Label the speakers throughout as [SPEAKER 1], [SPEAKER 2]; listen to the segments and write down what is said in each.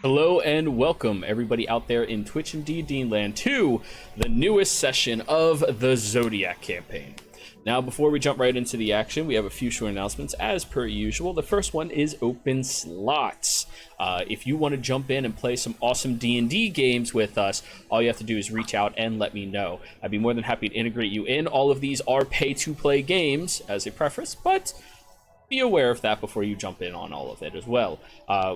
[SPEAKER 1] Hello and welcome everybody out there in Twitch and D&D land to the newest session of the Zodiac campaign. Now, before we jump right into the action, we have a few short announcements as per usual. The first one is open slots. If you want to jump in and play some awesome D&D games with us, all you have to do is reach out and let me know. I'd be more than happy to integrate you in. All of these are pay-to-play games as a preface, but be aware of that before you jump in on all of it as well.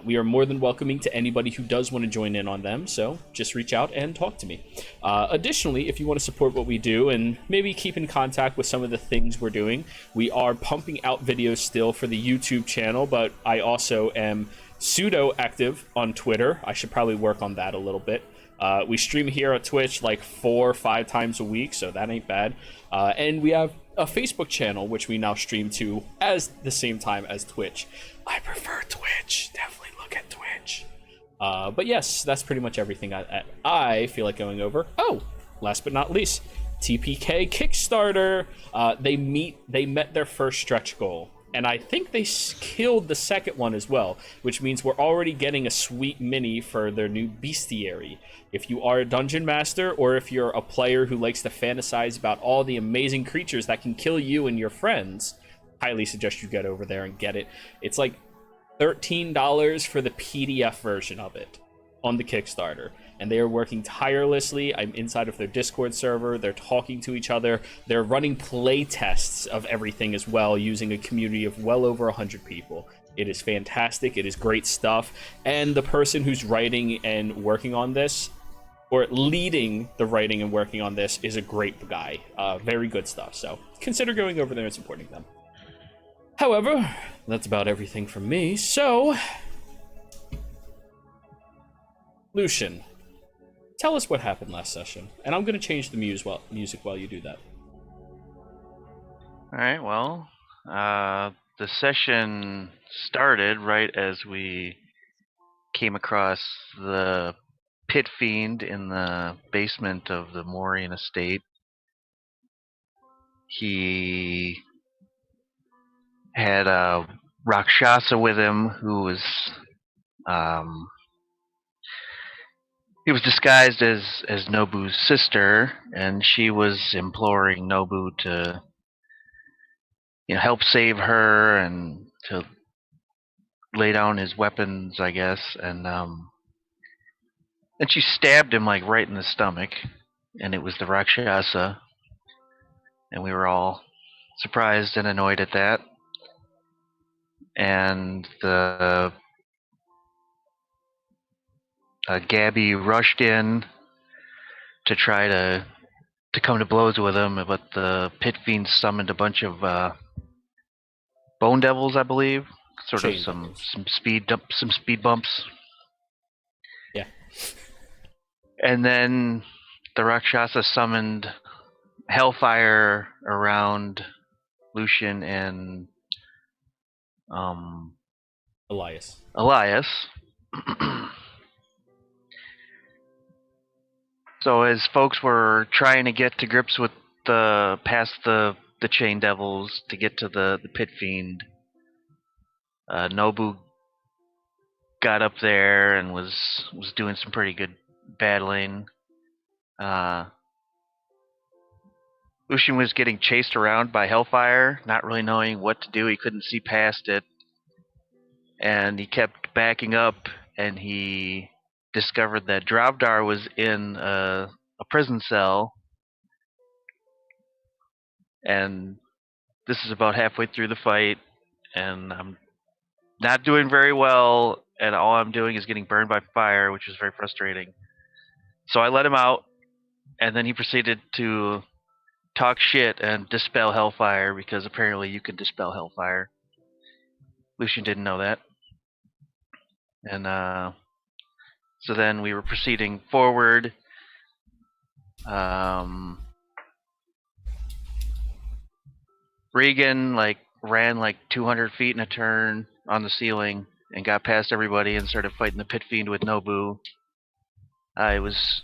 [SPEAKER 1] We are more than welcoming to anybody who does want to join in on them, so just reach out and talk to me. Additionally, if you want to support what we do and maybe keep in contact with some of the things we're doing, we are pumping out videos still for the YouTube channel, but I also am pseudo active on Twitter. I should probably work on that a little bit. We stream here at Twitch like 4 or 5 times a week, so that ain't bad. And we have a Facebook channel, which we now stream to as the same time as Twitch. I prefer Twitch. Definitely look at Twitch. But yes, that's pretty much everything I feel like going over. Oh, last but not least, TPK Kickstarter. They met their first stretch goal. And I think they killed the second one as well, which means we're already getting a sweet mini for their new bestiary. If you are a dungeon master, or if you're a player who likes to fantasize about all the amazing creatures that can kill you and your friends, highly suggest you get over there and get it. It's like $13 for the PDF version of it on the Kickstarter. And they are working tirelessly. I'm inside of their Discord server. They're talking to each other. They're running play tests of everything as well, using a community of well over 100 people. It is fantastic. It is great stuff. And the person who's writing and working on this, or leading the writing and working on this, is a great guy. Very good stuff. So consider going over there and supporting them. However, that's about everything from me. So, Lucian, tell us what happened last session, and I'm going to change the music while you do that.
[SPEAKER 2] All right, well, the session started right as we came across the pit fiend in the basement of the Maureen estate. He had a Rakshasa with him who was he was disguised as Nobu's sister, and she was imploring Nobu to help save her and to lay down his weapons, I guess. And she stabbed him like right in the stomach, and it was the Rakshasa, and we were all surprised and annoyed at that. And the Gabby rushed in to try to come to blows with him, but the pit fiend summoned a bunch of bone devils, I believe, sort of some speed bumps.
[SPEAKER 1] Yeah.
[SPEAKER 2] And then the Rakshasa summoned hellfire around Lucian and
[SPEAKER 1] Elias.
[SPEAKER 2] So as folks were trying to get to grips with past the chain devils to get to the pit fiend, Nobu got up there and was doing some pretty good battling. Lucian was getting chased around by hellfire, not really knowing what to do. He couldn't see past it, and he kept backing up, and he discovered that Dravdar was in a prison cell, and this is about halfway through the fight, and I'm not doing very well, and all I'm doing is getting burned by fire, which is very frustrating. So I let him out, and then he proceeded to talk shit and dispel hellfire, because apparently you can dispel hellfire. Lucian didn't know that. And so then we were proceeding forward. Regan ran 200 feet in a turn on the ceiling and got past everybody and started fighting the pit fiend with Nobu. It was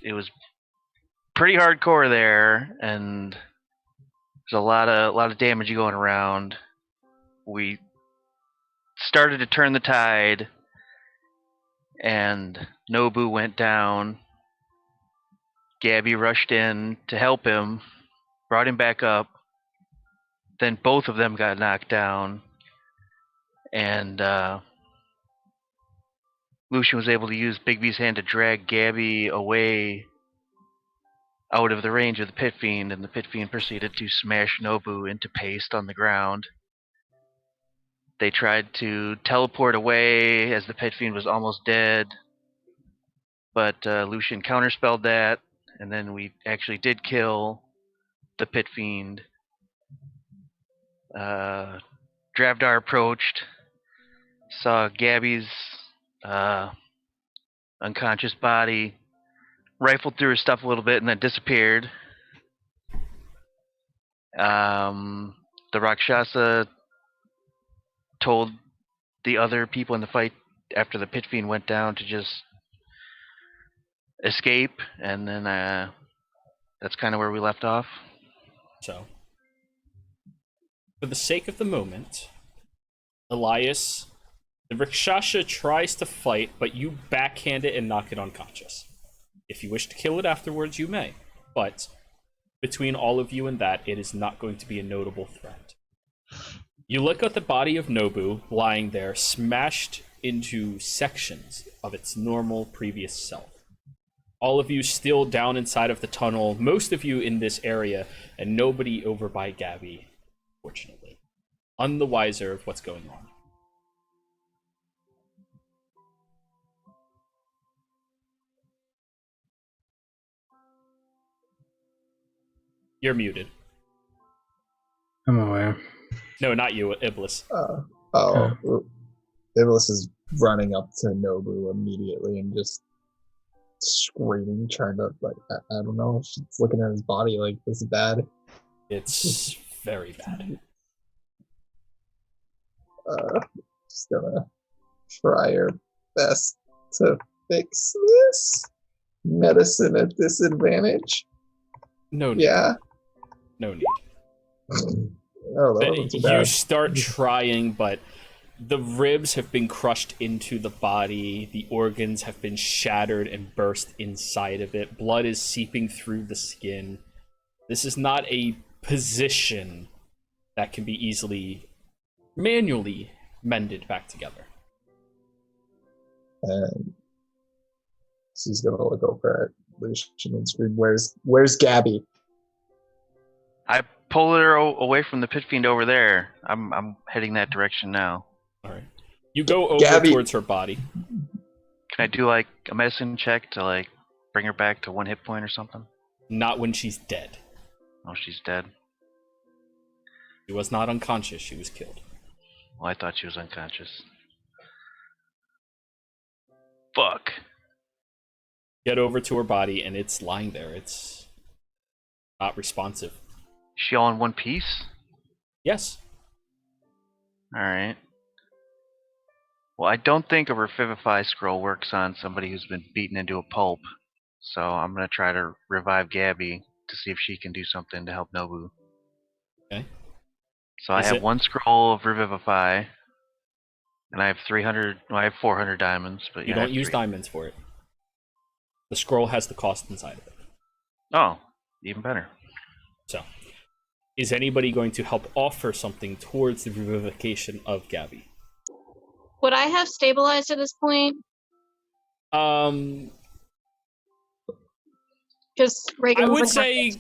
[SPEAKER 2] pretty hardcore there, and there's a lot of damage going around. We started to turn the tide, and Nobu went down. Gabby rushed in to help him, brought him back up. Then both of them got knocked down, and Lucian was able to use Bigby's hand to drag Gabby away out of the range of the Pit Fiend, and the Pit Fiend proceeded to smash Nobu into paste on the ground. They tried to teleport away as the Pit Fiend was almost dead, but Lucian counterspelled that, and then we actually did kill the Pit Fiend. Dravdar approached, saw Gabby's unconscious body, rifled through her stuff a little bit, and then disappeared. The Rakshasa told the other people in the fight after the Pit Fiend went down to just escape, and then that's kind of where we left off.
[SPEAKER 1] So, for the sake of the moment, Elias, the Rakshasa tries to fight, but you backhand it and knock it unconscious. If you wish to kill it afterwards, you may. But between all of you and that, it is not going to be a notable threat. You look at the body of Nobu lying there, smashed into sections of its normal previous self. All of you still down inside of the tunnel, most of you in this area, and nobody over by Gabby, fortunately. None the wiser of what's going on. You're muted.
[SPEAKER 3] I'm aware.
[SPEAKER 1] No, not you, Iblis.
[SPEAKER 4] Iblis is running up to Nobu immediately and just screaming, trying to, like, I don't know, she's looking at his body like, this is bad.
[SPEAKER 1] It's very bad.
[SPEAKER 4] She's gonna try her best to fix this. Medicine at disadvantage.
[SPEAKER 1] No need.
[SPEAKER 4] Yeah.
[SPEAKER 1] No need.
[SPEAKER 4] Oh, that wasn't too bad.
[SPEAKER 1] You start trying, but the ribs have been crushed into the body. The organs have been shattered and burst inside of it. Blood is seeping through the skin. This is not a position that can be easily manually mended back together.
[SPEAKER 4] And she's gonna look over at Lucian and scream, Where's Gabby?
[SPEAKER 2] I pulled her away from the Pit Fiend over there. I'm heading that direction now.
[SPEAKER 1] All right. You go over
[SPEAKER 4] Gabby.
[SPEAKER 1] towards her body.
[SPEAKER 2] Can I do like a medicine check to like bring her back to 1 hit point or something?
[SPEAKER 1] Not when she's dead.
[SPEAKER 2] Oh, she's dead.
[SPEAKER 1] She was not unconscious. She was killed.
[SPEAKER 2] Well, I thought she was unconscious. Fuck.
[SPEAKER 1] Get over to her body, and it's lying there. It's not responsive.
[SPEAKER 2] Is she all in one piece?
[SPEAKER 1] Yes.
[SPEAKER 2] Alright. Well, I don't think a Revivify scroll works on somebody who's been beaten into a pulp. So I'm going to try to revive Gabby to see if she can do something to help Nobu.
[SPEAKER 1] Okay.
[SPEAKER 2] So I have 1 scroll of Revivify. And I have 400 diamonds. But
[SPEAKER 1] You don't use diamonds for it. The scroll has the cost inside of it.
[SPEAKER 2] Oh, even better.
[SPEAKER 1] So, is anybody going to help offer something towards the revivification of Gabby?
[SPEAKER 5] Would I have stabilized at this point? Just Reagan.
[SPEAKER 1] I would say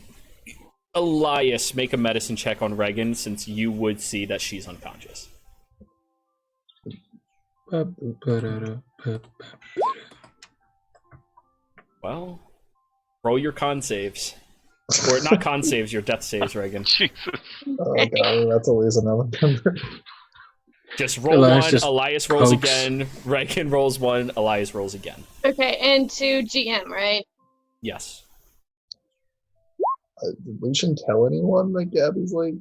[SPEAKER 1] Elias, make a medicine check on Reagan, since you would see that she's unconscious. Well, roll your con saves. Or not con saves, your death saves, Reagan.
[SPEAKER 2] Jesus.
[SPEAKER 4] Oh god, that's always another number.
[SPEAKER 1] Just roll one, Elias rolls again, Reagan rolls one, Elias rolls again.
[SPEAKER 5] Okay, and to GM, right?
[SPEAKER 1] Yes.
[SPEAKER 4] Did Lucian tell anyone that Gabby's, like,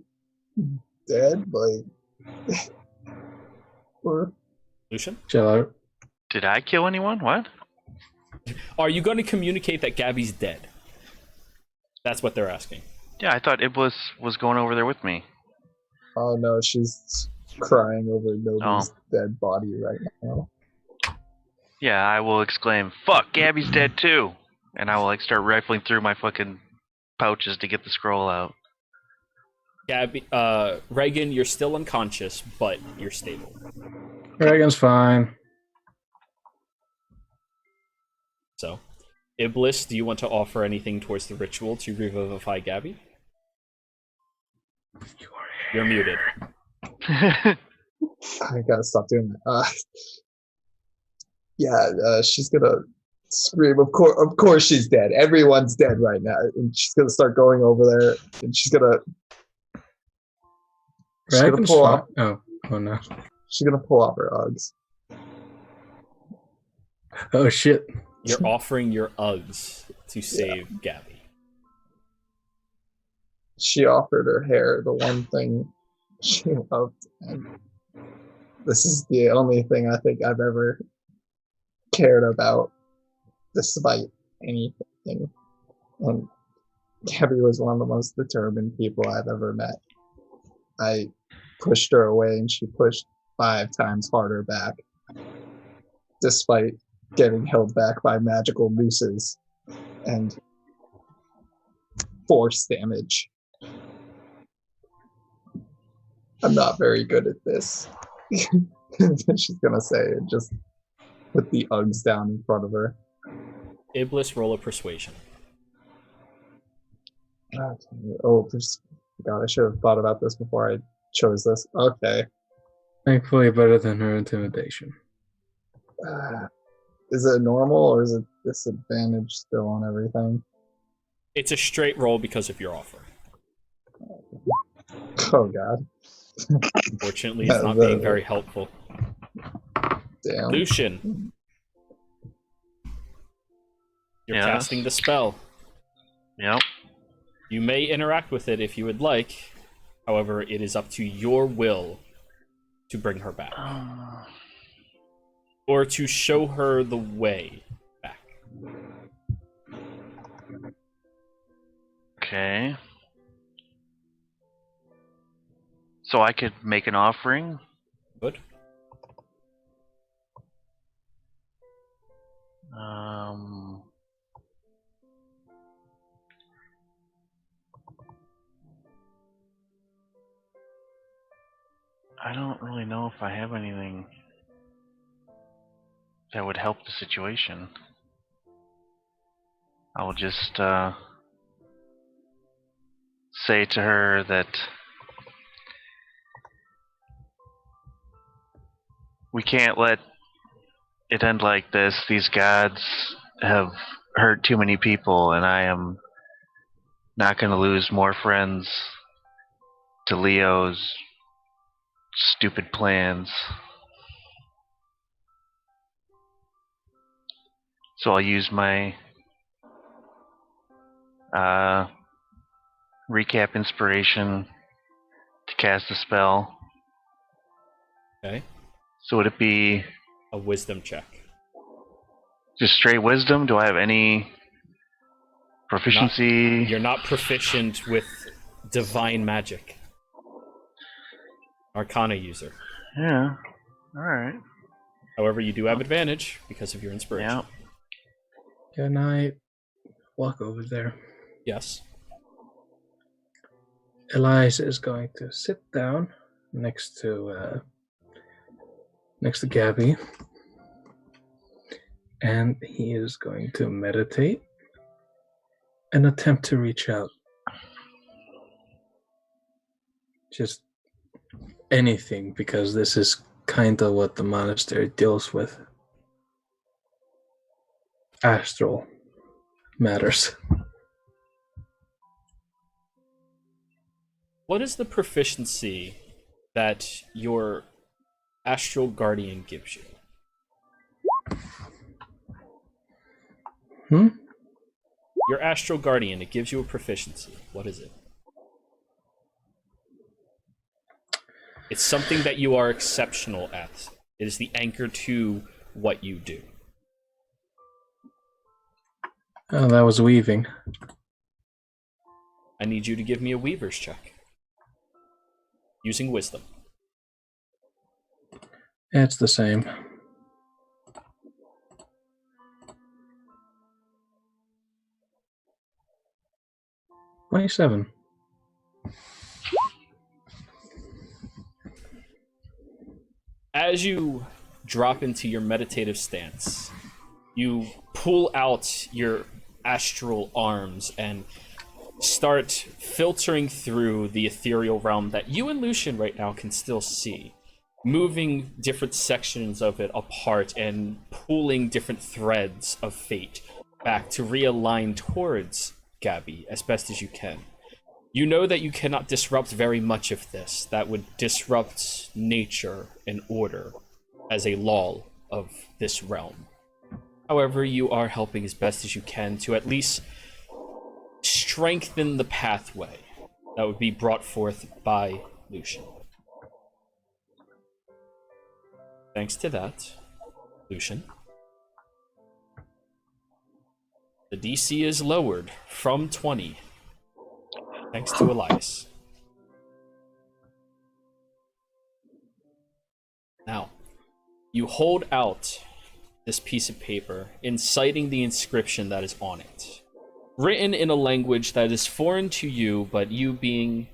[SPEAKER 4] dead? Like, or...
[SPEAKER 1] Lucian?
[SPEAKER 3] Chill.
[SPEAKER 2] Did I kill anyone? What?
[SPEAKER 1] Are you going to communicate that Gabby's dead? That's what they're asking.
[SPEAKER 2] Yeah, I thought Iblis was going over there with me.
[SPEAKER 4] Oh no, she's crying over Nobu's dead body right now.
[SPEAKER 2] Yeah, I will exclaim, "Fuck, Gabby's dead too!" And I will like start rifling through my fucking pouches to get the scroll out.
[SPEAKER 1] Gabby, Reagan, you're still unconscious, but you're stable.
[SPEAKER 3] Reagan's fine.
[SPEAKER 1] So, Iblis, do you want to offer anything towards the ritual to revivify Gabby? You're muted.
[SPEAKER 4] I gotta stop doing that. She's gonna scream. Of course, she's dead. Everyone's dead right now, and she's gonna start going over there, and she's gonna
[SPEAKER 3] Reagan's
[SPEAKER 4] pull
[SPEAKER 3] fine.
[SPEAKER 4] off.
[SPEAKER 3] Oh no.
[SPEAKER 4] She's gonna pull off her Uggs.
[SPEAKER 3] Oh shit.
[SPEAKER 1] You're offering your Uggs to save Gabby.
[SPEAKER 4] She offered her hair, the one thing she loved, and this is the only thing I think I've ever cared about, despite anything. And Gabby was one of the most determined people I've ever met. I pushed her away, and she pushed 5 times harder back, despite getting held back by magical nooses and force damage. I'm not very good at this. She's gonna say, and just put the Uggs down in front of her.
[SPEAKER 1] Iblis, roll a persuasion.
[SPEAKER 4] Oh, God, I should have thought about this before I chose this. Okay.
[SPEAKER 3] Thankfully better than her intimidation.
[SPEAKER 4] Is it normal or is it disadvantage still on everything?
[SPEAKER 1] It's a straight roll because of your offer.
[SPEAKER 4] Oh, God.
[SPEAKER 1] Unfortunately, it's not being very helpful.
[SPEAKER 4] Damn.
[SPEAKER 1] Lucian. You're
[SPEAKER 2] Yes.
[SPEAKER 1] casting the spell.
[SPEAKER 2] Yep.
[SPEAKER 1] You may interact with it if you would like. However, it is up to your will to bring her back. Or to show her the way back.
[SPEAKER 2] Okay. So I could make an offering.
[SPEAKER 1] Good.
[SPEAKER 2] I don't really know if I have anything that would help the situation. I'll just say to her that we can't let it end like this. These gods have hurt too many people, and I am not going to lose more friends to Leo's stupid plans. So I'll use my recap inspiration to cast a spell.
[SPEAKER 1] Okay.
[SPEAKER 2] So would it be
[SPEAKER 1] A wisdom check.
[SPEAKER 2] just straight wisdom? Do I have any proficiency?
[SPEAKER 1] You're not proficient with divine magic. Arcana user.
[SPEAKER 2] Yeah. Alright.
[SPEAKER 1] However, you do have advantage because of your inspiration.
[SPEAKER 2] Yeah.
[SPEAKER 3] Can I walk over there?
[SPEAKER 1] Yes.
[SPEAKER 3] Elias is going to sit down next to Gabby, and he is going to meditate and attempt to reach out. Just anything, because this is kind of what the monastery deals with. Astral matters.
[SPEAKER 1] What is the proficiency that your astral guardian gives you? Your astral guardian, it gives you a proficiency. What is it? It's something that you are exceptional at. It is the anchor to what you do.
[SPEAKER 3] Oh, that was weaving.
[SPEAKER 1] I need you to give me a weaver's check. Using wisdom.
[SPEAKER 3] It's the same. 27.
[SPEAKER 1] As you drop into your meditative stance, you pull out your astral arms and start filtering through the ethereal realm that you and Lucian right now can still see, moving different sections of it apart and pulling different threads of fate back to realign towards Gabby as best as you can. You know that you cannot disrupt very much of this. That would disrupt nature and order as a law of this realm. However, you are helping as best as you can to at least strengthen the pathway that would be brought forth by Lucian. Thanks to that, Lucian, the DC is lowered from 20, thanks to Elias. Now, you hold out this piece of paper, inciting the inscription that is on it, written in a language that is foreign to you, but you, being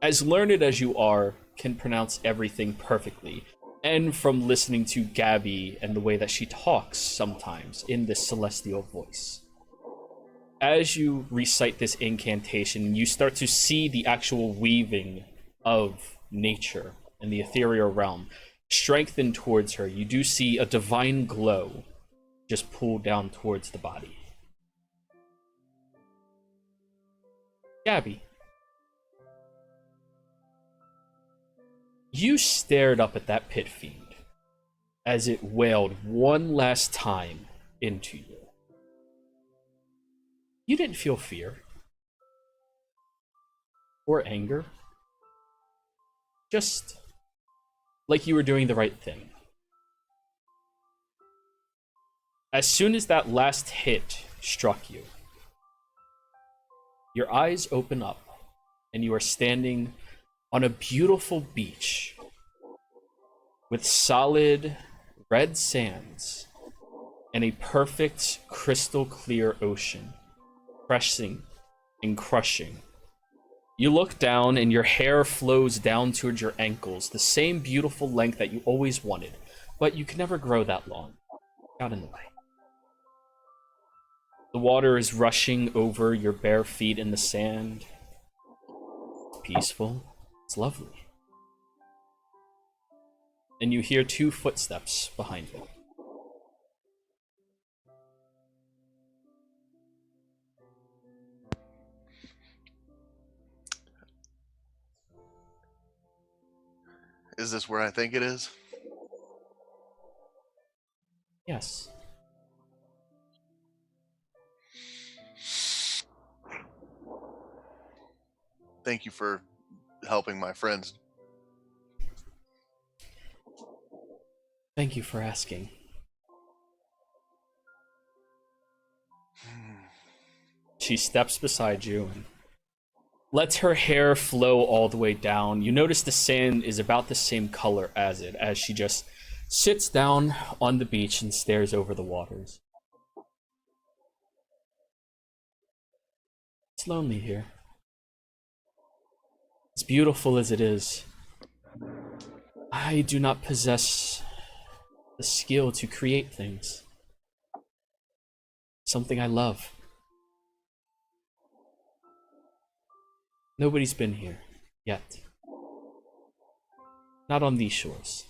[SPEAKER 1] as learned as you are, can pronounce everything perfectly. And from listening to Gabby and the way that she talks sometimes in this celestial voice. As you recite this incantation, you start to see the actual weaving of nature in the ethereal realm strengthen towards her. You do see a divine glow just pull down towards the body. Gabby, you stared up at that pit fiend as it wailed one last time into you. You didn't feel fear or anger, just like you were doing the right thing. As soon as that last hit struck you, your eyes open up and you are standing on a beautiful beach with solid red sands and a perfect crystal clear ocean pressing and crushing. You look down and your hair flows down towards your ankles, the same beautiful length that you always wanted, but you can never grow that long. Out in the way. The water is rushing over your bare feet in the sand. It's peaceful. It's lovely. And you hear 2 footsteps behind you.
[SPEAKER 6] Is this where I think it is?
[SPEAKER 1] Yes.
[SPEAKER 6] Thank you for helping my friends.
[SPEAKER 1] Thank you for asking. She steps beside you and lets her hair flow all the way down. You notice the sand is about the same color as it, as she just sits down on the beach and stares over the waters. It's lonely here. As beautiful as it is, I do not possess the skill to create things. Something I love. Nobody's been here yet. Not on these shores.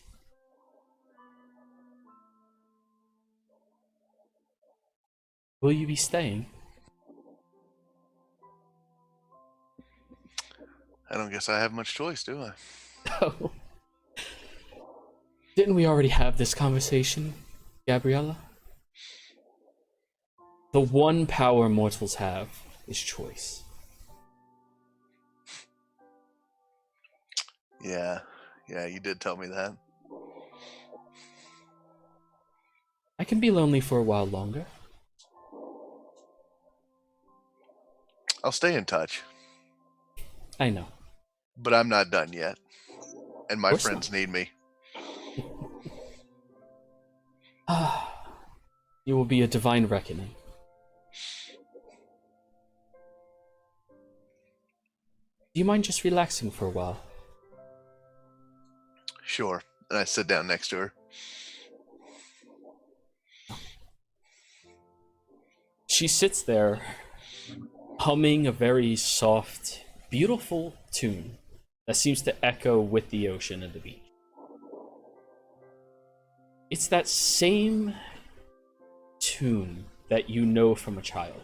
[SPEAKER 1] Will you be staying?
[SPEAKER 6] I don't guess I have much choice, do I?
[SPEAKER 1] Oh. Didn't we already have this conversation, Gabriella? The one power mortals have is choice.
[SPEAKER 6] Yeah, you did tell me that.
[SPEAKER 1] I can be lonely for a while longer.
[SPEAKER 6] I'll stay in touch,
[SPEAKER 1] I know.
[SPEAKER 6] but I'm not done yet. And my
[SPEAKER 1] course
[SPEAKER 6] friends
[SPEAKER 1] not.
[SPEAKER 6] need me.
[SPEAKER 1] You will be a divine reckoning. Do you mind just relaxing for a while?
[SPEAKER 6] Sure. And I sit down next to her.
[SPEAKER 1] She sits there, humming a very soft, beautiful tune that seems to echo with the ocean and the beach. It's that same tune that you know from a child.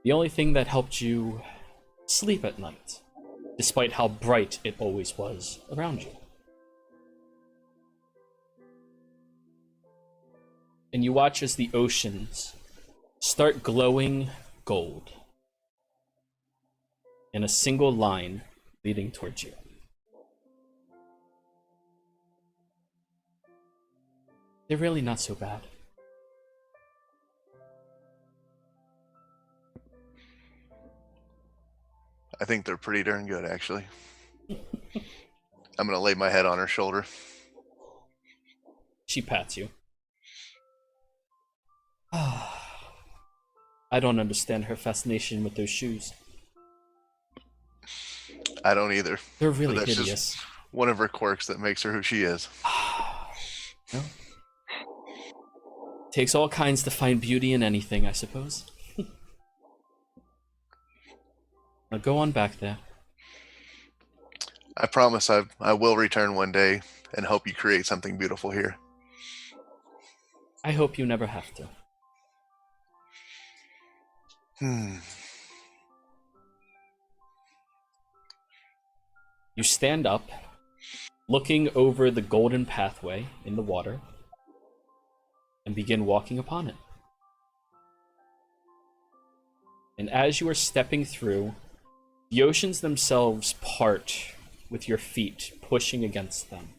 [SPEAKER 1] The only thing that helped you sleep at night, despite how bright it always was around you. And you watch as the oceans start glowing gold in a single line leading towards you. They're really not so bad.
[SPEAKER 6] I think they're pretty darn good, actually. I'm going to lay my head on her shoulder.
[SPEAKER 1] She pats you. I don't understand her fascination with those shoes.
[SPEAKER 6] I don't either.
[SPEAKER 1] They're
[SPEAKER 6] But
[SPEAKER 1] really
[SPEAKER 6] that's
[SPEAKER 1] hideous.
[SPEAKER 6] just one of her quirks that makes her who she is.
[SPEAKER 1] Well, takes all kinds to find beauty in anything, I suppose. Now go on back there.
[SPEAKER 6] I promise I will return one day and help you create something beautiful here.
[SPEAKER 1] I hope you never have to. You stand up, looking over the golden pathway in the water, and begin walking upon it. And as you are stepping through, the oceans themselves part with your feet pushing against them,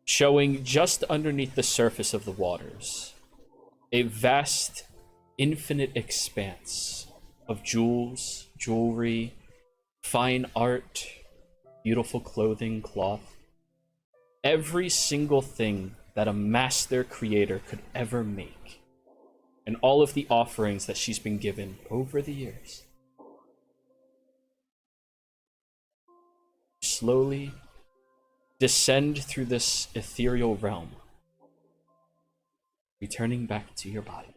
[SPEAKER 1] showing just underneath the surface of the waters a vast, infinite expanse of jewels, jewelry, fine art, beautiful clothing, cloth. Every single thing that a master creator could ever make. And all of the offerings that she's been given over the years. Slowly descend through this ethereal realm, returning back to your body.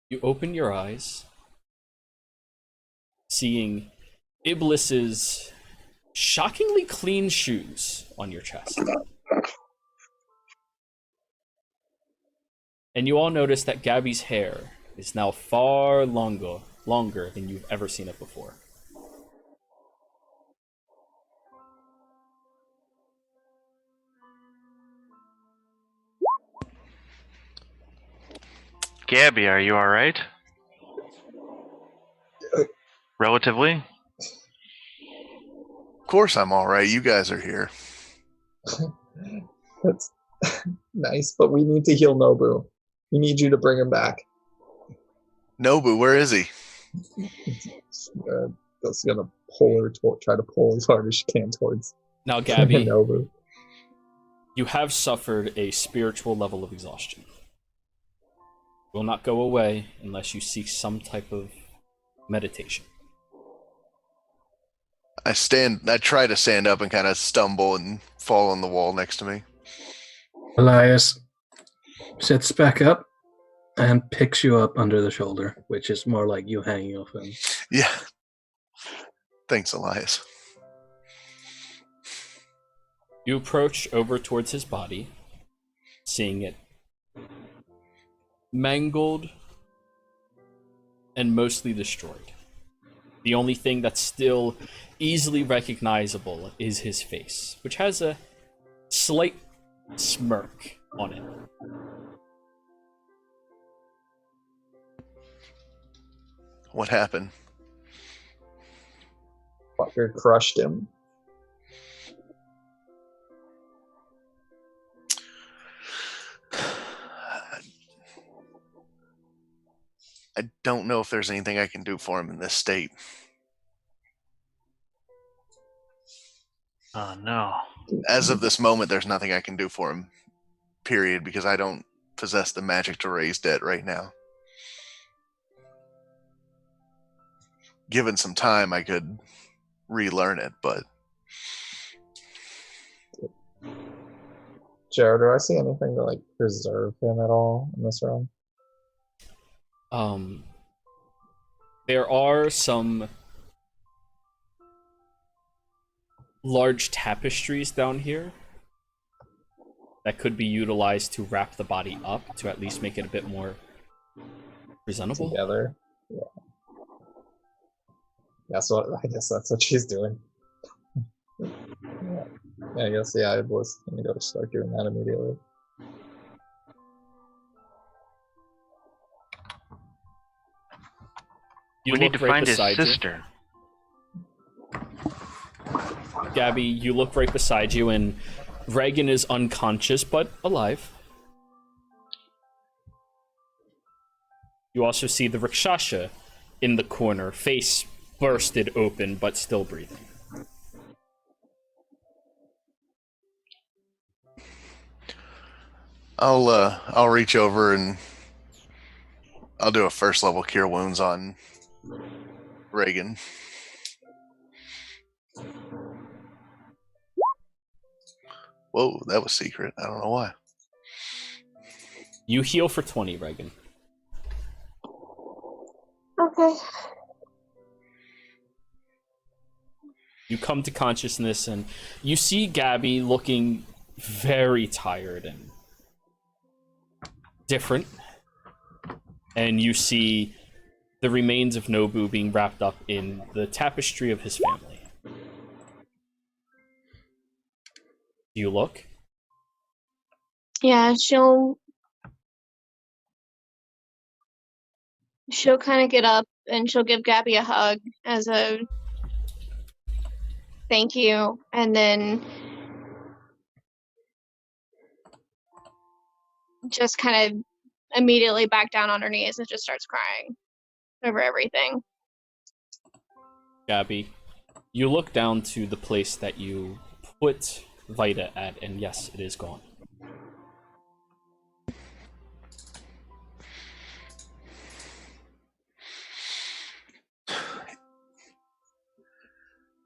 [SPEAKER 1] You open your eyes, seeing Iblis's shockingly clean shoes on your chest. And you all notice that Gabby's hair is now far longer than you've ever seen it before.
[SPEAKER 2] Gabby, are you alright? Relatively?
[SPEAKER 6] Of course I'm all right. You guys are here.
[SPEAKER 4] That's nice, but we need to heal Nobu. We need you to bring him back.
[SPEAKER 6] Nobu, where is he?
[SPEAKER 4] That's gonna pull her, try to pull as hard as she can towards
[SPEAKER 1] Now, Gabby,
[SPEAKER 4] Nobu.
[SPEAKER 1] you have suffered a spiritual level of exhaustion. It will not go away unless you seek some type of meditation.
[SPEAKER 6] I try to stand up and kind of stumble and fall on the wall next to me.
[SPEAKER 3] Elias sits back up and picks you up under the shoulder, which is more like you hanging off him.
[SPEAKER 6] Yeah. Thanks, Elias.
[SPEAKER 1] You approach over towards his body, seeing it mangled and mostly destroyed. The only thing that's still easily recognizable is his face, which has a slight smirk on it.
[SPEAKER 6] What happened?
[SPEAKER 4] Fucker crushed him.
[SPEAKER 6] I don't know if there's anything I can do for him in this state.
[SPEAKER 2] Oh no.
[SPEAKER 6] As of this moment, there's nothing I can do for him. Period, because I don't possess the magic to raise dead right now. Given some time, I could relearn it, but
[SPEAKER 4] Jared, do I see anything to like preserve him at all in this room?
[SPEAKER 1] There are some large tapestries down here that could be utilized to wrap the body up to at least make it a bit more presentable.
[SPEAKER 4] Together. Yeah. I guess that's what she's doing. Yeah. I guess I was gonna go start doing that immediately.
[SPEAKER 1] You
[SPEAKER 2] We need
[SPEAKER 1] look
[SPEAKER 2] to
[SPEAKER 1] right
[SPEAKER 2] find his
[SPEAKER 1] beside you.
[SPEAKER 2] sister.
[SPEAKER 1] Gabby, you look right beside you, and Reagan is unconscious but alive. You also see the Rakshasha in the corner, face bursted open but still breathing.
[SPEAKER 6] I'll reach over and I'll do a first level cure wounds on Reagan. Whoa, that was secret. I don't know why.
[SPEAKER 1] You heal for 20, Reagan.
[SPEAKER 5] Okay.
[SPEAKER 1] You come to consciousness and you see Gabby looking very tired and different. And you see the remains of Nobu being wrapped up in the tapestry of his family. Do you look?
[SPEAKER 5] Yeah, she'll kind of get up and she'll give Gabby a hug as a thank you, and then just kind of immediately back down on her knees and just starts crying over everything.
[SPEAKER 1] Gabby, you look down to the place that you put Vita at, and yes, it is gone.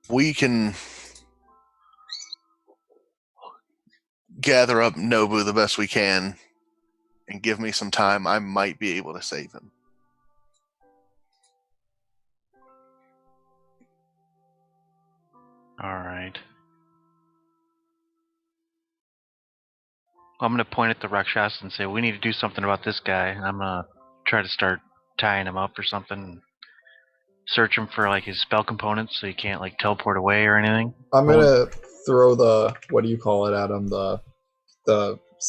[SPEAKER 6] We can gather up Nobu the best we can and give me some time. I might be able to save him.
[SPEAKER 2] All right. I'm going to point at the Rakshas and say, we need to do something about this guy. And I'm going to try to start tying him up or something. Search him for like his spell components so he can't like teleport away or anything.
[SPEAKER 4] I'm gonna throw the what do you call it at him? The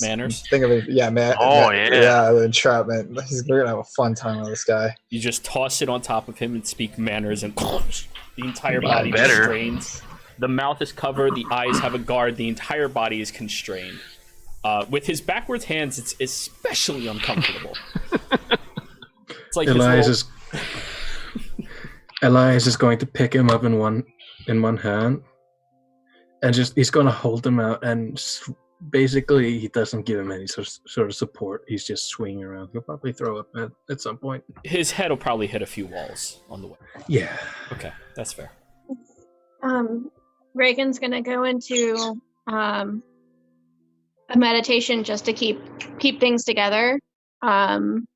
[SPEAKER 1] Manners?
[SPEAKER 4] thing of it. Yeah,
[SPEAKER 2] Oh,
[SPEAKER 4] yeah, the entrapment. We're gonna have a fun time with this guy.
[SPEAKER 1] You just toss it on top of him and speak manners, and the entire
[SPEAKER 2] Yeah,
[SPEAKER 1] body
[SPEAKER 2] better.
[SPEAKER 1] constrains. The mouth is covered, the eyes have a guard, the entire body is constrained. With his backwards hands, it's especially uncomfortable. It's like
[SPEAKER 3] Elias is going to pick him up in one hand, and he's going to hold him out, and basically he doesn't give him any sort of support. He's just swinging around. He'll probably throw up at some point.
[SPEAKER 1] His head will probably hit a few walls on the way.
[SPEAKER 3] Yeah.
[SPEAKER 1] Okay, that's fair.
[SPEAKER 5] Reagan's gonna go into a meditation just to keep things together. And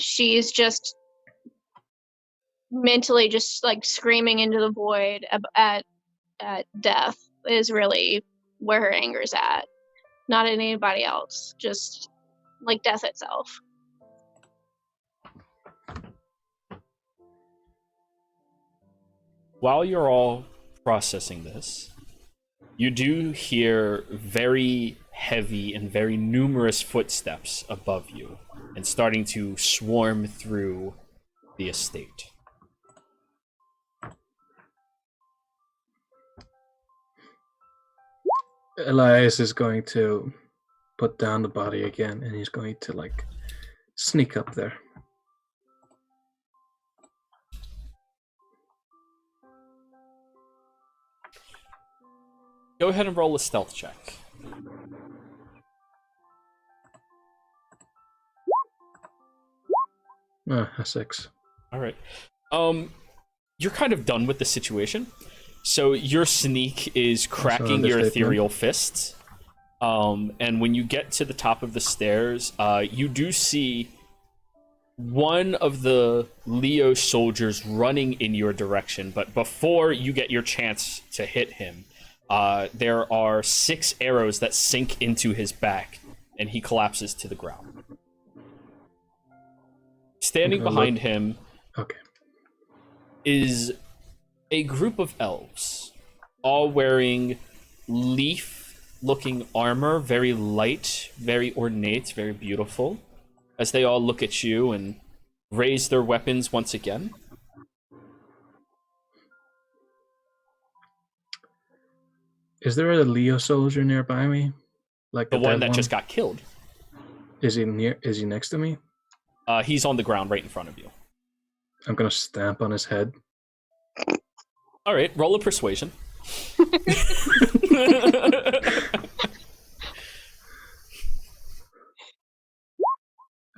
[SPEAKER 5] she's just mentally just like screaming into the void at death is really where her anger's at. Not at anybody else, just like death itself.
[SPEAKER 1] While you're all processing this, you do hear very heavy and very numerous footsteps above you and starting to swarm through the estate.
[SPEAKER 3] Elias is going to put down the body again, and he's going to like sneak up there.
[SPEAKER 1] Go ahead and roll a stealth check.
[SPEAKER 3] A 6.
[SPEAKER 1] All right. You're kind of done with the situation. So your sneak is cracking your
[SPEAKER 3] understatement.
[SPEAKER 1] ethereal fists. And when you get to the top of the stairs, you do see one of the Leo soldiers running in your direction. But before you get your chance to hit him, there are 6 arrows that sink into his back, and he collapses to the ground. Standing behind him
[SPEAKER 3] Okay.
[SPEAKER 1] is a group of elves, all wearing leaf-looking armor, very light, very ornate, very beautiful, as they all look at you and raise their weapons once again.
[SPEAKER 3] Is there a Leo soldier nearby me? Like
[SPEAKER 1] The
[SPEAKER 3] a
[SPEAKER 1] one
[SPEAKER 3] dead
[SPEAKER 1] that just got killed.
[SPEAKER 3] Is he near? Is he next to me?
[SPEAKER 1] He's on the ground right in front of you.
[SPEAKER 3] I'm gonna stamp on his head.
[SPEAKER 1] All right, roll a persuasion.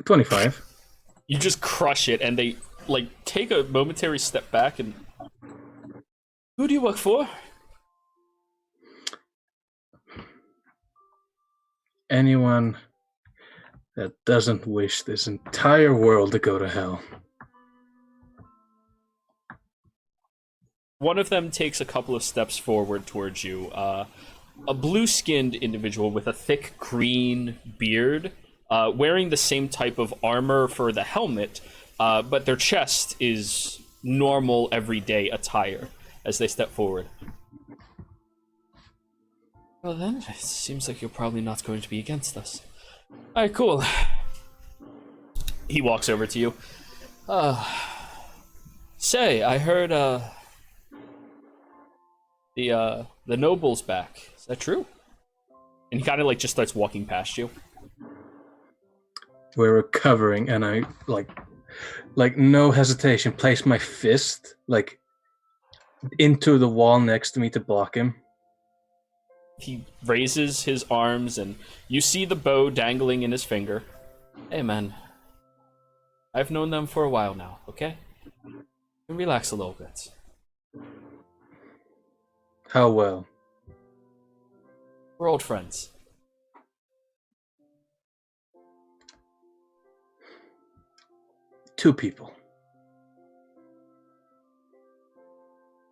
[SPEAKER 3] 25.
[SPEAKER 1] You just crush it, and they like take a momentary step back. And who do you work for?
[SPEAKER 3] Anyone that doesn't wish this entire world to go to hell.
[SPEAKER 1] One of them takes a couple of steps forward towards you. A blue-skinned individual with a thick green beard, wearing the same type of armor for the helmet, but their chest is normal, everyday attire as they step forward. Well then, it seems like you're probably not going to be against us. Alright, cool. He walks over to you. Say, I heard, the noble's back. Is that true? And he kind of like just starts walking past you.
[SPEAKER 3] We're recovering, and I like no hesitation, place my fist like into the wall next to me to block him.
[SPEAKER 1] He raises his arms, and you see the bow dangling in his finger. Hey, man. I've known them for a while now, okay? Relax a little bit.
[SPEAKER 3] How well?
[SPEAKER 1] We're old friends.
[SPEAKER 3] Two people.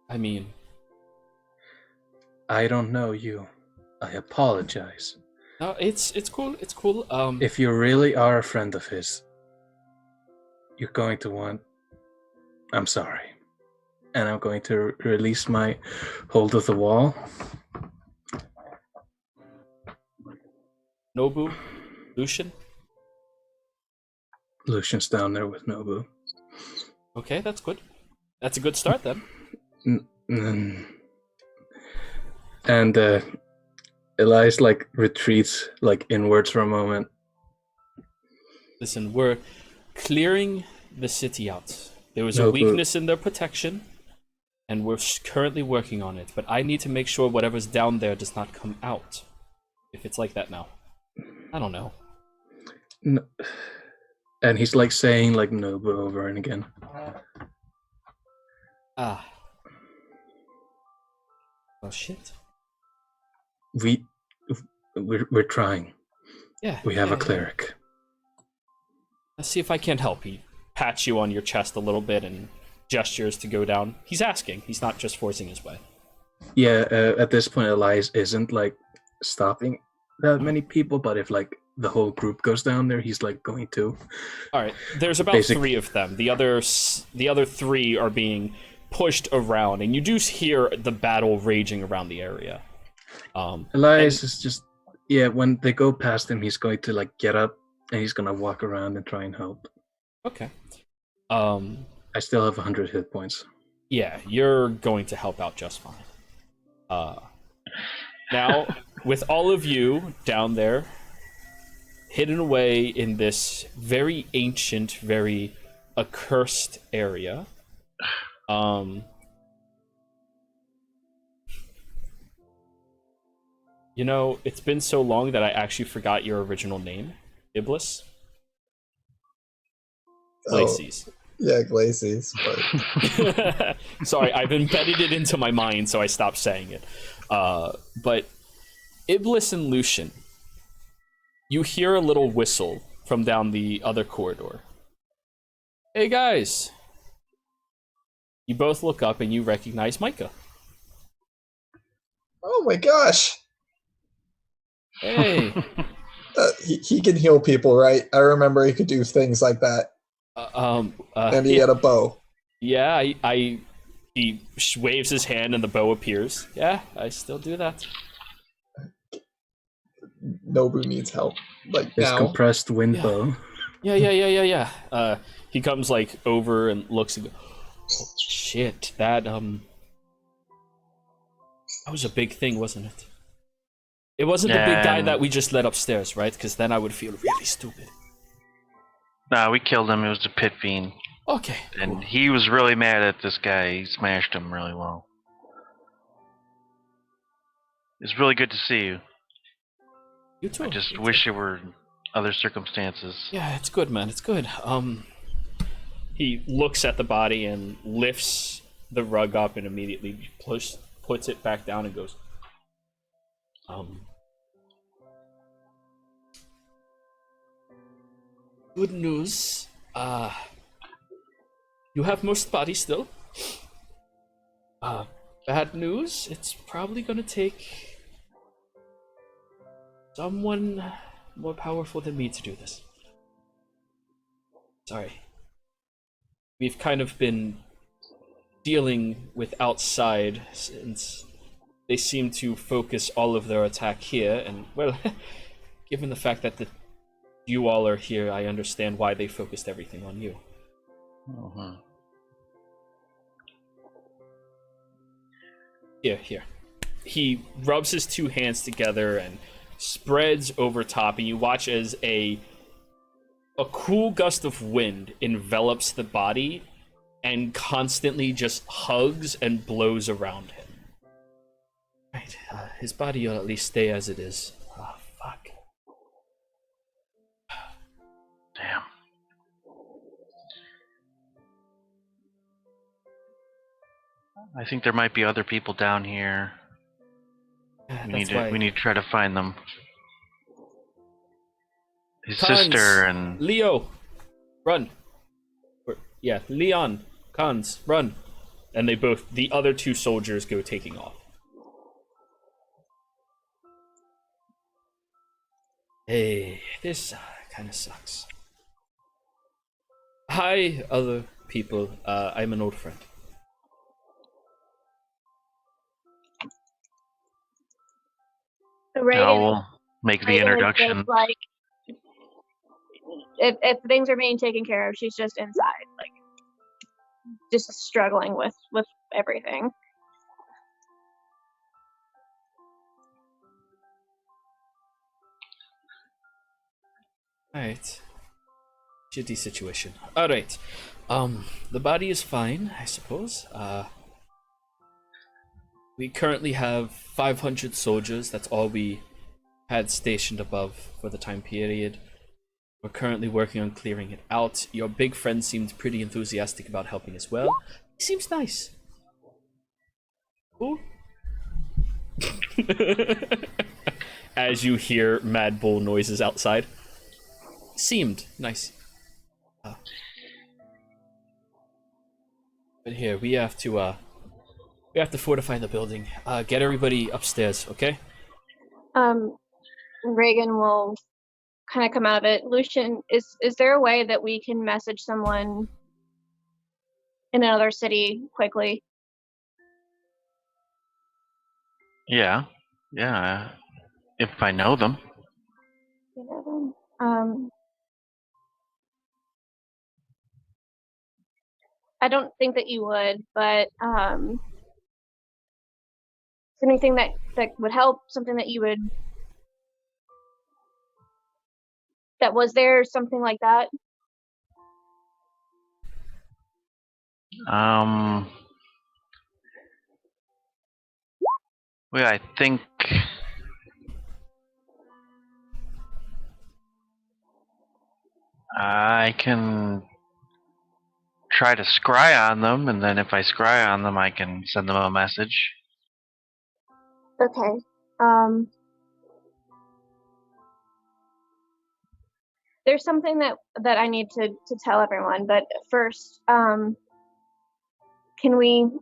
[SPEAKER 1] I mean,
[SPEAKER 3] I don't know you. I apologize.
[SPEAKER 1] no, it's cool. It's cool.
[SPEAKER 3] If you really are a friend of his, you're going to want... I'm sorry. And I'm going to release my hold of the wall.
[SPEAKER 1] Nobu, Lucian.
[SPEAKER 3] Lucian's down there with Nobu.
[SPEAKER 1] Okay, that's good. That's a good start then.
[SPEAKER 3] And Elias like retreats like inwards for a moment.
[SPEAKER 1] Listen, we're clearing the city out. There was a
[SPEAKER 3] Nobu.
[SPEAKER 1] weakness in their protection, and we're currently working on it. But I need to make sure whatever's down there does not come out. If it's like that now. I don't know.
[SPEAKER 3] No. And he's like saying like Nobu over and again.
[SPEAKER 1] Ah. Well, shit.
[SPEAKER 3] We're trying.
[SPEAKER 1] Yeah.
[SPEAKER 3] We have
[SPEAKER 1] yeah,
[SPEAKER 3] a cleric.
[SPEAKER 1] Let's see if I can't help. He pats you on your chest a little bit and gestures to go down. He's asking. He's not just forcing his way.
[SPEAKER 3] Yeah, at this point Elias isn't like stopping that many people, but if like the whole group goes down there, he's like going to.
[SPEAKER 1] All right. There's about 3 of them. The other 3 are being pushed around, and you do hear the battle raging around the area.
[SPEAKER 3] Elias is just when they go past him, he's going to like get up and he's gonna walk around and try and help.
[SPEAKER 1] Okay.
[SPEAKER 3] I still have 100 hit points.
[SPEAKER 1] Yeah, you're going to help out just fine. Now, with all of you down there, hidden away in this very ancient, very accursed area, You know, it's been so long that I actually forgot your original name. Iblis? Glacies.
[SPEAKER 4] Yeah, Glacies. But
[SPEAKER 1] Sorry, I've embedded it into my mind, so I stopped saying it. But Iblis and Lucian, you hear a little whistle from down the other corridor. Hey guys! You both look up and you recognize Micah.
[SPEAKER 4] oh my gosh,
[SPEAKER 1] Hey.
[SPEAKER 4] he can heal people, right? I remember he could do things like that, and he had a bow.
[SPEAKER 1] Yeah, he waves his hand and the bow appears. Yeah, I still do that.
[SPEAKER 4] Nobu needs help, like
[SPEAKER 3] His
[SPEAKER 4] now.
[SPEAKER 3] compressed wind
[SPEAKER 1] Yeah.
[SPEAKER 3] bow.
[SPEAKER 1] Yeah. He comes like over and looks and goes, oh, shit, that was a big thing, wasn't it? It wasn't the big guy that we just let upstairs, right? Because then I would feel really stupid.
[SPEAKER 2] Nah, we killed him. It was a pit fiend.
[SPEAKER 1] Okay.
[SPEAKER 2] And he was really mad at this guy. He smashed him really well. It's really good to see you.
[SPEAKER 1] You too.
[SPEAKER 2] I just
[SPEAKER 1] you
[SPEAKER 2] wish
[SPEAKER 1] too.
[SPEAKER 2] it were other circumstances.
[SPEAKER 1] Yeah, it's good, man. It's good. He looks at the body and lifts the rug up and immediately puts it back down and goes, good news. You have most body still. Bad news. It's probably gonna take someone more powerful than me to do this. Sorry. We've kind of been dealing with outside since they seem to focus all of their attack here, and well, given the fact that you all are here, I understand why they focused everything on you.
[SPEAKER 2] Uh-huh.
[SPEAKER 1] Here. He rubs his two hands together and spreads over top, and you watch as a cool gust of wind envelops the body and constantly just hugs and blows around him. Right, his body will at least stay as it is. Oh, fuck.
[SPEAKER 2] Damn. I think there might be other people down here.
[SPEAKER 1] Yeah,
[SPEAKER 2] We
[SPEAKER 1] that's
[SPEAKER 2] need to try to find them. His
[SPEAKER 1] Cons,
[SPEAKER 2] sister and
[SPEAKER 1] Leo, run. Leon, Cons, run. And the other two soldiers go taking off. Hey, this kind of sucks. Hi, other people. I'm an old friend.
[SPEAKER 5] Reagan,
[SPEAKER 2] I will make the
[SPEAKER 5] Reagan is
[SPEAKER 2] introduction.
[SPEAKER 5] just like, if things are being taken care of, she's just inside, like, just struggling with everything.
[SPEAKER 1] Alright. Shitty situation. Alright. The body is fine, I suppose. We currently have 500 soldiers. That's all we had stationed above for the time period. We're currently working on clearing it out. Your big friend seemed pretty enthusiastic about helping as well. He seems nice. Cool. As you hear Mad Bull noises outside. Seemed nice. But here, we have to fortify the building. Get everybody upstairs, okay?
[SPEAKER 5] Reagan will kind of come out of it. Lucian, is there a way that we can message someone in another city quickly?
[SPEAKER 2] Yeah. If I know them.
[SPEAKER 5] I don't think that you would, but is there anything that would help? Something that you would that was there, something like that?
[SPEAKER 2] Well, I think I can try to scry on them, and then if I scry on them, I can send them a message.
[SPEAKER 5] Okay. There's something that I need to tell everyone, but first, can you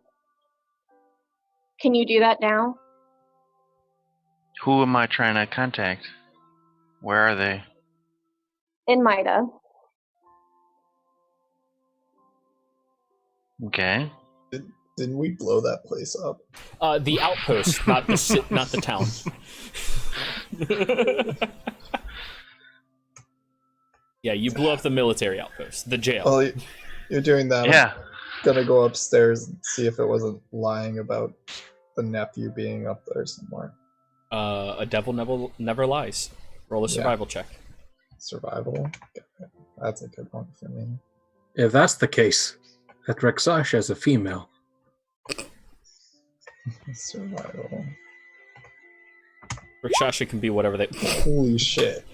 [SPEAKER 5] do that now?
[SPEAKER 2] Who am I trying to contact? Where are they?
[SPEAKER 5] In Mida.
[SPEAKER 2] Okay.
[SPEAKER 4] Didn't we blow that place up?
[SPEAKER 1] The outpost, not the town. Yeah, you blew up the military outpost, the jail.
[SPEAKER 4] Well, you're doing that.
[SPEAKER 2] Yeah.
[SPEAKER 4] I'm gonna go upstairs and see if it wasn't lying about the nephew being up there somewhere.
[SPEAKER 1] A devil never lies. Roll a survival check.
[SPEAKER 4] Survival. That's a good one for me.
[SPEAKER 3] If that's the case, that Rexasha is a female.
[SPEAKER 4] Survival.
[SPEAKER 1] Rakshasha can be whatever they.
[SPEAKER 4] Holy shit.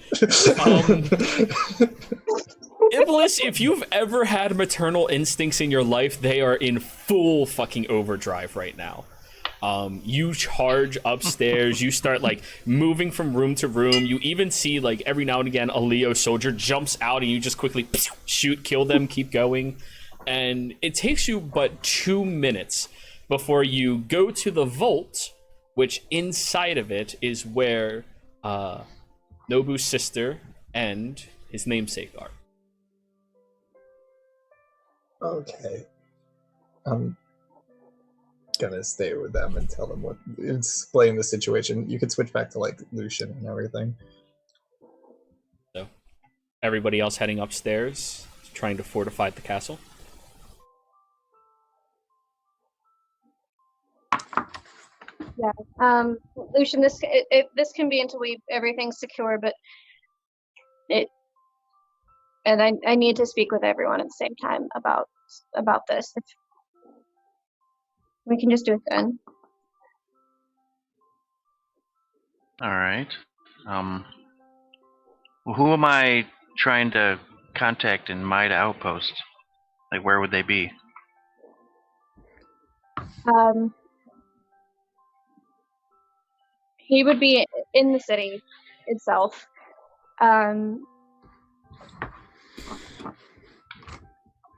[SPEAKER 1] Iblis, if you've ever had maternal instincts in your life, they are in full fucking overdrive right now. You charge upstairs, you start like moving from room to room, you even see like every now and again a Leo soldier jumps out and you just quickly shoot, kill them, keep going. And it takes you but 2 minutes before you go to the vault, which inside of it is where Nobu's sister and his namesake are.
[SPEAKER 4] Okay. I'm gonna stay with them and tell them explain the situation. You can switch back to like Lucian and everything.
[SPEAKER 1] So, everybody else heading upstairs, trying to fortify the castle.
[SPEAKER 5] Yeah. Lucian, this can be until everything's secure, but I need to speak with everyone at the same time about this. If we can just do it then.
[SPEAKER 2] All right. Who am I trying to contact in Mida Outpost? Like, where would they be?
[SPEAKER 5] He would be in the city itself.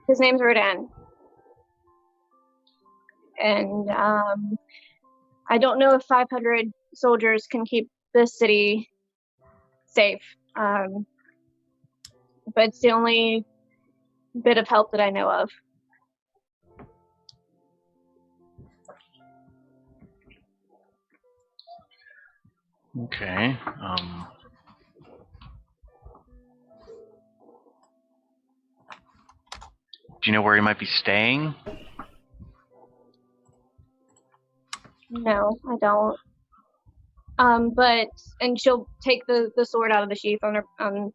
[SPEAKER 5] His name's Rodan. And I don't know if 500 soldiers can keep this city safe. But it's the only bit of help that I know of.
[SPEAKER 2] Okay. Do you know where he might be staying?
[SPEAKER 5] No, I don't. And she'll take the sword out of the sheath on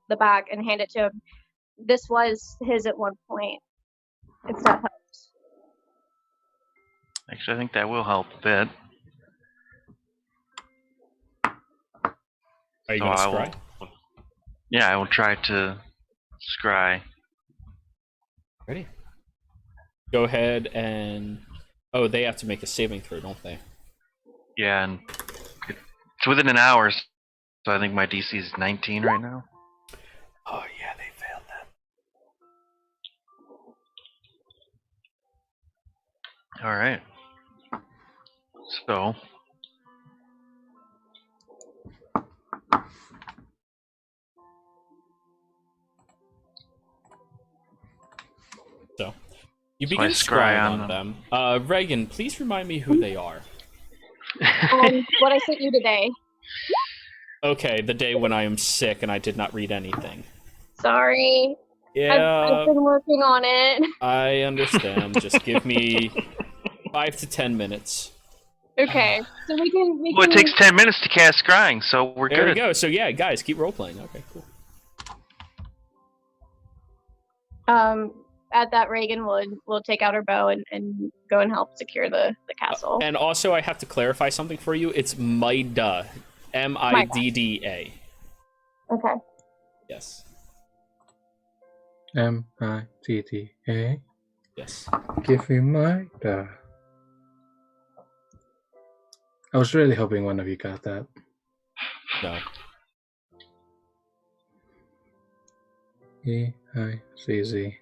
[SPEAKER 5] the back and hand it to him. This was his at one point. If that helps.
[SPEAKER 2] Actually, I think that will help a bit.
[SPEAKER 1] Are you gonna scry?
[SPEAKER 2] Yeah, I will try to scry.
[SPEAKER 1] Ready? Go ahead and... Oh, they have to make a saving throw, don't they?
[SPEAKER 2] Yeah, and it's within an hour, so I think my DC is 19 right now.
[SPEAKER 1] Oh yeah, they failed that.
[SPEAKER 2] Alright. So...
[SPEAKER 1] So, you begin scrying on them. Reagan, please remind me who they are.
[SPEAKER 5] What I sent you today.
[SPEAKER 1] Okay, the day when I am sick and I did not read anything.
[SPEAKER 5] Sorry.
[SPEAKER 1] Yeah.
[SPEAKER 5] I've been working on it.
[SPEAKER 1] I understand. Just give me 5 to 10 minutes.
[SPEAKER 5] Okay. So we can
[SPEAKER 2] Well, it takes 10 minutes to cast scrying, so we're
[SPEAKER 1] There
[SPEAKER 2] good.
[SPEAKER 1] we go. So yeah, guys, keep role-playing. Okay, cool.
[SPEAKER 5] At that, Reagan will take out her bow and go and help secure the castle.
[SPEAKER 1] And also, I have to clarify something for you. It's Mida. M-I-D-D-A.
[SPEAKER 5] Okay.
[SPEAKER 1] Yes.
[SPEAKER 3] M-I-T-T-A.
[SPEAKER 1] Yes.
[SPEAKER 3] Give me my da. I was really hoping one of you got that.
[SPEAKER 1] No.
[SPEAKER 3] E-I-C-Z-A.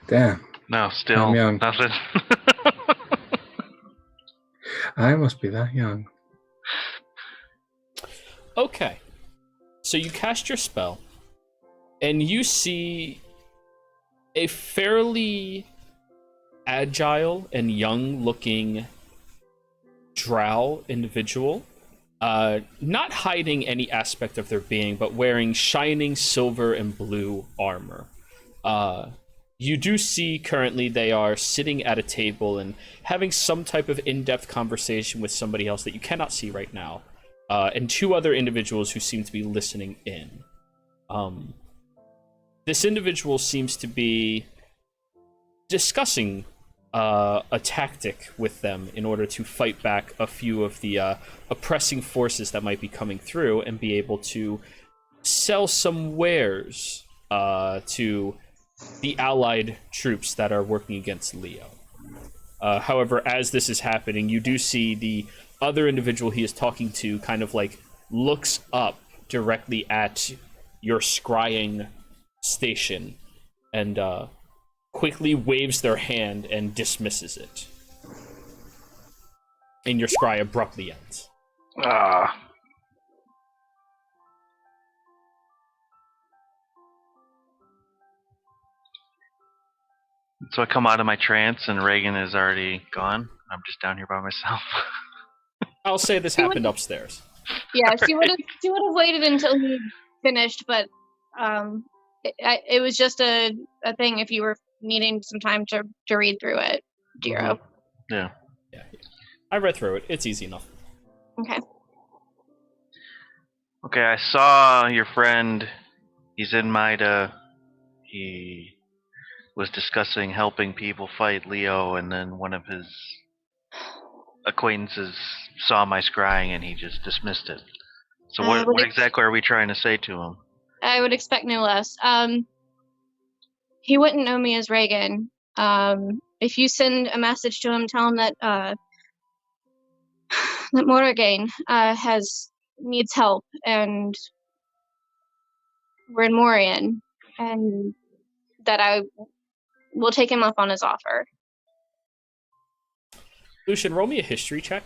[SPEAKER 3] Damn,
[SPEAKER 2] No, still
[SPEAKER 3] I'm young.
[SPEAKER 2] nothing.
[SPEAKER 3] I must be that young.
[SPEAKER 1] Okay. So you cast your spell, and you see a fairly agile and young-looking drow individual, not hiding any aspect of their being, but wearing shining silver and blue armor. You do see currently they are sitting at a table and having some type of in-depth conversation with somebody else that you cannot see right now, and two other individuals who seem to be listening in. This individual seems to be discussing a tactic with them in order to fight back a few of the oppressing forces that might be coming through and be able to sell some wares to the allied troops that are working against Leo. However, as this is happening, you do see the other individual he is talking to kind of like looks up directly at your scrying station and quickly waves their hand and dismisses it. And your scry abruptly ends.
[SPEAKER 2] Ah. So I come out of my trance and Reagan is already gone. I'm just down here by myself.
[SPEAKER 1] I'll say this happened upstairs.
[SPEAKER 5] Yeah, she would have waited until he finished, but it was just a thing if you were needing some time to read through it, Jiro.
[SPEAKER 2] Yeah.
[SPEAKER 1] I read through it. It's easy enough.
[SPEAKER 5] Okay.
[SPEAKER 2] Okay, I saw your friend. He's in Maida. He was discussing helping people fight Leo, and then one of his acquaintances saw my scrying and he just dismissed it. So what exactly are we trying to say to him?
[SPEAKER 5] I would expect no less. He wouldn't know me as Reagan. If you send a message to him, tell him that that Morrigan needs help, and we're in Morian, and that I will take him up on his offer.
[SPEAKER 1] Lucian, roll me a history check.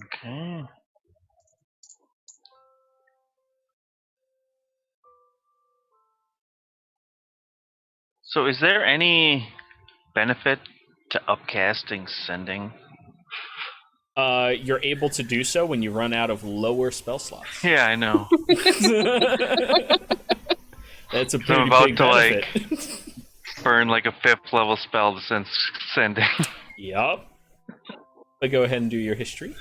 [SPEAKER 2] Okay. So is there any benefit to upcasting sending?
[SPEAKER 1] You're able to do so when you run out of lower spell slots.
[SPEAKER 2] Yeah, I know.
[SPEAKER 1] That's a
[SPEAKER 2] So
[SPEAKER 1] pretty
[SPEAKER 2] I'm about
[SPEAKER 1] big
[SPEAKER 2] to
[SPEAKER 1] benefit.
[SPEAKER 2] burn like a 5th level spell to send sending.
[SPEAKER 1] Yup. But go ahead and do your history.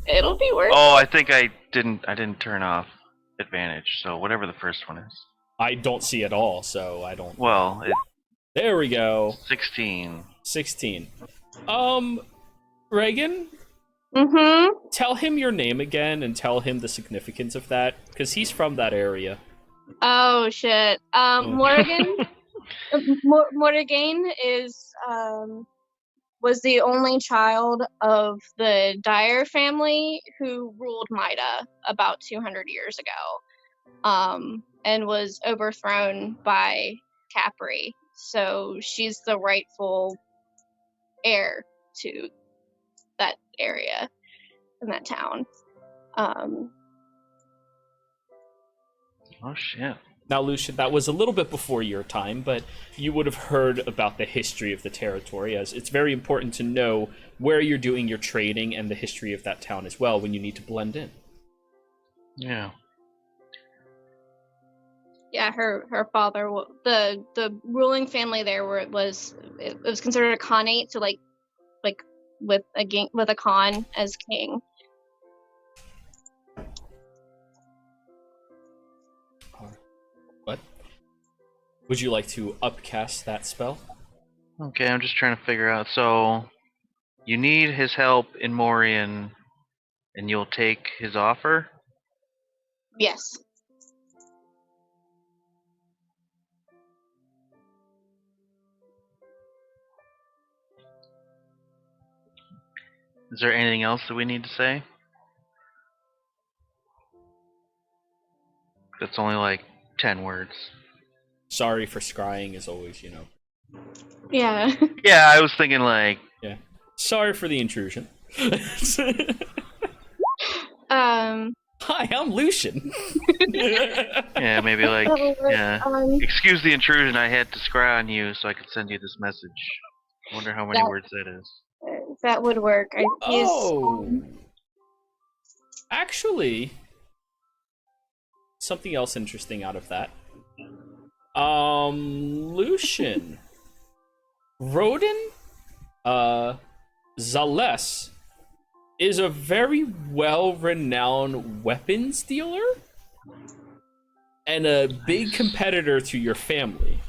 [SPEAKER 5] It'll be worth
[SPEAKER 2] Oh, I think I didn't turn off advantage. So whatever the first one is.
[SPEAKER 1] I don't see it all, so I don't.
[SPEAKER 2] Well,
[SPEAKER 1] There we go.
[SPEAKER 2] 16.
[SPEAKER 1] 16. Reagan, tell him your name again and tell him the significance of that, because he's from that area.
[SPEAKER 5] Oh shit. Morrigan Morrigan was the only child of the Dyer family who ruled Maida about 200 years ago. And was overthrown by Capri. So she's the rightful heir to that area in that town.
[SPEAKER 2] Oh shit.
[SPEAKER 1] Now, Lucian, that was a little bit before your time, but you would have heard about the history of the territory, as it's very important to know where you're doing your trading and the history of that town as well when you need to blend in.
[SPEAKER 2] Yeah.
[SPEAKER 5] Yeah, her father, the ruling family there, where it was considered a khanate, so like with a Khan as king.
[SPEAKER 1] What? Would you like to upcast that spell?
[SPEAKER 2] Okay, I'm just trying to figure out. So, you need his help in Morian And you'll take his offer?
[SPEAKER 5] Yes.
[SPEAKER 2] Is there anything else that we need to say? That's only like 10 words.
[SPEAKER 1] Sorry for scrying, as always,
[SPEAKER 5] Yeah.
[SPEAKER 2] Yeah, I was thinking like,
[SPEAKER 1] Yeah. Sorry for the intrusion. Hi, I'm Lucian.
[SPEAKER 2] yeah, maybe like,
[SPEAKER 5] that will work.
[SPEAKER 2] yeah. Excuse the intrusion, I had to scry on you so I could send you this message. I wonder how many words that is.
[SPEAKER 5] That would work.
[SPEAKER 1] Oh. Actually, something else interesting out of that. Lucian. Rodin, Zales is a very well-renowned weapons dealer and a big competitor to your family.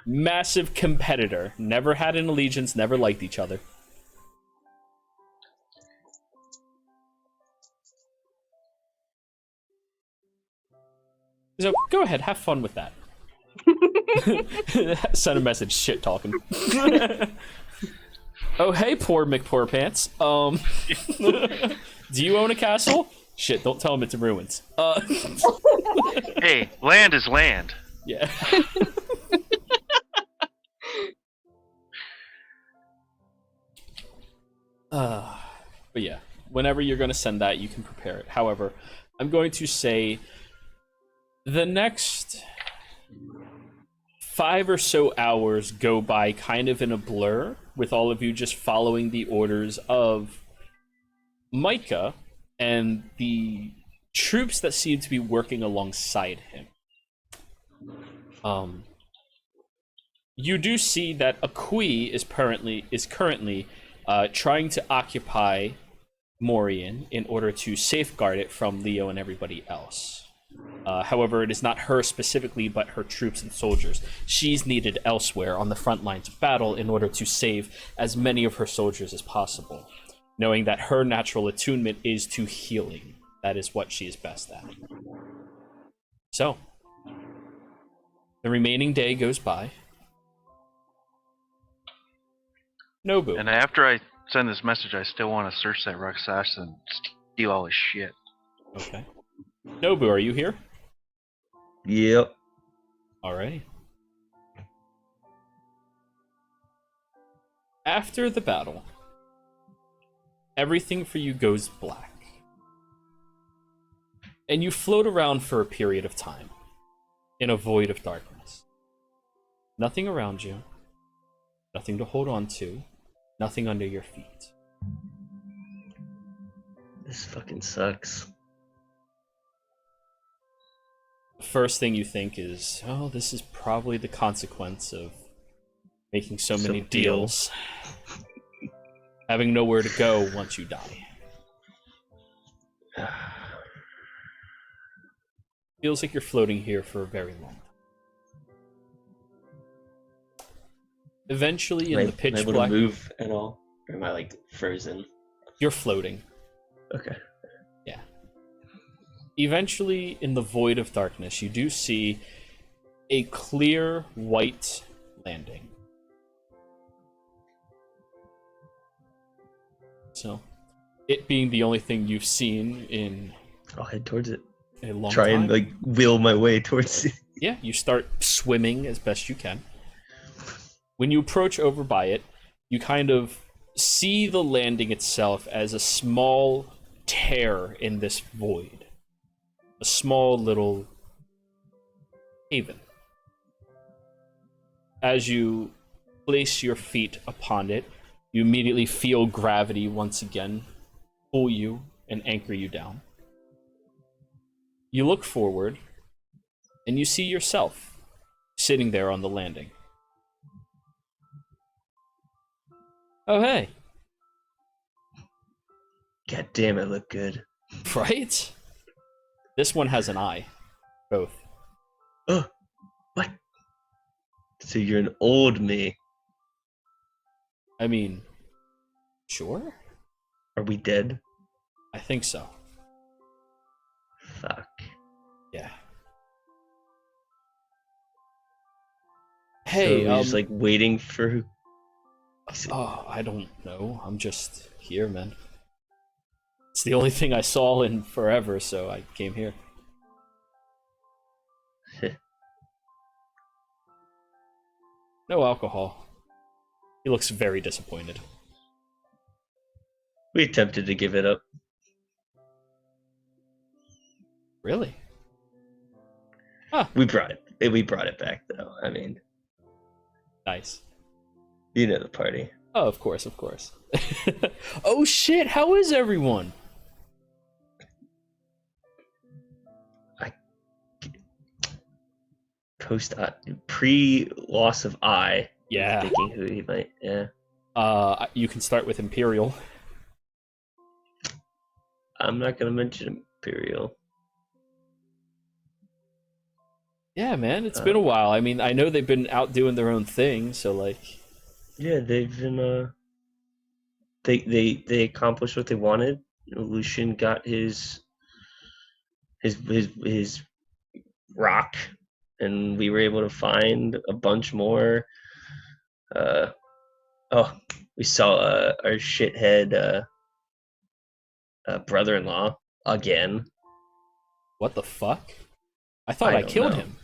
[SPEAKER 1] Massive competitor. Never had an allegiance, never liked each other. So go ahead, have fun with that. Send a message, shit talking. Oh hey, poor McPoorpants. Do you own a castle? Shit, don't tell him it's in ruins.
[SPEAKER 2] Hey, land is land.
[SPEAKER 1] Yeah. But yeah, whenever you're going to send that, you can prepare it. However, I'm going to say the next 5 or so hours go by kind of in a blur, with all of you just following the orders of Micah and the troops that seem to be working alongside him. You do see that Akui is currently trying to occupy Morian in order to safeguard it from Leo and everybody else. However, it is not her specifically, but her troops and soldiers. She's needed elsewhere on the front lines of battle in order to save as many of her soldiers as possible, knowing that her natural attunement is to healing. That is what she is best at. So, the remaining day goes by. Nobu.
[SPEAKER 2] And after I send this message, I still want to search that Rakshasa and steal all his shit.
[SPEAKER 1] Okay. Nobu, are you here?
[SPEAKER 7] Yep.
[SPEAKER 1] Alrighty. After the battle, everything for you goes black. And you float around for a period of time in a void of darkness. Nothing around you, nothing to hold on to, nothing under your feet.
[SPEAKER 7] This fucking sucks.
[SPEAKER 1] The first thing you think is, oh, this is probably the consequence of making so many
[SPEAKER 7] Some
[SPEAKER 1] deals. Having nowhere to go once you die. Feels like you're floating here for a very long time. Eventually, in the pitch
[SPEAKER 7] am I able
[SPEAKER 1] black,
[SPEAKER 7] to move at all? Or am I like frozen?
[SPEAKER 1] you're floating.
[SPEAKER 7] Okay.
[SPEAKER 1] Yeah. Eventually, in the void of darkness, you do see a clear white landing. So, it being the only thing you've seen in
[SPEAKER 7] I'll head towards it.
[SPEAKER 1] a long
[SPEAKER 7] Try
[SPEAKER 1] time.
[SPEAKER 7] and like wheel my way towards it.
[SPEAKER 1] Yeah, you start swimming as best you can. When you approach over by it, you kind of see the landing itself as a small tear in this void. A small little haven. As you place your feet upon it, you immediately feel gravity once again pull you and anchor you down. You look forward, and you see yourself sitting there on the landing. Oh, hey.
[SPEAKER 7] God damn, it look good.
[SPEAKER 1] Right? This one has an eye. Both.
[SPEAKER 7] Oh, what? So you're an old me.
[SPEAKER 1] I mean, sure?
[SPEAKER 7] Are we dead?
[SPEAKER 1] I think so.
[SPEAKER 7] Fuck.
[SPEAKER 1] Yeah.
[SPEAKER 7] So
[SPEAKER 1] Hey,
[SPEAKER 7] we're just like waiting for.
[SPEAKER 1] oh, I don't know. I'm just here, man. It's the only thing I saw in forever, so I came here. No alcohol. He looks very disappointed.
[SPEAKER 7] We attempted to give it up.
[SPEAKER 1] Really?
[SPEAKER 7] We brought it back though. I mean,
[SPEAKER 1] Nice.
[SPEAKER 7] you know the party.
[SPEAKER 1] Oh, of course, of course. Oh shit, how is everyone?
[SPEAKER 7] Pre loss of eye.
[SPEAKER 1] Yeah.
[SPEAKER 7] Thinking who he might. Yeah.
[SPEAKER 1] You can start with Imperial.
[SPEAKER 7] I'm not gonna mention Imperial.
[SPEAKER 1] Yeah, man, it's been a while. I mean, I know they've been out doing their own thing, so like,
[SPEAKER 7] Yeah, they've been. They accomplished what they wanted. Lucian got his rock, and we were able to find a bunch more. We saw our shithead brother-in-law again.
[SPEAKER 1] what the fuck? I thought
[SPEAKER 7] I
[SPEAKER 1] I
[SPEAKER 7] don't
[SPEAKER 1] killed
[SPEAKER 7] know.
[SPEAKER 1] him.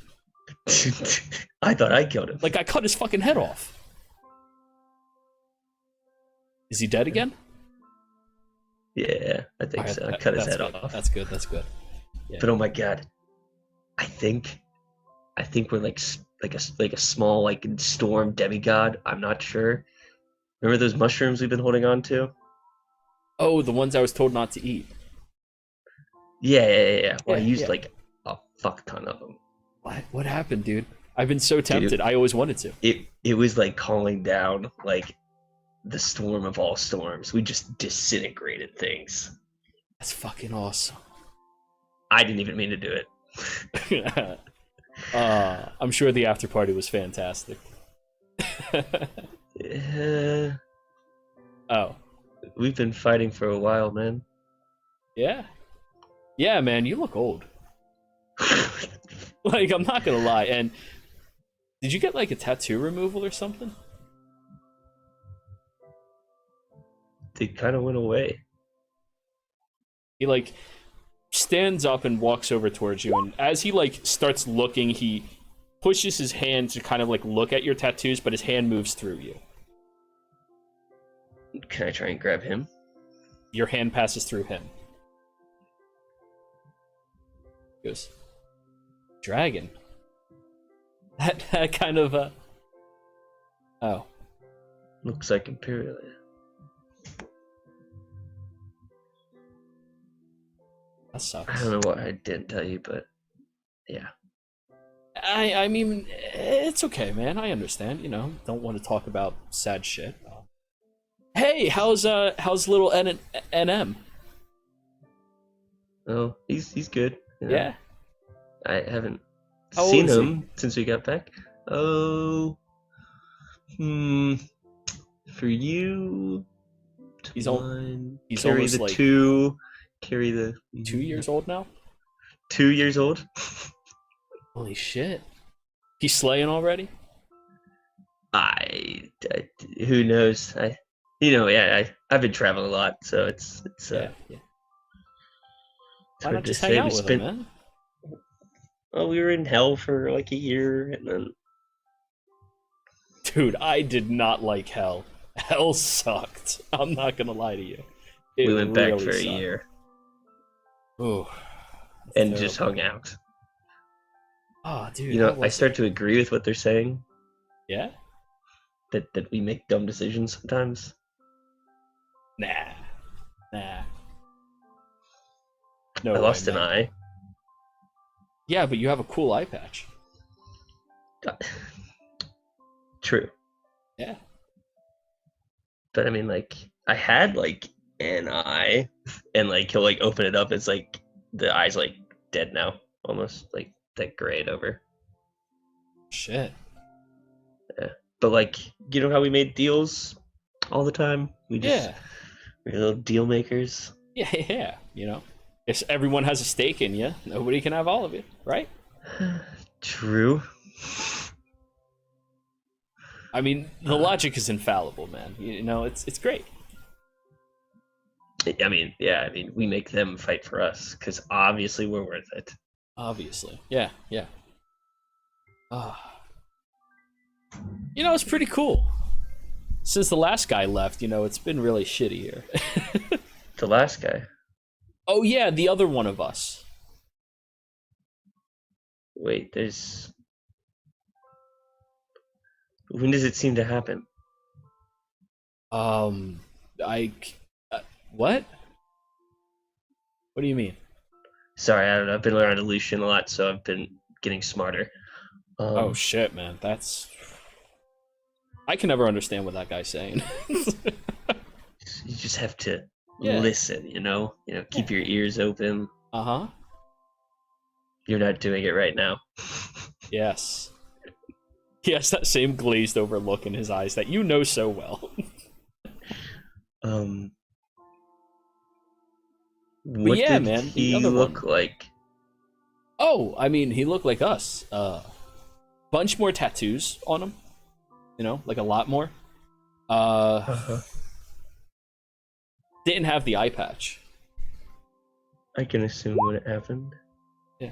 [SPEAKER 7] I thought I killed him.
[SPEAKER 1] Like, I cut his fucking head off. Is he dead again?
[SPEAKER 7] Yeah, I think
[SPEAKER 1] Alright,
[SPEAKER 7] so. I cut his
[SPEAKER 1] that's
[SPEAKER 7] head
[SPEAKER 1] good.
[SPEAKER 7] off.
[SPEAKER 1] That's good, that's good. Yeah.
[SPEAKER 7] But oh my god, I think we're like a small like storm demigod. I'm not sure. Remember those mushrooms we've been holding on to?
[SPEAKER 1] Oh, the ones I was told not to eat.
[SPEAKER 7] Yeah. Well, I
[SPEAKER 1] Yeah,
[SPEAKER 7] used
[SPEAKER 1] yeah.
[SPEAKER 7] like a fuck ton of them.
[SPEAKER 1] What happened, dude? I've been so tempted. I always wanted to.
[SPEAKER 7] It was like calling down like the storm of all storms. We just disintegrated things.
[SPEAKER 1] That's fucking awesome.
[SPEAKER 7] I didn't even mean to do it.
[SPEAKER 1] I'm sure the after party was fantastic. Oh,
[SPEAKER 7] We've been fighting for a while, man.
[SPEAKER 1] yeah? Yeah, man, you look old. Like, I'm not gonna lie. And did you get like a tattoo removal or something?
[SPEAKER 7] They kind of went away.
[SPEAKER 1] He like stands up and walks over towards you, and as he like starts looking, he pushes his hand to kind of like look at your tattoos, but his hand moves through you.
[SPEAKER 7] Can I try and grab him?
[SPEAKER 1] Your hand passes through him. He goes, dragon. That kind of oh.
[SPEAKER 7] Looks like Imperial.
[SPEAKER 1] That sucks.
[SPEAKER 7] I don't know what I didn't tell you, but yeah.
[SPEAKER 1] I mean, it's okay, man. I understand. You know, don't want to talk about sad shit. Hey, how's little NM?
[SPEAKER 7] Oh, he's good. You know.
[SPEAKER 1] Yeah.
[SPEAKER 7] I haven't
[SPEAKER 1] How old
[SPEAKER 7] seen
[SPEAKER 1] is he?
[SPEAKER 7] him since we got back. Oh, for you,
[SPEAKER 1] He's al-
[SPEAKER 7] one,
[SPEAKER 1] he's
[SPEAKER 7] carry
[SPEAKER 1] almost
[SPEAKER 7] the
[SPEAKER 1] like-
[SPEAKER 7] two, carry the
[SPEAKER 1] 2 years old now.
[SPEAKER 7] 2 years old.
[SPEAKER 1] Holy shit. He's slaying already.
[SPEAKER 7] I who knows? I've been traveling a lot, so it's
[SPEAKER 1] Yeah.
[SPEAKER 7] it's
[SPEAKER 1] Why
[SPEAKER 7] hard
[SPEAKER 1] not
[SPEAKER 7] to
[SPEAKER 1] just
[SPEAKER 7] say.
[SPEAKER 1] hang out
[SPEAKER 7] We
[SPEAKER 1] with
[SPEAKER 7] spent
[SPEAKER 1] him, man?
[SPEAKER 7] well, we were in hell for like a year, and then
[SPEAKER 1] Dude, I did not like hell. Hell sucked. I'm not gonna lie to you. It
[SPEAKER 7] we went back
[SPEAKER 1] really
[SPEAKER 7] for a
[SPEAKER 1] sucked.
[SPEAKER 7] year
[SPEAKER 1] Ooh.
[SPEAKER 7] and just hung out.
[SPEAKER 1] Oh, dude.
[SPEAKER 7] You know,
[SPEAKER 1] how
[SPEAKER 7] I
[SPEAKER 1] was
[SPEAKER 7] start
[SPEAKER 1] it?
[SPEAKER 7] to agree with what they're saying.
[SPEAKER 1] Yeah?
[SPEAKER 7] That we make dumb decisions sometimes.
[SPEAKER 1] Nah. No
[SPEAKER 7] I
[SPEAKER 1] way,
[SPEAKER 7] lost an
[SPEAKER 1] man.
[SPEAKER 7] eye.
[SPEAKER 1] Yeah, but you have a cool eye patch.
[SPEAKER 7] True.
[SPEAKER 1] Yeah.
[SPEAKER 7] But I mean, like, I had like an eye, and like he'll like open it up. It's like the eye's like dead now, almost like that grayed over.
[SPEAKER 1] Shit.
[SPEAKER 7] But like, you know how we made deals all the time? We're little deal makers.
[SPEAKER 1] Yeah. You know, if everyone has a stake in you, nobody can have all of it, right?
[SPEAKER 7] True.
[SPEAKER 1] I mean, the logic is infallible, man. You know, it's great.
[SPEAKER 7] I mean, yeah. I mean, we make them fight for us because obviously we're worth it.
[SPEAKER 1] Obviously, yeah. You know, it's pretty cool. Since the last guy left, you know, it's been really shitty here.
[SPEAKER 7] The last guy.
[SPEAKER 1] Oh yeah, the other one of us.
[SPEAKER 7] Wait, there's. When does it seem to happen?
[SPEAKER 1] I. What? What do you mean?
[SPEAKER 7] Sorry, I don't know. I've been around Illusion a lot, so I've been getting smarter.
[SPEAKER 1] Oh shit, man. That's. I can never understand what that guy's saying.
[SPEAKER 7] You just have to
[SPEAKER 1] Yeah.
[SPEAKER 7] listen, you know? Keep your ears open.
[SPEAKER 1] Uh-huh.
[SPEAKER 7] You're not doing it right now.
[SPEAKER 1] Yes. He has that same glazed over look in his eyes that you know so well.
[SPEAKER 7] What
[SPEAKER 1] yeah,
[SPEAKER 7] did
[SPEAKER 1] man, the
[SPEAKER 7] he
[SPEAKER 1] other
[SPEAKER 7] look
[SPEAKER 1] one.
[SPEAKER 7] like?
[SPEAKER 1] Oh, I mean, he looked like us. Bunch more tattoos on him. You know, like a lot more. Didn't have the eye patch.
[SPEAKER 7] I can assume when it happened.
[SPEAKER 1] Yeah.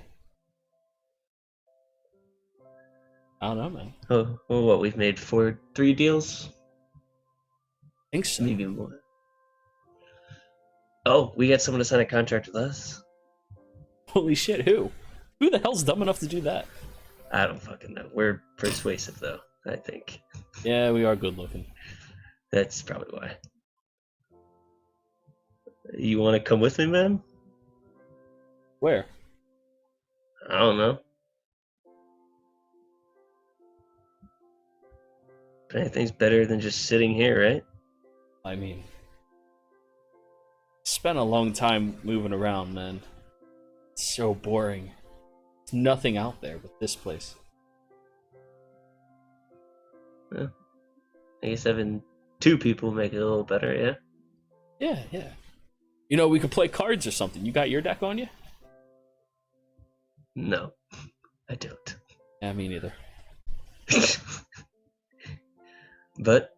[SPEAKER 1] I don't know, man.
[SPEAKER 7] Oh, well, what, we've made 3 deals?
[SPEAKER 1] I think so.
[SPEAKER 7] Maybe more. Oh, we got someone to sign a contract with us?
[SPEAKER 1] Holy shit, who? Who the hell's dumb enough to do that?
[SPEAKER 7] I don't fucking know. We're persuasive, though, I think.
[SPEAKER 1] Yeah, we are good looking.
[SPEAKER 7] That's probably why. You want to come with me, man?
[SPEAKER 1] Where?
[SPEAKER 7] I don't know. But anything's better than just sitting here, right?
[SPEAKER 1] I mean, spent a long time moving around, man. It's so boring. There's nothing out there but this place.
[SPEAKER 7] Yeah. I guess having 2 people make it a little better, yeah?
[SPEAKER 1] Yeah. You know, we could play cards or something. You got your deck on you?
[SPEAKER 7] No, I don't.
[SPEAKER 1] Yeah, me neither.
[SPEAKER 7] But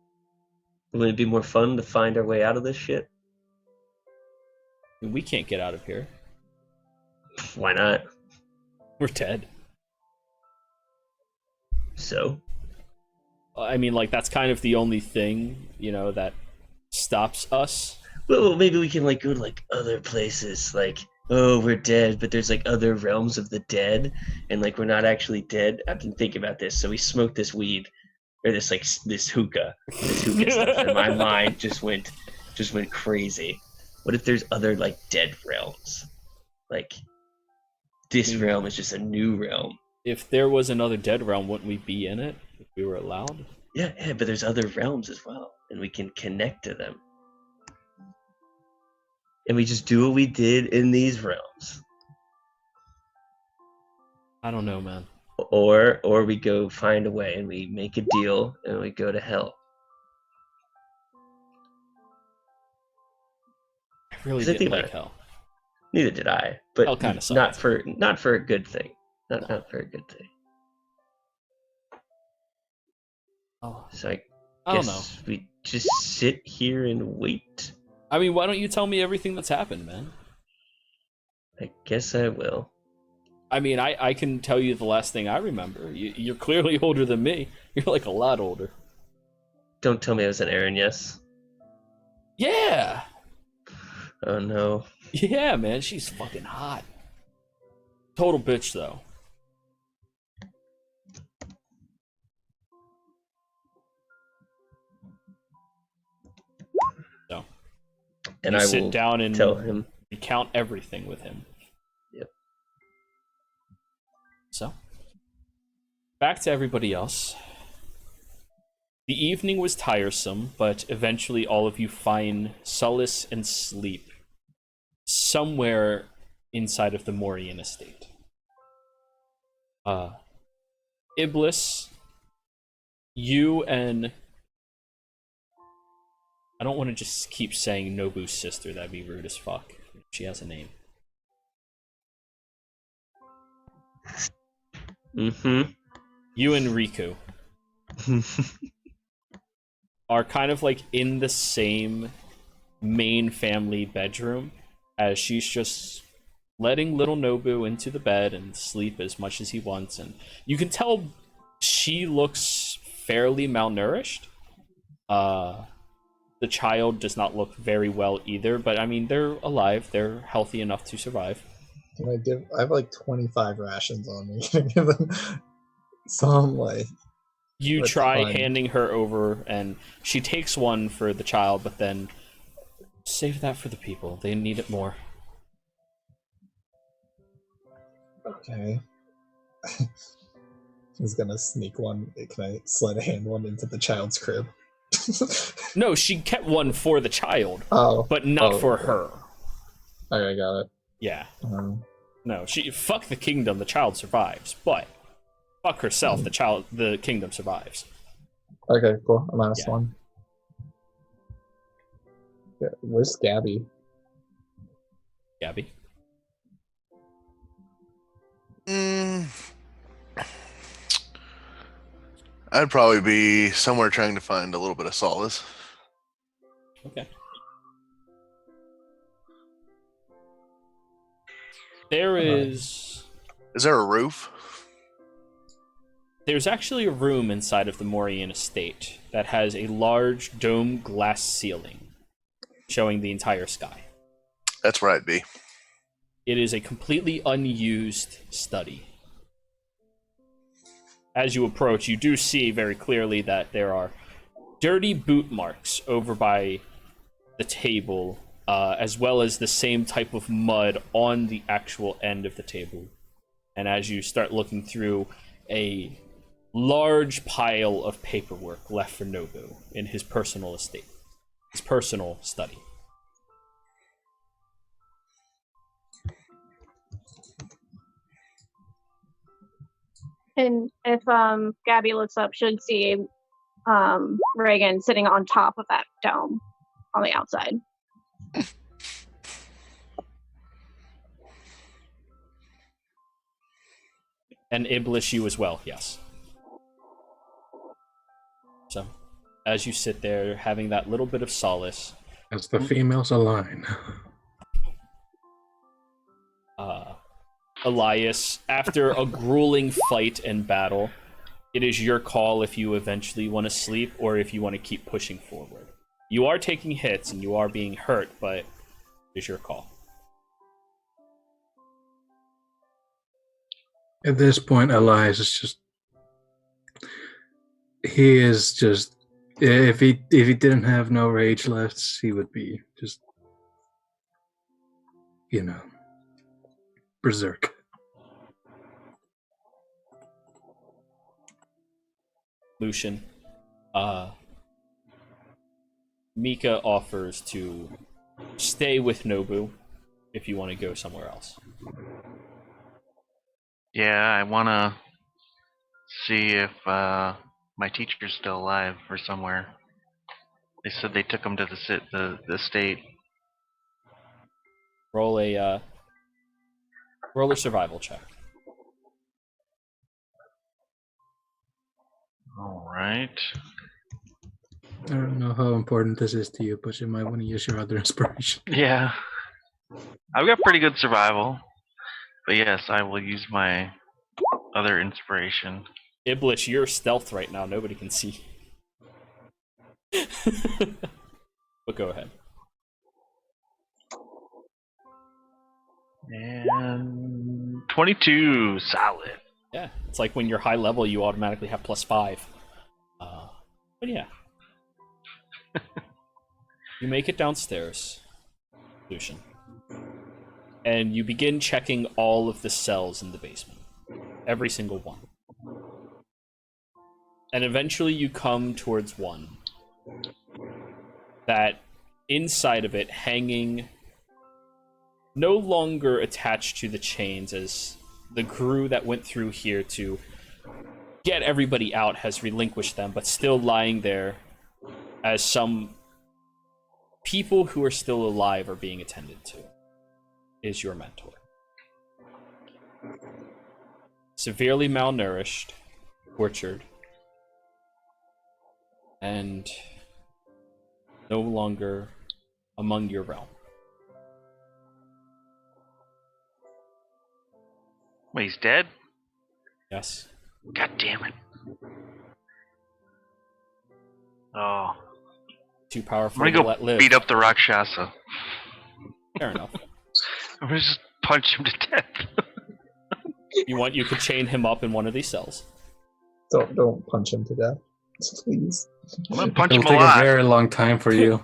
[SPEAKER 7] wouldn't it be more fun to find our way out of this shit?
[SPEAKER 1] We can't get out of here.
[SPEAKER 7] Why not?
[SPEAKER 1] We're dead.
[SPEAKER 7] So?
[SPEAKER 1] I mean, like, that's kind of the only thing, you know, that stops us.
[SPEAKER 7] Well, maybe we can, like, go to, like, other places. Like, oh, we're dead, but there's, like, other realms of the dead, and, like, we're not actually dead. I've been thinking about this. So we smoked this weed, or this hookah stuff, and my mind just went crazy. What if there's other, like, dead realms? Like, this realm is just a new realm.
[SPEAKER 1] If there was another dead realm, wouldn't we be in it if we were allowed?
[SPEAKER 7] Yeah, but there's other realms as well, and we can connect to them. And we just do what we did in these realms.
[SPEAKER 1] I don't know, man.
[SPEAKER 7] Or we go find a way and we make a deal and we go to hell.
[SPEAKER 1] I really
[SPEAKER 7] Think
[SPEAKER 1] didn't
[SPEAKER 7] about
[SPEAKER 1] like
[SPEAKER 7] it.
[SPEAKER 1] hell.
[SPEAKER 7] Neither did I, but
[SPEAKER 1] Hell kinda
[SPEAKER 7] not
[SPEAKER 1] sucked.
[SPEAKER 7] for a good thing. Not for a good thing.
[SPEAKER 1] Oh,
[SPEAKER 7] So I
[SPEAKER 1] I don't
[SPEAKER 7] guess we just sit here and wait.
[SPEAKER 1] I mean, why don't you tell me everything that's happened, man?
[SPEAKER 7] I guess I will.
[SPEAKER 1] I mean, I can tell you the last thing I remember. You're clearly older than me. You're like a lot older.
[SPEAKER 7] Don't tell me I was an Aaron, yes?
[SPEAKER 1] Yeah!
[SPEAKER 7] Oh no.
[SPEAKER 1] Yeah, man, she's fucking hot. Total bitch, though. So,
[SPEAKER 7] And
[SPEAKER 1] you
[SPEAKER 7] I
[SPEAKER 1] sit
[SPEAKER 7] will
[SPEAKER 1] down and
[SPEAKER 7] tell him.
[SPEAKER 1] recount everything with him.
[SPEAKER 7] Yep.
[SPEAKER 1] So, back to everybody else. The evening was tiresome, but eventually all of you find solace and sleep somewhere inside of the Morian estate. Iblis, you and I don't want to just keep saying Nobu's sister. That'd be rude as fuck. She has a name.
[SPEAKER 7] Mm-hmm.
[SPEAKER 1] You and Riku are kind of like in the same main family bedroom, as she's just letting little Nobu into the bed and sleep as much as he wants, and you can tell she looks fairly malnourished. The child does not look very well either, but I mean, they're alive, they're healthy enough to survive.
[SPEAKER 4] I have like 25 rations on me. Can I give them some, like...
[SPEAKER 1] You
[SPEAKER 4] That's
[SPEAKER 1] try
[SPEAKER 4] fine.
[SPEAKER 1] handing her over, and she takes one for the child, but then save that for the people. They need it more.
[SPEAKER 4] Okay. He's gonna sneak one. Can I slide a hand one into the child's crib?
[SPEAKER 1] No, she kept one for the child,
[SPEAKER 4] Oh.
[SPEAKER 1] but not for
[SPEAKER 4] okay.
[SPEAKER 1] her.
[SPEAKER 4] Okay, got it.
[SPEAKER 1] Yeah.
[SPEAKER 4] Um,
[SPEAKER 1] No, fuck the kingdom, the child survives, but fuck herself, the kingdom survives.
[SPEAKER 4] okay, cool. Last
[SPEAKER 1] Yeah.
[SPEAKER 4] one. Yeah, where's Gabby?
[SPEAKER 1] Gabby?
[SPEAKER 6] I'd probably be somewhere trying to find a little bit of solace.
[SPEAKER 1] Okay. There's
[SPEAKER 6] there a roof?
[SPEAKER 1] There's actually a room inside of the Morian estate that has a large dome glass ceiling showing the entire sky.
[SPEAKER 6] That's where I'd be.
[SPEAKER 1] It is a completely unused study. As you approach, you do see very clearly that there are dirty boot marks over by the table, as well as the same type of mud on the actual end of the table. And as you start looking through, a large pile of paperwork left for Nobu in his personal estate, his personal study.
[SPEAKER 5] And if Gabby looks up, should see Reagan sitting on top of that dome on the outside.
[SPEAKER 1] And Iblis, you as well, yes. So, as you sit there, having that little bit of solace,
[SPEAKER 3] As the females align.
[SPEAKER 1] Elias, after a grueling fight and battle, it is your call if you eventually want to sleep or if you want to keep pushing forward. You are taking hits and you are being hurt, but it is your call.
[SPEAKER 3] At this point, Elias is just... He is just... If he didn't have no rage left, he would be just... berserk.
[SPEAKER 1] Lucian, Mika offers to stay with Nobu if you want to go somewhere else.
[SPEAKER 2] Yeah, I want to see if my teacher's still alive or somewhere. They said they took him to the state.
[SPEAKER 1] Roll a survival check.
[SPEAKER 2] All right.
[SPEAKER 3] I don't know how important this is to you, but you might want to use your other inspiration.
[SPEAKER 2] Yeah. I've got pretty good survival. But yes, I will use my other inspiration.
[SPEAKER 1] Iblis, you're stealth right now. Nobody can see. But go ahead.
[SPEAKER 2] And 22, solid.
[SPEAKER 1] Yeah, it's like when you're high level, you automatically have +5. But yeah. You make it downstairs, Lucian. And you begin checking all of the cells in the basement. Every single one. And eventually you come towards one that inside of it, hanging, no longer attached to the chains, as the crew that went through here to get everybody out has relinquished them, but still lying there as some people who are still alive are being attended to is your mentor. Severely malnourished, tortured, and no longer among your realm.
[SPEAKER 2] Wait, he's dead?
[SPEAKER 1] Yes.
[SPEAKER 2] God damn it. Oh.
[SPEAKER 1] Too powerful
[SPEAKER 2] I'm
[SPEAKER 1] to
[SPEAKER 2] gonna
[SPEAKER 1] let
[SPEAKER 2] go
[SPEAKER 1] live.
[SPEAKER 2] beat up the Rakshasa.
[SPEAKER 1] Fair enough.
[SPEAKER 2] I'm gonna just punch him to death.
[SPEAKER 1] You could chain him up in one of these cells.
[SPEAKER 4] Don't punch him to death, please.
[SPEAKER 2] I'm gonna punch
[SPEAKER 3] It'll
[SPEAKER 2] him a
[SPEAKER 3] take a
[SPEAKER 2] lot.
[SPEAKER 3] very long time for you.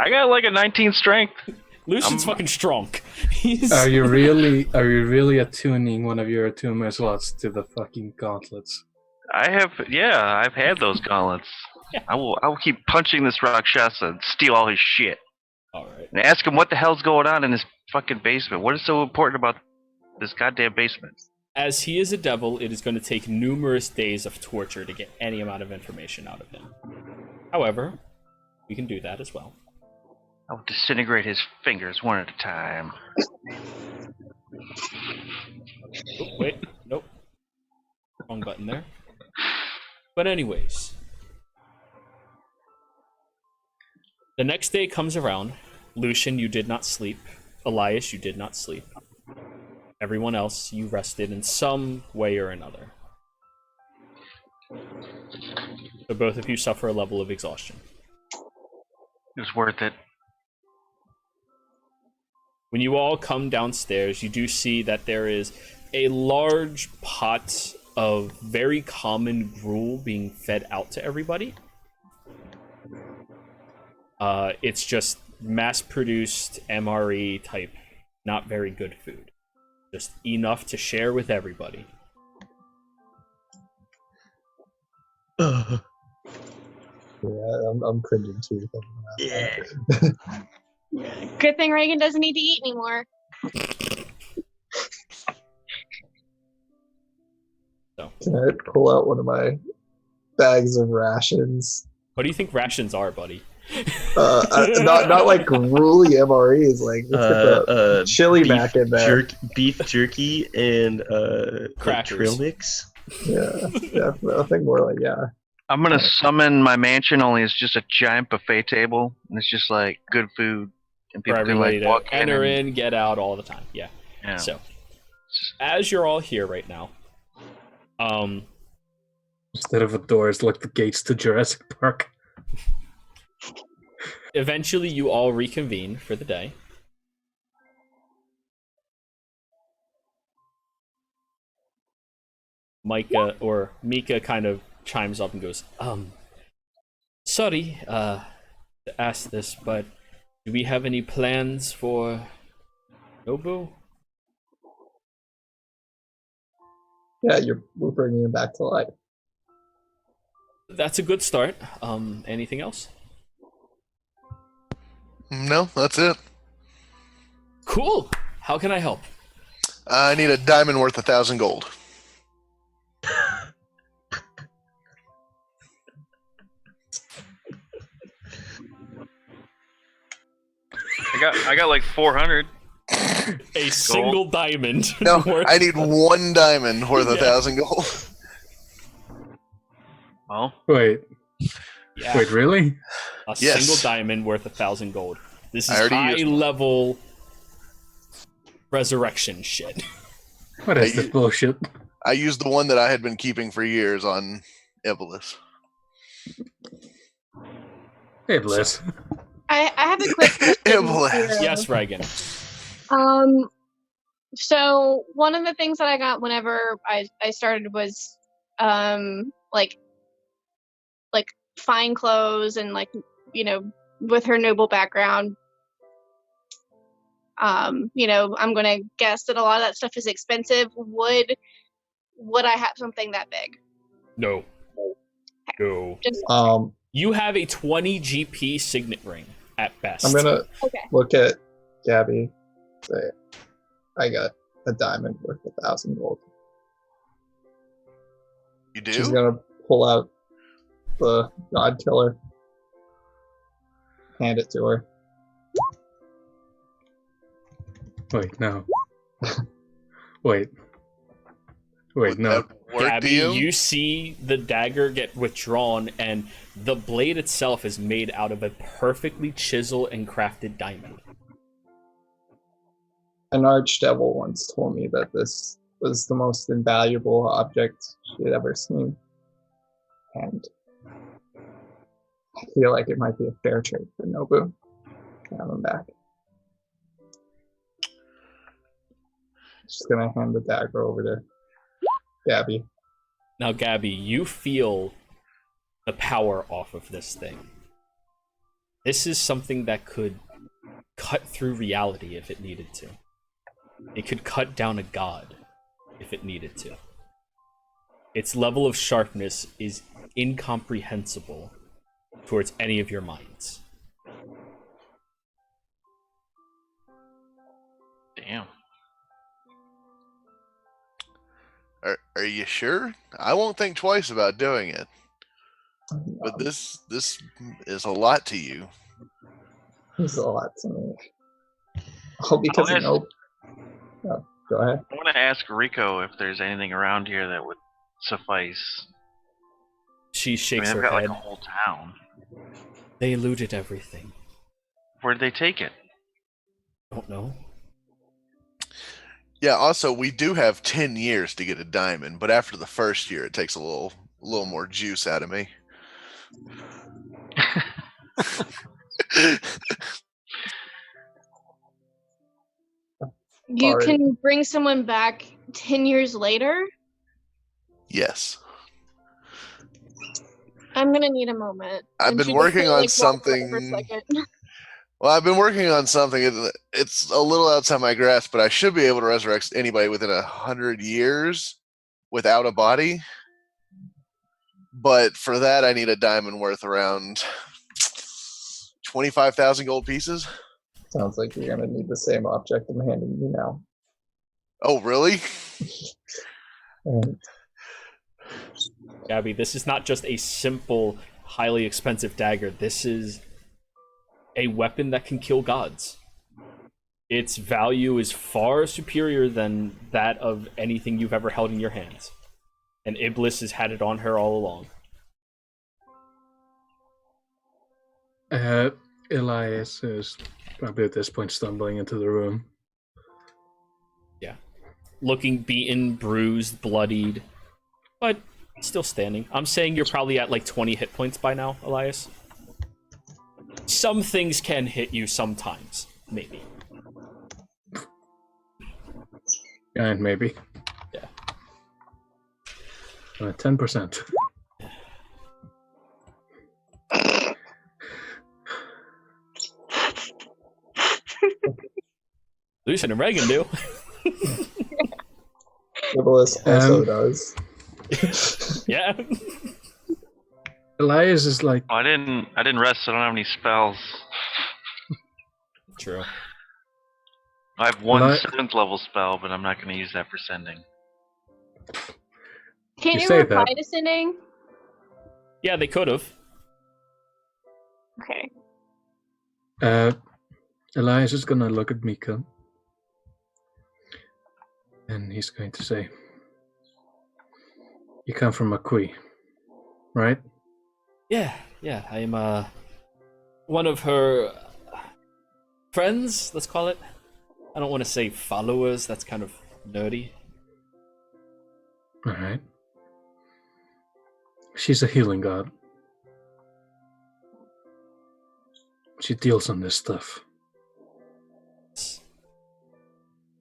[SPEAKER 2] I got like a 19 strength.
[SPEAKER 1] Lucian's fucking strong. He's...
[SPEAKER 3] Are you really attuning one of your attunement slots to the fucking gauntlets?
[SPEAKER 2] I've had those gauntlets.
[SPEAKER 1] Yeah.
[SPEAKER 2] I will keep punching this Rakshasa and steal all his shit.
[SPEAKER 1] Alright.
[SPEAKER 2] And ask him what the hell's going on in his fucking basement. What is so important about this goddamn basement?
[SPEAKER 1] As he is a devil, it is going to take numerous days of torture to get any amount of information out of him. However, we can do that as well.
[SPEAKER 2] I'll disintegrate his fingers one at a time.
[SPEAKER 1] Oh, wait, nope. Wrong button there. But anyways. The next day comes around. Lucian, you did not sleep. Elias, you did not sleep. Everyone else, you rested in some way or another. So both of you suffer a level of exhaustion.
[SPEAKER 2] It was worth it.
[SPEAKER 1] When you all come downstairs, you do see that there is a large pot of very common gruel being fed out to everybody. It's just mass-produced MRE type, not very good food. Just enough to share with everybody.
[SPEAKER 4] Yeah, I'm cringing too.
[SPEAKER 7] Yeah.
[SPEAKER 5] Good thing Reagan doesn't need to eat anymore.
[SPEAKER 4] Can I pull out one of my bags of rations?
[SPEAKER 1] What do you think rations are, buddy?
[SPEAKER 4] Not like gruely MREs, like let's get the chili mac in there.
[SPEAKER 7] Beef jerky and like
[SPEAKER 1] Crackers.
[SPEAKER 7] trail mix.
[SPEAKER 4] Yeah, nothing more like
[SPEAKER 2] I'm gonna summon my mansion only as just a giant buffet table, and it's just like good food, and
[SPEAKER 1] For
[SPEAKER 2] people can
[SPEAKER 1] everybody
[SPEAKER 2] like
[SPEAKER 1] to
[SPEAKER 2] walk
[SPEAKER 1] enter
[SPEAKER 2] in.
[SPEAKER 1] in, get out all the time. Yeah.
[SPEAKER 2] Yeah.
[SPEAKER 1] So, as you're all here right now,
[SPEAKER 3] Instead of a door, it's like the gates to Jurassic Park.
[SPEAKER 1] eventually you all reconvene for the day. Mika kind of chimes up and goes, sorry, to ask this, but do we have any plans for Nobu?
[SPEAKER 4] Yeah, we're bringing him back to life.
[SPEAKER 1] That's a good start. Anything else?
[SPEAKER 6] No, that's it.
[SPEAKER 1] Cool. How can I help?
[SPEAKER 6] I need a diamond worth 1,000 gold.
[SPEAKER 2] I got like 400.
[SPEAKER 1] A single diamond.
[SPEAKER 6] No,
[SPEAKER 1] worth-
[SPEAKER 6] I need one diamond worth 1,000 gold.
[SPEAKER 2] Well,
[SPEAKER 3] Wait,
[SPEAKER 1] Yeah.
[SPEAKER 3] wait, really?
[SPEAKER 1] A
[SPEAKER 6] Yes.
[SPEAKER 1] single diamond worth 1,000 gold. This
[SPEAKER 6] I
[SPEAKER 1] is
[SPEAKER 6] already
[SPEAKER 1] high
[SPEAKER 6] used one.
[SPEAKER 1] level resurrection shit.
[SPEAKER 3] What is
[SPEAKER 6] Hey,
[SPEAKER 3] this bullshit?
[SPEAKER 6] I used the one that I had been keeping for years on Evolus.
[SPEAKER 3] Hey, Bliss.
[SPEAKER 5] I have a quick question.
[SPEAKER 6] Evolus.
[SPEAKER 5] here.
[SPEAKER 1] Yes, Reagan.
[SPEAKER 5] So one of the things that I got whenever I started was like fine clothes and like, you know, with her noble background. You know, I'm gonna guess that a lot of that stuff is expensive. Would I have something that big?
[SPEAKER 1] No. No.
[SPEAKER 5] Just
[SPEAKER 1] You have a 20 GP signet ring at best.
[SPEAKER 4] I'm gonna
[SPEAKER 5] okay.
[SPEAKER 4] look at Gabby. Say, I got a diamond worth 1,000 gold.
[SPEAKER 6] You do?
[SPEAKER 4] She's gonna pull out the God Killer. hand it to her.
[SPEAKER 3] Wait, no. Wait,
[SPEAKER 6] Would
[SPEAKER 3] no.
[SPEAKER 6] that work,
[SPEAKER 1] Gabby,
[SPEAKER 6] DM?
[SPEAKER 1] you see the dagger get withdrawn, and the blade itself is made out of a perfectly chiseled and crafted diamond.
[SPEAKER 4] An archdevil once told me that this was the most invaluable object she had ever seen. And I feel like it might be a fair trade for Nobu to have him back. Just gonna hand the dagger over to Gabby.
[SPEAKER 1] Now, Gabby, you feel the power off of this thing. This is something that could cut through reality if it needed to. It could cut down a god if it needed to. Its level of sharpness is incomprehensible towards any of your minds.
[SPEAKER 2] Damn.
[SPEAKER 6] Are you sure? I won't think twice about doing it. But
[SPEAKER 4] Um,
[SPEAKER 6] this is a lot to you.
[SPEAKER 4] It's a lot to me. Oh, because
[SPEAKER 2] I'll
[SPEAKER 4] Nobu. Oh, go ahead.
[SPEAKER 2] I want to ask Rico if there's anything around here that would suffice.
[SPEAKER 1] She
[SPEAKER 2] I mean,
[SPEAKER 1] shakes
[SPEAKER 2] they've
[SPEAKER 1] her
[SPEAKER 2] got like
[SPEAKER 1] head.
[SPEAKER 2] a whole town.
[SPEAKER 1] They looted everything.
[SPEAKER 2] Where'd they take it?
[SPEAKER 1] Don't know.
[SPEAKER 6] Yeah, also we do have 10 years to get a diamond, but after the first year it takes a little more juice out of me.
[SPEAKER 5] You
[SPEAKER 4] Sorry.
[SPEAKER 5] can bring someone back 10 years later?
[SPEAKER 6] Yes.
[SPEAKER 5] I'm gonna need a moment.
[SPEAKER 6] I've
[SPEAKER 5] And
[SPEAKER 6] been
[SPEAKER 5] she just
[SPEAKER 6] working
[SPEAKER 5] kinda,
[SPEAKER 6] on
[SPEAKER 5] walks away for a
[SPEAKER 6] something-
[SPEAKER 5] second.
[SPEAKER 6] Well, I've been working on something. It's a little outside my grasp, but I should be able to resurrect anybody within 100 years without a body. But for that, I need a diamond worth around 25,000 gold pieces.
[SPEAKER 4] Sounds like you're gonna need the same object I'm handing you now.
[SPEAKER 6] Oh, really?
[SPEAKER 4] And
[SPEAKER 1] Gabby, this is not just a simple, highly expensive dagger. This is a weapon that can kill gods. Its value is far superior than that of anything you've ever held in your hands. And Iblis has had it on her all along.
[SPEAKER 3] Elias is probably at this point stumbling into the room.
[SPEAKER 1] Looking beaten, bruised, bloodied, but still standing. I'm saying you're probably at like 20 hit points by now, Elias. Some things can hit you sometimes, maybe.
[SPEAKER 3] And maybe.
[SPEAKER 1] Yeah.
[SPEAKER 3] 10%.
[SPEAKER 1] Lucian and Reagan do.
[SPEAKER 4] Iblis also
[SPEAKER 3] Um,
[SPEAKER 4] does.
[SPEAKER 1] Yeah.
[SPEAKER 3] Elias is like,
[SPEAKER 2] Oh, I didn't rest, so I don't have any spells.
[SPEAKER 1] True.
[SPEAKER 2] I have one
[SPEAKER 3] Well,
[SPEAKER 2] 7th level spell, but I'm not going to use that for sending.
[SPEAKER 5] Can't
[SPEAKER 3] You
[SPEAKER 5] you
[SPEAKER 3] say
[SPEAKER 5] reply
[SPEAKER 3] that.
[SPEAKER 5] to sending?
[SPEAKER 1] Yeah, they could have.
[SPEAKER 5] Okay.
[SPEAKER 3] Elias is gonna look at Mika. And he's going to say, you come from Makui, right?
[SPEAKER 1] Yeah. I'm one of her friends, let's call it. I don't want to say followers, that's kind of nerdy.
[SPEAKER 3] Alright. She's a healing god. She deals on this stuff.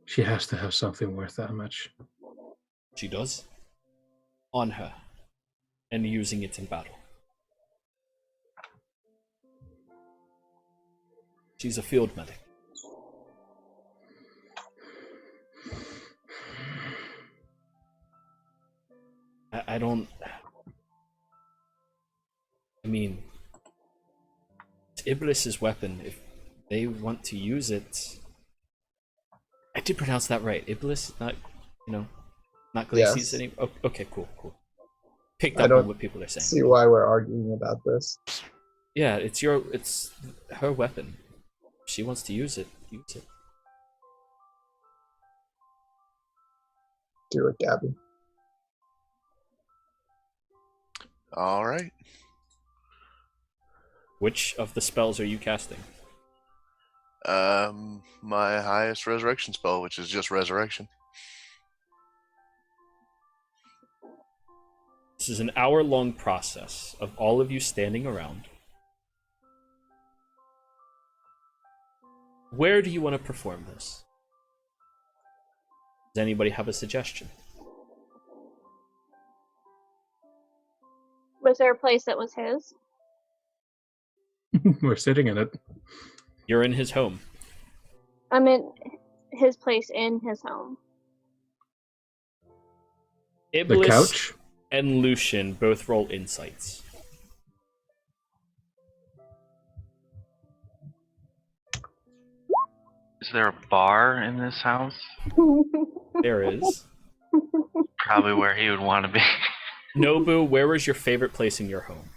[SPEAKER 3] She has to have something worth that much.
[SPEAKER 1] She does. On her. And using it in battle. She's a field medic. I don't... I mean... It's Iblis's weapon. If they want to use it... I did pronounce that right. Iblis, not, not Glacius
[SPEAKER 4] Yes.
[SPEAKER 1] anymore. Oh, okay, cool. Picked
[SPEAKER 4] I
[SPEAKER 1] up
[SPEAKER 4] don't
[SPEAKER 1] on what people are saying.
[SPEAKER 4] See why we're arguing about this.
[SPEAKER 1] Yeah, it's her weapon. If she wants to use it, use it.
[SPEAKER 4] Do it, Gabby.
[SPEAKER 6] All right.
[SPEAKER 1] Which of the spells are you casting?
[SPEAKER 6] My highest resurrection spell, which is just resurrection.
[SPEAKER 1] This is an hour-long process of all of you standing around. Where do you want to perform this? Does anybody have a suggestion?
[SPEAKER 5] Was there a place that was his?
[SPEAKER 3] We're sitting in it.
[SPEAKER 1] You're in his home.
[SPEAKER 5] I meant his place in his home.
[SPEAKER 3] The
[SPEAKER 1] Iblis
[SPEAKER 3] couch?
[SPEAKER 1] and Lucian both roll insights.
[SPEAKER 2] Is there a bar in this house?
[SPEAKER 1] There is.
[SPEAKER 2] Probably where he would want to be.
[SPEAKER 1] Nobu, where was your favorite place in your home?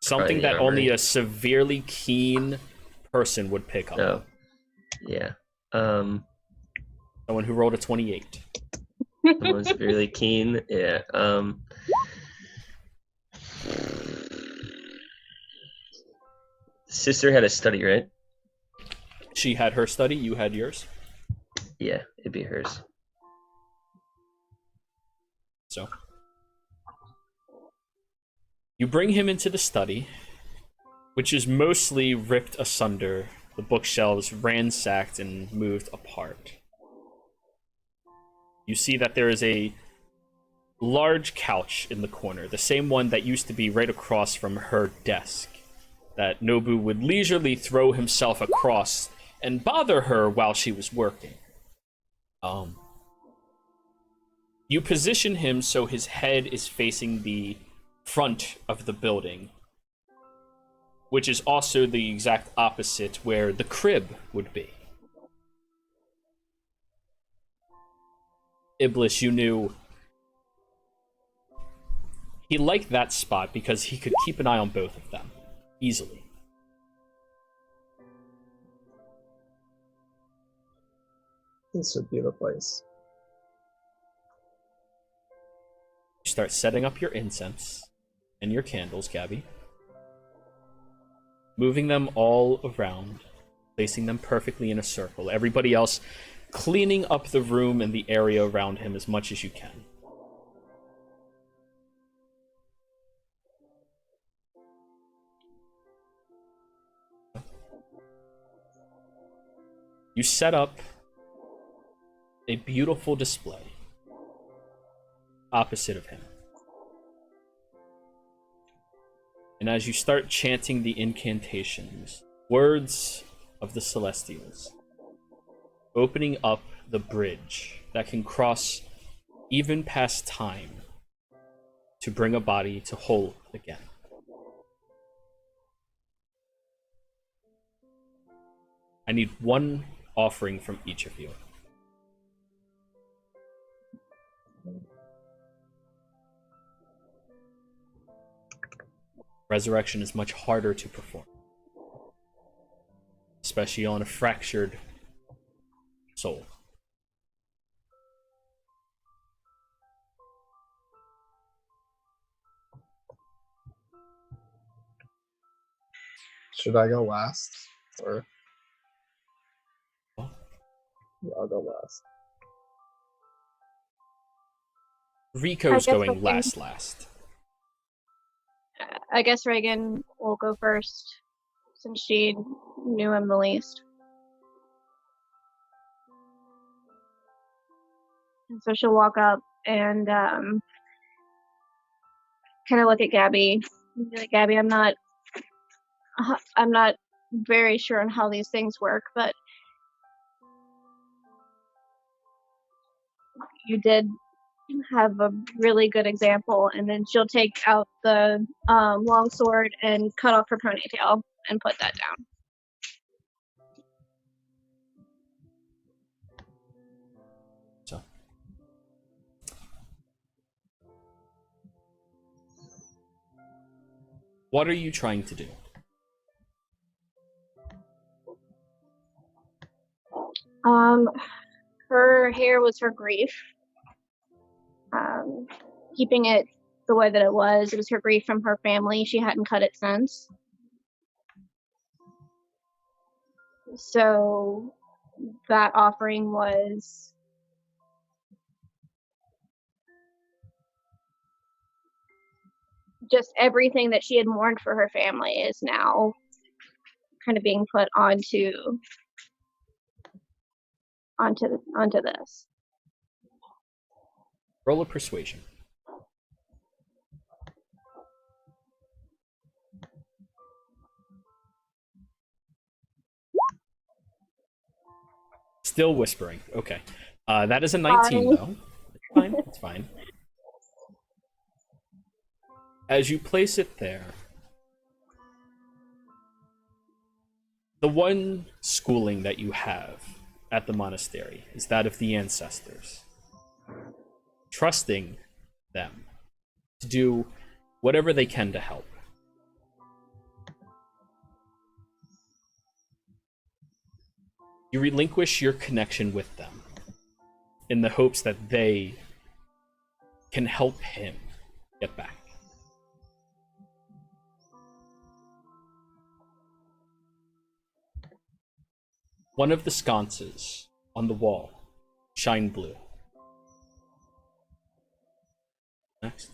[SPEAKER 1] Something
[SPEAKER 7] the
[SPEAKER 1] that only
[SPEAKER 7] armory.
[SPEAKER 1] a severely keen person would pick up.
[SPEAKER 7] Oh, yeah.
[SPEAKER 1] Someone who rolled a 28.
[SPEAKER 7] Someone's really keen. Yeah. Sister had a study, right?
[SPEAKER 1] She had her study, you had yours.
[SPEAKER 7] Yeah, it'd be hers.
[SPEAKER 1] So you bring him into the study, which is mostly ripped asunder, the bookshelves ransacked and moved apart. You see that there is a large couch in the corner, the same one that used to be right across from her desk, that Nobu would leisurely throw himself across and bother her while she was working. You position him so his head is facing the front of the building, which is also the exact opposite where the crib would be. Iblis, you knew he liked that spot because he could keep an eye on both of them easily.
[SPEAKER 4] This would be the place.
[SPEAKER 1] You start setting up your incense and your candles, Gabby. Moving them all around, placing them perfectly in a circle. Everybody else cleaning up the room and the area around him as much as you can. You set up a beautiful display opposite of him. And as you start chanting the incantations, words of the Celestials, opening up the bridge that can cross even past time to bring a body to whole again. I need one offering from each of you. Resurrection is much harder to perform, especially on a fractured soul.
[SPEAKER 4] Should I go last? Or
[SPEAKER 1] Well,
[SPEAKER 4] yeah, I'll go last.
[SPEAKER 1] Rico's
[SPEAKER 5] I guess
[SPEAKER 1] going
[SPEAKER 5] we can-
[SPEAKER 1] last.
[SPEAKER 5] I guess Reagan will go first, since she knew him the least. And so she'll walk up and kind of look at Gabby. And be like, Gabby, I'm not very sure on how these things work, but you did have a really good example. And then she'll take out the long sword and cut off her ponytail and put that down.
[SPEAKER 1] What are you trying to do?
[SPEAKER 5] Her hair was her grief. Keeping it the way that it was her grief from her family. She hadn't cut it since. So that offering was just everything that she had mourned for her family is now kind of being put onto this.
[SPEAKER 1] Roll a persuasion. Still whispering. Okay. That is a 19, though. It's fine. It's fine. As you place it there, the one schooling that you have at the monastery is that of the ancestors. Trusting them to do whatever they can to help. You relinquish your connection with them in the hopes that they can help him get back. One of the sconces on the wall shine blue. Next.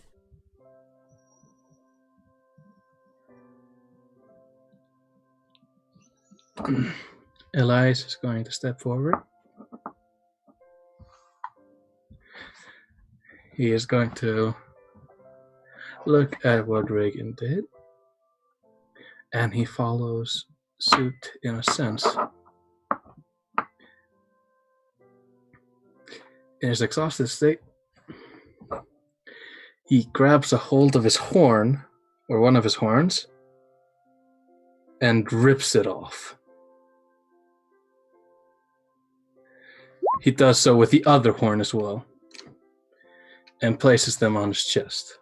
[SPEAKER 3] Elias is going to step forward. He is going to look at what Reagan did, and he follows suit in a sense. In his exhausted state, he grabs a hold of his horn, or one of his horns, and rips it off. He does so with the other horn as well, and places them on his chest.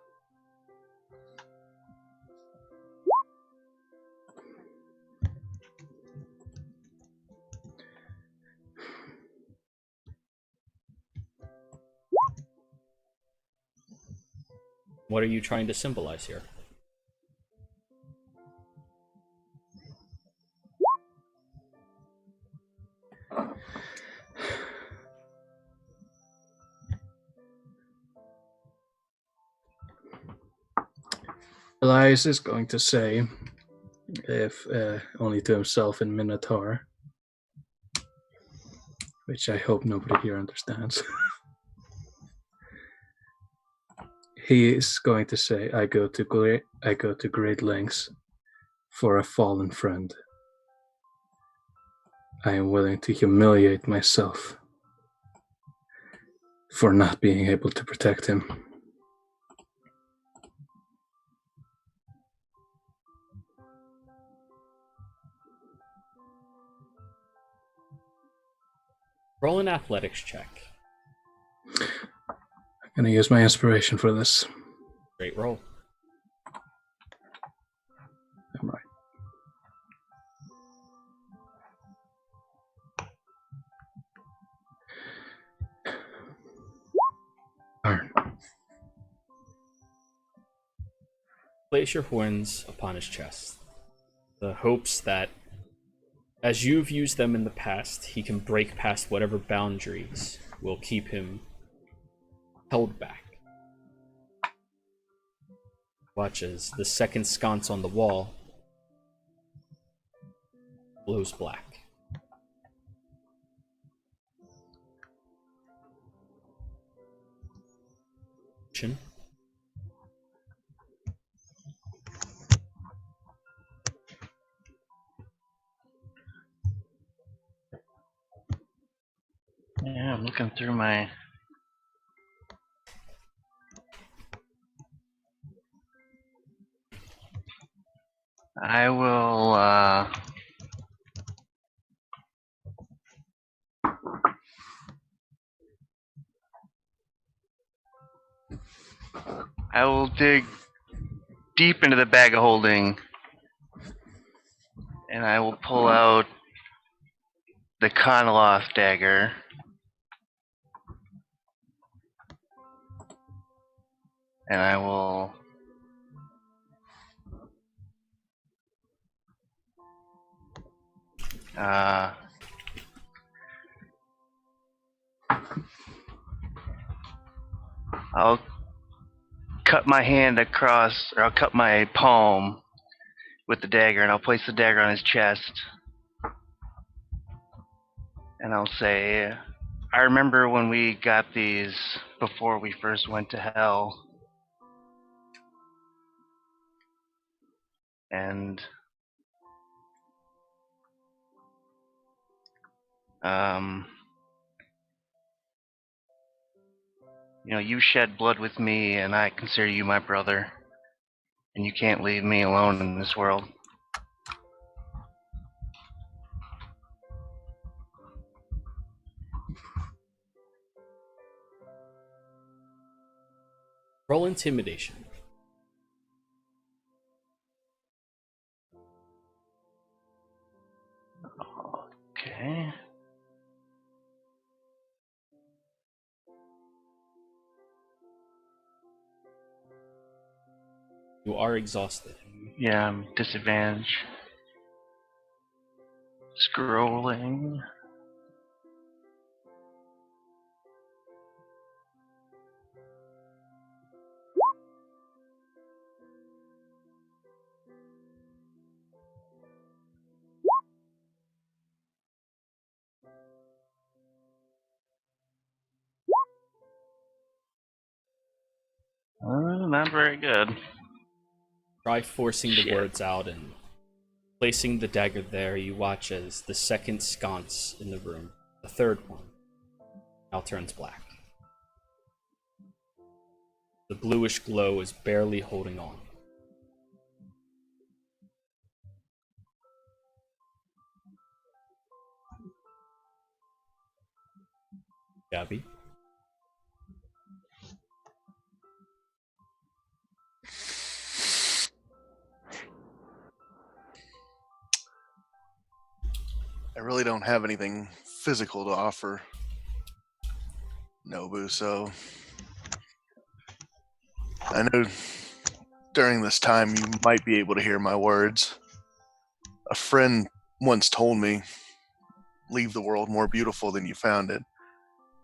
[SPEAKER 1] What are you trying to symbolize here?
[SPEAKER 3] Elias is going to say, if only to himself in Minotaur, which I hope nobody here understands. He is going to say, I go to great lengths for a fallen friend. I am willing to humiliate myself for not being able to protect him.
[SPEAKER 1] Roll an athletics check.
[SPEAKER 3] I'm going to use my inspiration for this.
[SPEAKER 1] Great roll.
[SPEAKER 3] I'm right. Iron.
[SPEAKER 1] Place your horns upon his chest. The hopes that, as you've used them in the past, he can break past whatever boundaries will keep him held back. Watch as the second sconce on the wall glows black. Chin.
[SPEAKER 2] Yeah, I'm looking through my. I will. I will dig deep into the bag of holding, and I will pull out the Konaloth dagger. And I will I'll cut my hand across, or I'll cut my palm with the dagger, and I'll place the dagger on his chest. And I'll say, I remember when we got these before we first went to hell. And you shed blood with me, and I consider you my brother. And you can't leave me alone in this world.
[SPEAKER 1] Roll intimidation.
[SPEAKER 2] Okay.
[SPEAKER 1] You are exhausted.
[SPEAKER 2] Yeah, I'm disadvantage. Scrolling. Not very good.
[SPEAKER 1] Try forcing the
[SPEAKER 2] Shit.
[SPEAKER 1] words out and placing the dagger there. You watch as the second sconce in the room, the third one, now turns black. The bluish glow is barely holding on. Gabby?
[SPEAKER 6] I really don't have anything physical to offer Nobu, so I know during this time you might be able to hear my words. A friend once told me, leave the world more beautiful than you found it.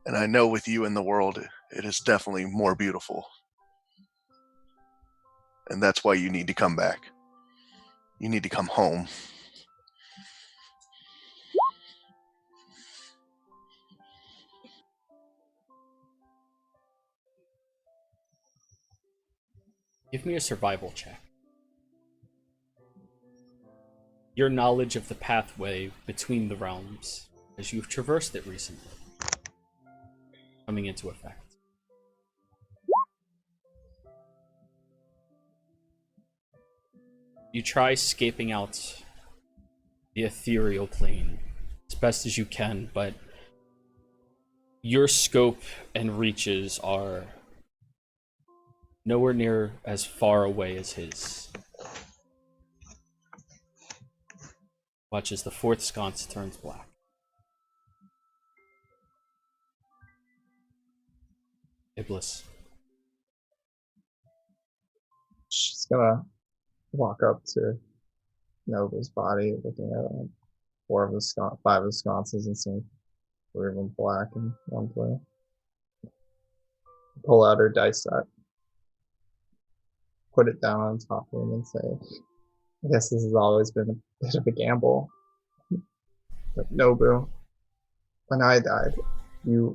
[SPEAKER 6] And I know with you in the world, it is definitely more beautiful. And that's why you need to come back. You need to come home.
[SPEAKER 1] Give me a survival check. Your knowledge of the pathway between the realms, as you've traversed it recently, coming into effect. You try scaping out the ethereal plane as best as you can, but your scope and reaches are nowhere near as far away as his. Watch as the fourth sconce turns black. Iblis.
[SPEAKER 4] She's gonna walk up to Nova's body, looking at like five of the sconces, and seeing three of them black and one blue. Pull out her dice set, put it down on top of him, and say, I guess this has always been a bit of a gamble. But Nobu, when I died, I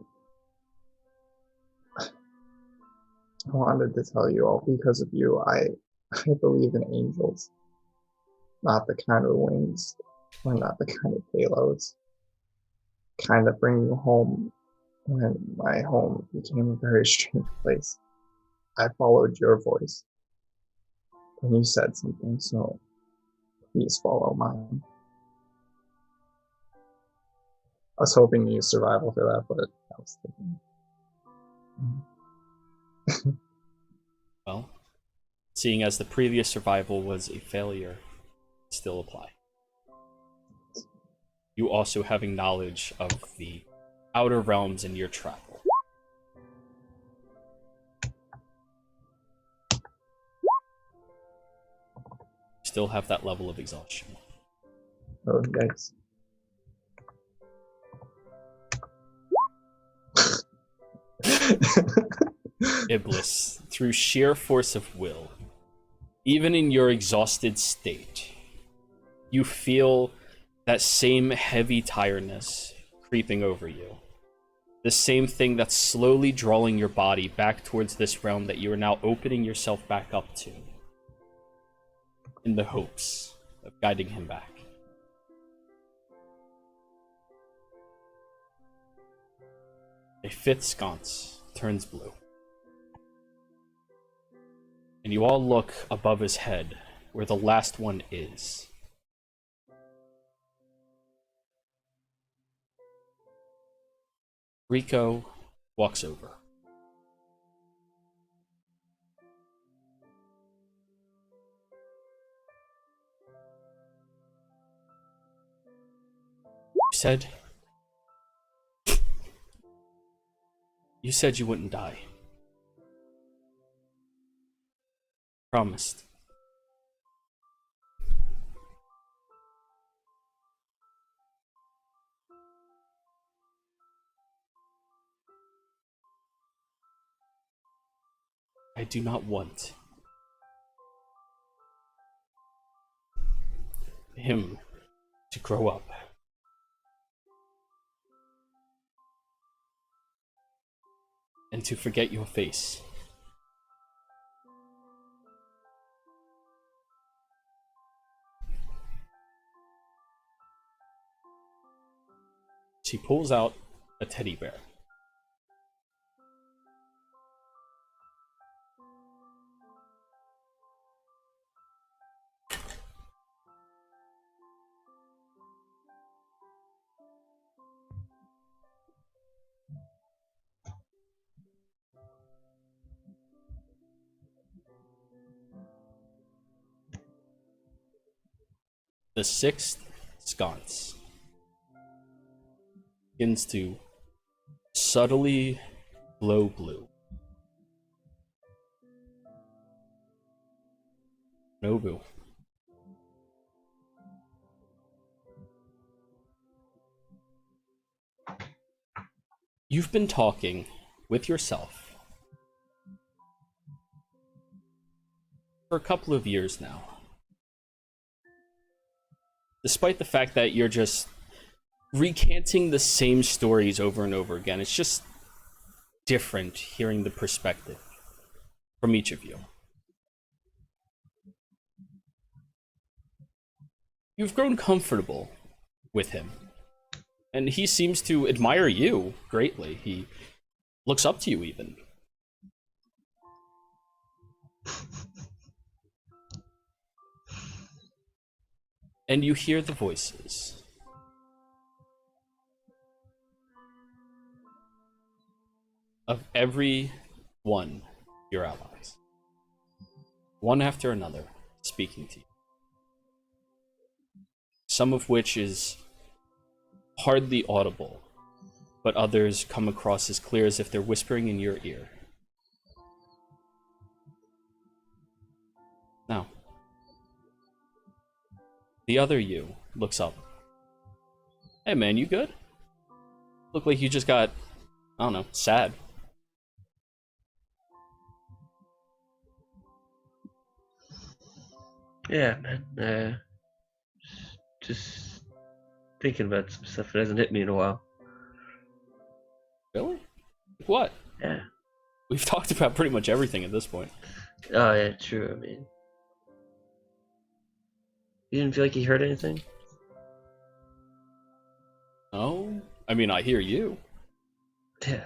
[SPEAKER 4] wanted to tell you all because of you. I believe in angels, not the kind of wings, or not the kind of payloads, kind that bring you home. When my home became a very strange place, I followed your voice when you said something, so please follow mine. I was hoping to use survival for that, but I was thinking.
[SPEAKER 1] Well, seeing as the previous survival was a failure, still apply. You also having knowledge of the outer realms in your travel. Still have that level of exhaustion.
[SPEAKER 4] Oh, yikes.
[SPEAKER 1] Iblis, through sheer force of will, even in your exhausted state, you feel that same heavy tiredness creeping over you. The same thing that's slowly drawing your body back towards this realm that you are now opening yourself back up to, in the hopes of guiding him back. A fifth sconce turns blue. And you all look above his head, where the last one is. Rico walks over. You said you wouldn't die. Promised. I do not want him to grow up. And to forget your face. She pulls out a teddy bear. The sixth sconce begins to subtly glow blue. Nobu. You've been talking with yourself for a couple of years now. Despite the fact that you're just recanting the same stories over and over again, it's just different hearing the perspective from each of you. You've grown comfortable with him, and he seems to admire you greatly. He looks up to you even. And you hear the voices of every one of your allies, one after another, speaking to you. Some of which is hardly audible, but others come across as clear as if they're whispering in your ear. Now, the other you looks up. Hey man, you good? Look like you just got, I don't know, sad.
[SPEAKER 7] Yeah, man. Just thinking about some stuff that hasn't hit me in a while.
[SPEAKER 1] Really? What?
[SPEAKER 7] Yeah.
[SPEAKER 1] We've talked about pretty much everything at this point.
[SPEAKER 7] Oh, yeah, true. I mean, you didn't feel like you heard anything?
[SPEAKER 1] Oh? I mean, I hear you.
[SPEAKER 7] Yeah.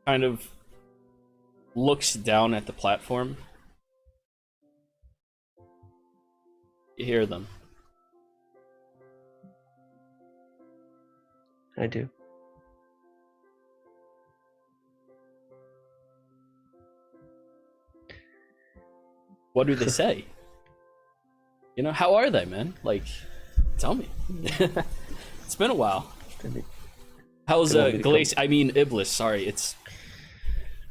[SPEAKER 1] Kind of looks down at the platform. You hear them.
[SPEAKER 7] I do.
[SPEAKER 1] What do they say? You know, how are they, man? Like, tell me. It's been a while. How's Glace? I mean, Iblis. Sorry, that's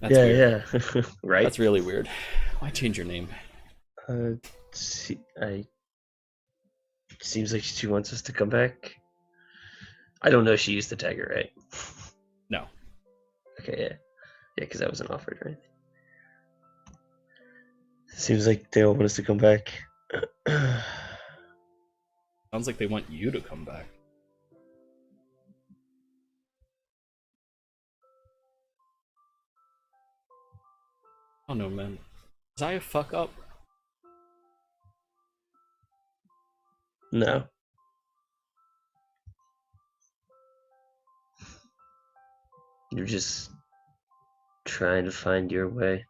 [SPEAKER 1] weird.
[SPEAKER 7] Yeah. Right.
[SPEAKER 1] That's really weird. Why change your name?
[SPEAKER 7] Seems like she wants us to come back. I don't know. She used the tagger, right?
[SPEAKER 1] No.
[SPEAKER 7] Okay, yeah, because that wasn't offered, right? Seems like they all want us to come back.
[SPEAKER 1] Sounds like they want you to come back. I don't know, man. Was I a fuck up?
[SPEAKER 7] No. You're just trying to find your way.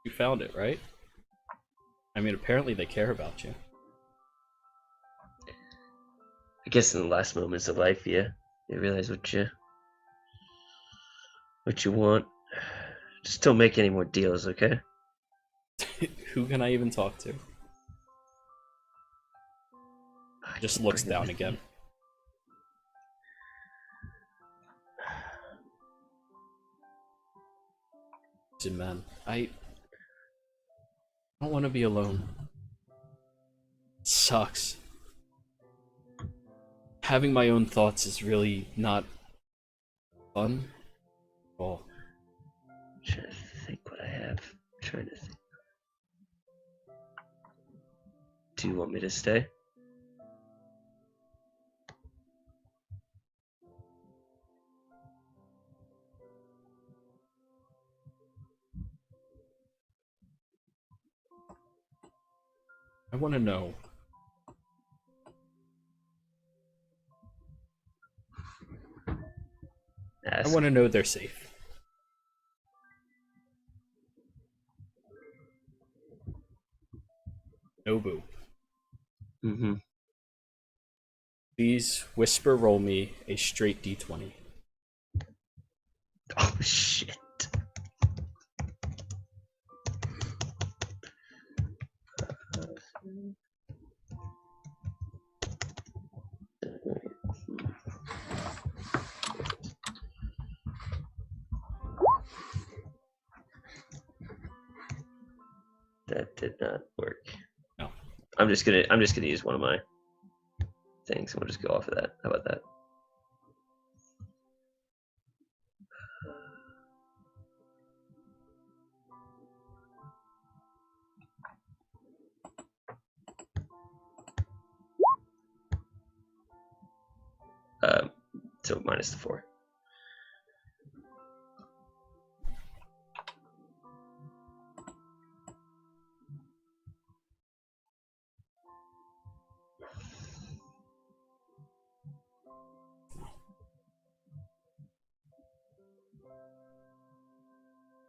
[SPEAKER 1] You found it, right? I mean, apparently they care about you.
[SPEAKER 7] I guess in the last moments of life, yeah, you realize what you want. Just don't make any more deals, okay?
[SPEAKER 1] Who can I even talk to? Just looks down again. Listen, man, I don't want to be alone. It sucks. Having my own thoughts is really not fun at all.
[SPEAKER 7] I'm trying to think what I have. I'm trying to think. Do you want me to stay?
[SPEAKER 1] I want to know.
[SPEAKER 7] Ask.
[SPEAKER 1] I want to know they're safe. Nobu.
[SPEAKER 7] Mm-hmm.
[SPEAKER 1] Please whisper roll me a straight D20.
[SPEAKER 7] Oh shit. That did not work.
[SPEAKER 1] No.
[SPEAKER 7] I'm just gonna use one of my things and we'll just go off of that. How about that? So minus the 4.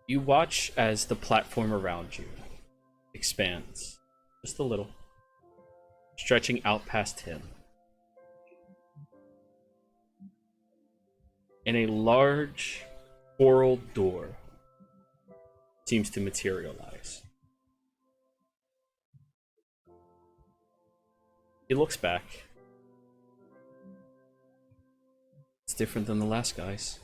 [SPEAKER 1] You watch as the platform around you expands just a little, stretching out past him. And a large coral door seems to materialize. He looks back. It's different than the last guys.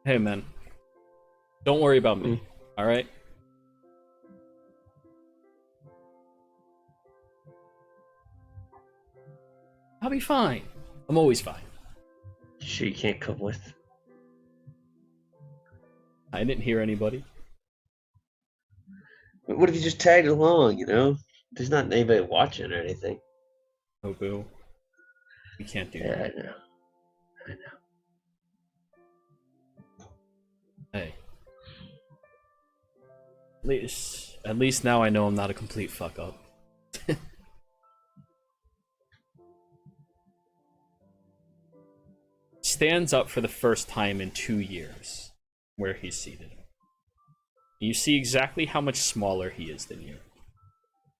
[SPEAKER 1] Hey man, don't worry about me, alright? I'll be fine. I'm always fine.
[SPEAKER 7] Sure you can't come with?
[SPEAKER 1] I didn't hear anybody.
[SPEAKER 7] What if you just tagged along, you know? There's not anybody watching or anything.
[SPEAKER 1] Oh boo. We can't do
[SPEAKER 7] Yeah,
[SPEAKER 1] that.
[SPEAKER 7] I know.
[SPEAKER 1] Hey. At least now I know I'm not a complete fuck up. Stands up for the first time in 2 years, where he's seated. You see exactly how much smaller he is than you,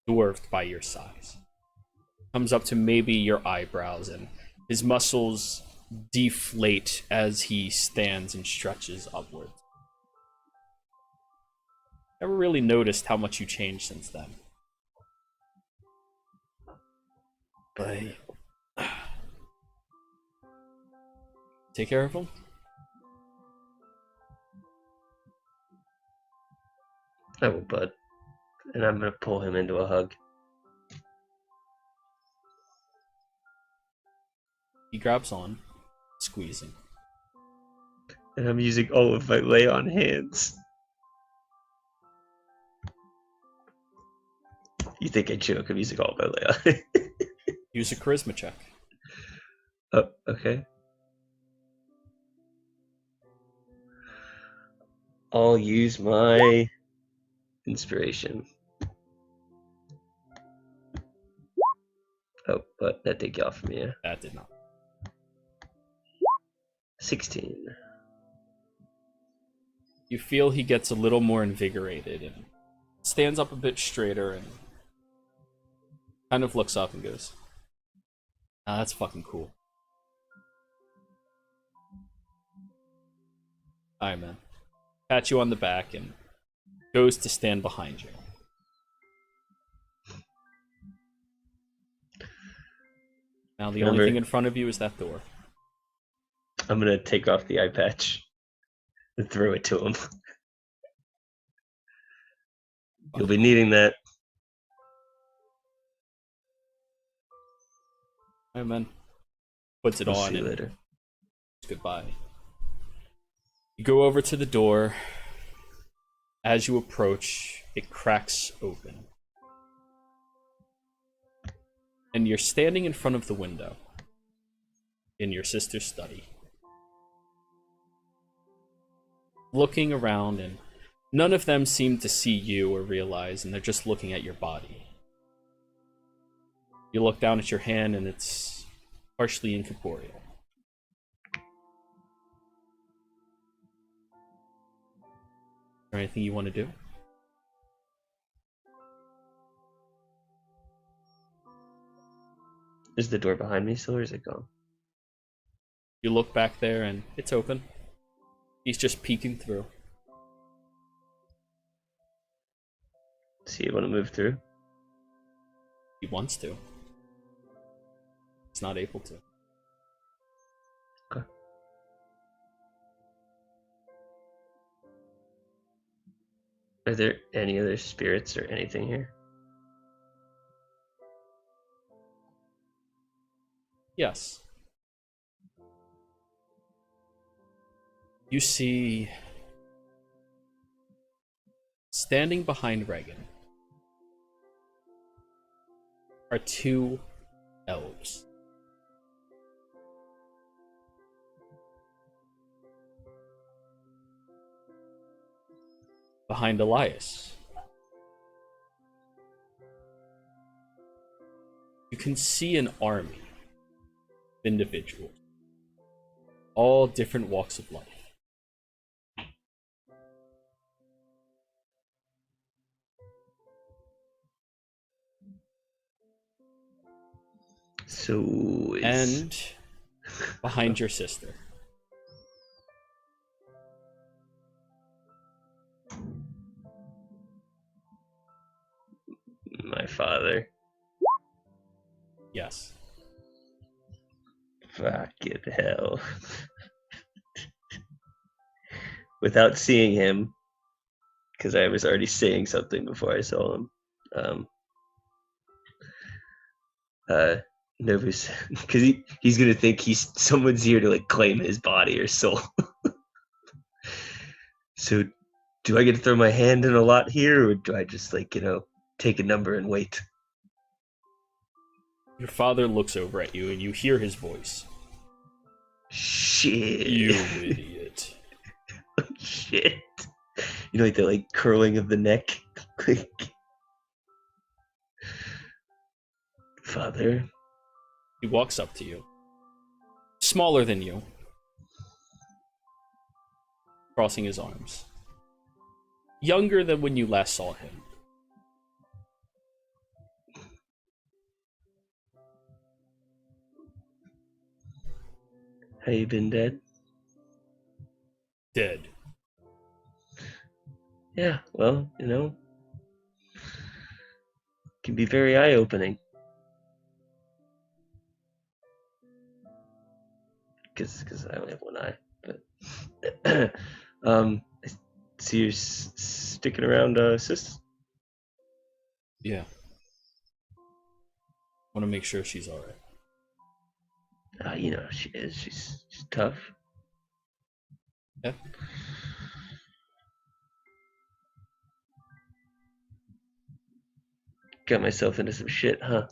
[SPEAKER 1] dwarfed by your size. comes up to maybe your eyebrows, and his muscles deflate as he stands and stretches upwards. Never really noticed how much you changed since then. But take care of him.
[SPEAKER 7] I will, bud. And I'm gonna pull him into a hug.
[SPEAKER 1] He grabs on, squeezing.
[SPEAKER 7] And I'm using all of my lay on hands. You think I joke? I'm using all of my lay on.
[SPEAKER 1] Use a charisma check.
[SPEAKER 7] Oh, okay. I'll use my inspiration. Oh, but that did get off me, yeah.
[SPEAKER 1] That did not.
[SPEAKER 7] 16.
[SPEAKER 1] You feel he gets a little more invigorated and stands up a bit straighter and kind of looks up and goes, "Ah, that's fucking cool. Alright, man." Pat you on the back and goes to stand behind you. Now the only thing in front of you is that door.
[SPEAKER 7] I'm gonna take off the eye patch and throw it to him. You'll be needing that.
[SPEAKER 1] Alright, man. Puts it
[SPEAKER 7] I'll
[SPEAKER 1] on
[SPEAKER 7] see you
[SPEAKER 1] and
[SPEAKER 7] later.
[SPEAKER 1] goodbye. You go over to the door. As you approach, it cracks open. And you're standing in front of the window in your sister's study, looking around, and none of them seem to see you or realize, and they're just looking at your body. You look down at your hand, and it's partially incorporeal. Is there anything you want to do?
[SPEAKER 7] Is the door behind me still, or is it gone?
[SPEAKER 1] You look back there, and it's open. He's just peeking through.
[SPEAKER 7] Does he want to move through?
[SPEAKER 1] He wants to. He's not able to.
[SPEAKER 7] Okay. Are there any other spirits or anything here?
[SPEAKER 1] Yes. You see, standing behind Reagan are two elves. Behind Elias, you can see an army of individuals, all different walks of life.
[SPEAKER 7] So
[SPEAKER 1] And behind your sister,
[SPEAKER 7] my father.
[SPEAKER 1] yes.
[SPEAKER 7] Fucking hell. Without seeing him, because I was already saying something before I saw him. Nervous, because he's gonna think someone's here to like claim his body or soul. So, do I get to throw my hand in a lot here, or do I just like take a number and wait?
[SPEAKER 1] Your father looks over at you and you hear his voice.
[SPEAKER 7] Shit.
[SPEAKER 1] You idiot.
[SPEAKER 7] Shit. Like the like curling of the neck. Father.
[SPEAKER 1] He walks up to you. Smaller than you. Crossing his arms. Younger than when you last saw him.
[SPEAKER 7] How you been, Dad?
[SPEAKER 1] Dead.
[SPEAKER 7] Yeah, well, can be very eye-opening. Because I only have one eye. But I see you're sticking around, sis.
[SPEAKER 1] Yeah. Want to make sure she's all right.
[SPEAKER 7] She is. She's tough.
[SPEAKER 1] Yeah.
[SPEAKER 7] Got myself into some shit, huh?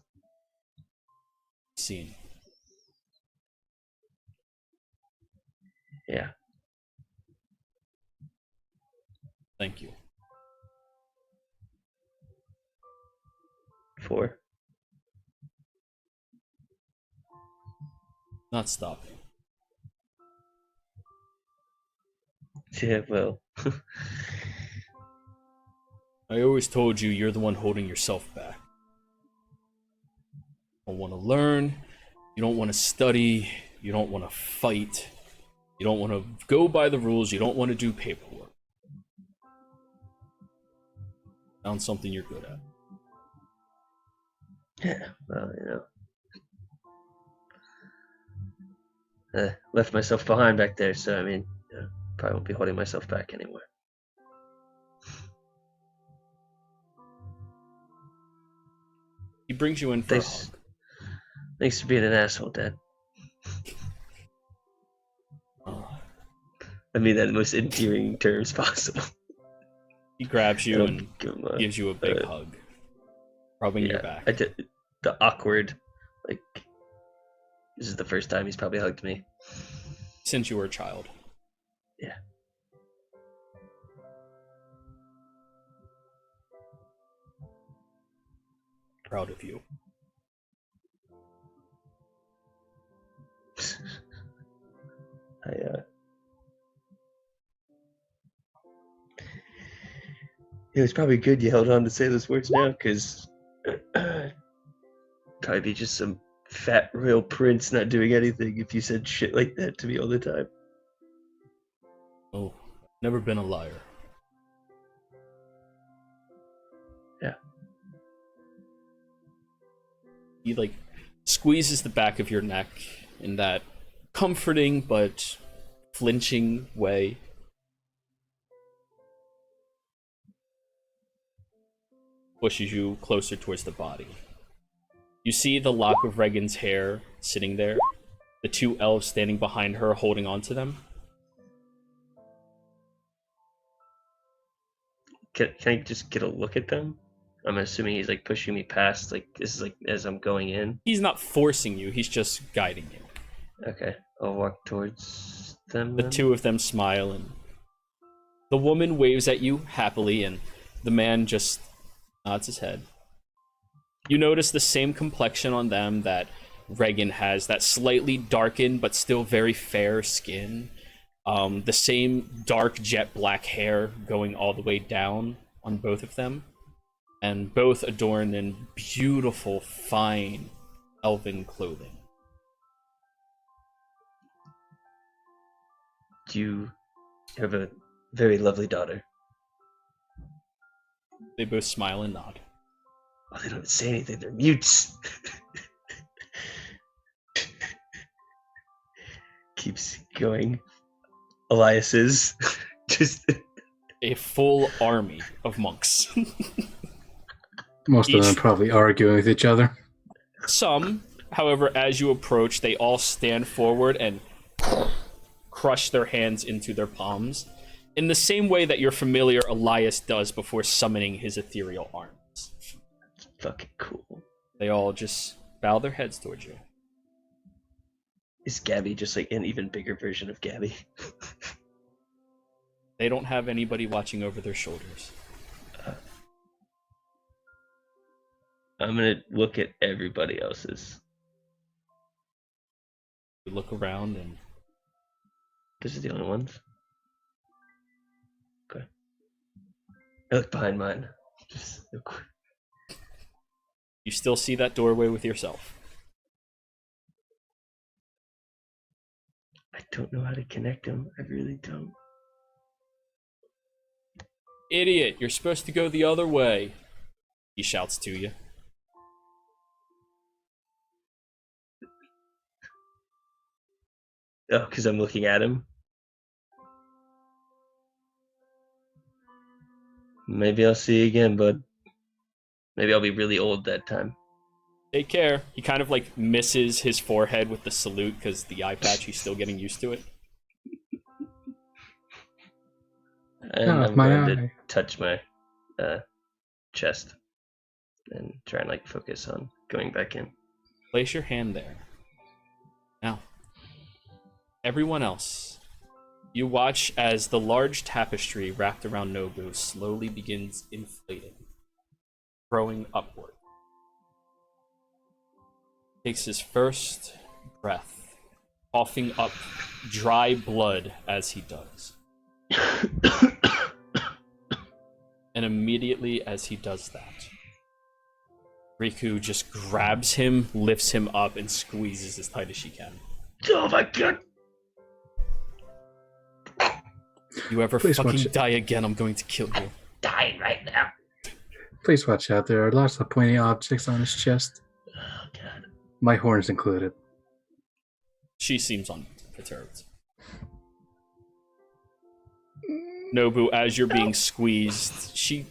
[SPEAKER 1] Scene.
[SPEAKER 7] Yeah.
[SPEAKER 1] Thank you.
[SPEAKER 7] 4.
[SPEAKER 1] Not stopping.
[SPEAKER 7] Yeah, well.
[SPEAKER 1] I always told you you're the one holding yourself back. You don't want to learn. You don't want to study. You don't want to fight. You don't want to go by the rules. You don't want to do paperwork. Found something you're good at.
[SPEAKER 7] Yeah, well, left myself behind back there, so I mean, probably won't be holding myself back anymore.
[SPEAKER 1] He brings you in for a hug.
[SPEAKER 7] Thanks for being an asshole, Dad. I mean that in the most endearing terms possible.
[SPEAKER 1] He grabs you and gives you a big hug, rubbing your back.
[SPEAKER 7] I did the awkward, like, this is the first time he's probably hugged me.
[SPEAKER 1] Since you were a child.
[SPEAKER 7] Yeah.
[SPEAKER 1] Proud of you.
[SPEAKER 7] It was probably good you held on to say those words now, because probably be just some fat royal prince not doing anything if you said shit like that to me all the time.
[SPEAKER 1] Oh, never been a liar.
[SPEAKER 7] Yeah.
[SPEAKER 1] He, like, squeezes the back of your neck in that comforting but flinching way. Pushes you closer towards the body. You see the lock of Regan's hair sitting there, the 2 elves standing behind her holding on to them.
[SPEAKER 7] Can I just get a look at them? I'm assuming he's like pushing me past, like this is like as I'm going in.
[SPEAKER 1] He's not forcing you, he's just guiding you.
[SPEAKER 7] Okay, I'll walk towards them.
[SPEAKER 1] The 2 of them smile, and the woman waves at you happily, and the man just nods his head. You notice the same complexion on them that Regan has, that slightly darkened but still very fair skin. The same dark jet black hair going all the way down on both of them. And both adorned in beautiful, fine, elven clothing.
[SPEAKER 7] You have a very lovely daughter.
[SPEAKER 1] They both smile and nod.
[SPEAKER 7] Oh, they don't say anything, they're mutes. Keeps going. Elias's just
[SPEAKER 1] a full army of monks.
[SPEAKER 3] Most of them probably arguing with each other.
[SPEAKER 1] Some, however, as you approach, they all stand forward and crush their hands into their palms, in the same way that your familiar Elias does before summoning his ethereal arms.
[SPEAKER 7] That's fucking cool.
[SPEAKER 1] They all just bow their heads towards you.
[SPEAKER 7] Is Gabby just like an even bigger version of Gabby?
[SPEAKER 1] They don't have anybody watching over their shoulders.
[SPEAKER 7] I'm gonna look at everybody else's.
[SPEAKER 1] You look around and...
[SPEAKER 7] This is the only ones? Okay. I look behind mine. Just real quick.
[SPEAKER 1] You still see that doorway with yourself.
[SPEAKER 7] don't know how to connect them. I really don't.
[SPEAKER 1] Idiot, you're supposed to go the other way. He shouts to you.
[SPEAKER 7] Oh, because I'm looking at him. Maybe I'll see you again, bud. Maybe I'll be really old that time.
[SPEAKER 1] Take care. He kind of like misses his forehead with the salute because the eye patch, he's still getting used to it.
[SPEAKER 7] And
[SPEAKER 3] Ah,
[SPEAKER 7] I'm
[SPEAKER 3] my
[SPEAKER 7] going to
[SPEAKER 3] eye.
[SPEAKER 7] touch my chest and try and like focus on going back in.
[SPEAKER 1] Place your hand there. Now, everyone else, you watch as the large tapestry wrapped around Nobu slowly begins inflating, growing upward. Takes his first breath, coughing up dry blood as he does. And immediately as he does that, Riku just grabs him, lifts him up, and squeezes as tight as she can.
[SPEAKER 7] Oh my god!
[SPEAKER 1] You ever
[SPEAKER 3] Please
[SPEAKER 1] fucking
[SPEAKER 3] watch it.
[SPEAKER 1] die again, I'm going to kill you.
[SPEAKER 7] Dying right now.
[SPEAKER 3] Please watch out. There are lots of pointy objects on his chest.
[SPEAKER 7] Oh god.
[SPEAKER 3] My horns included.
[SPEAKER 1] She seems unperturbed. Nobu, as you're being squeezed, she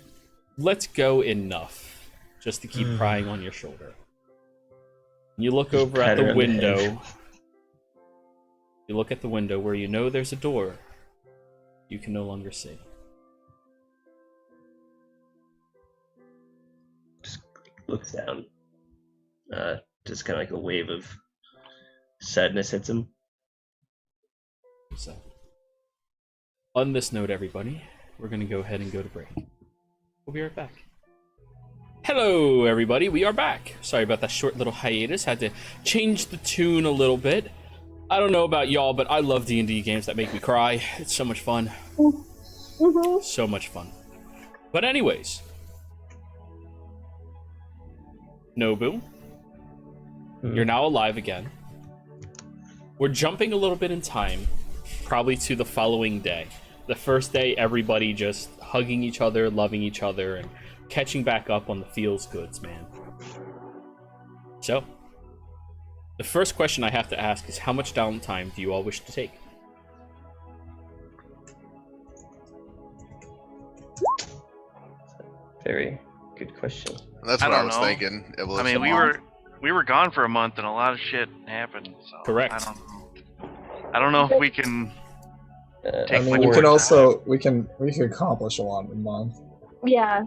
[SPEAKER 1] lets go enough just to keep prying on your shoulder. You look
[SPEAKER 7] Just
[SPEAKER 1] over at
[SPEAKER 7] pat her
[SPEAKER 1] the
[SPEAKER 7] on the head.
[SPEAKER 1] window. You look at the window where you know there's a door you can no longer see.
[SPEAKER 7] Just looks down. Just kind of like a wave of sadness hits him.
[SPEAKER 1] So, on this note, everybody, we're going to go ahead and go to break. We'll be right back. Hello, everybody. We are back. Sorry about that short little hiatus. Had to change the tune a little bit. I don't know about y'all, but I love D&D games that make me cry. It's so much fun.
[SPEAKER 5] Mm-hmm.
[SPEAKER 1] So much fun. But anyways, Nobu, you're now alive again. We're jumping a little bit in time, probably to the following day. The first day, everybody just hugging each other, loving each other, and catching back up on the feels goods, man. So, the first question I have to ask is, how much downtime do you all wish to take?
[SPEAKER 7] Very good question.
[SPEAKER 6] That's
[SPEAKER 2] I
[SPEAKER 6] what I
[SPEAKER 2] don't
[SPEAKER 6] was
[SPEAKER 2] know.
[SPEAKER 6] thinking.
[SPEAKER 2] I mean, we were gone for a month and a lot of shit happened. So
[SPEAKER 1] Correct.
[SPEAKER 2] I don't know if we can.
[SPEAKER 4] I
[SPEAKER 2] Take
[SPEAKER 4] mean,
[SPEAKER 2] much
[SPEAKER 4] we
[SPEAKER 2] more
[SPEAKER 4] can
[SPEAKER 2] time.
[SPEAKER 4] also we can accomplish a lot in a month.
[SPEAKER 5] Yeah,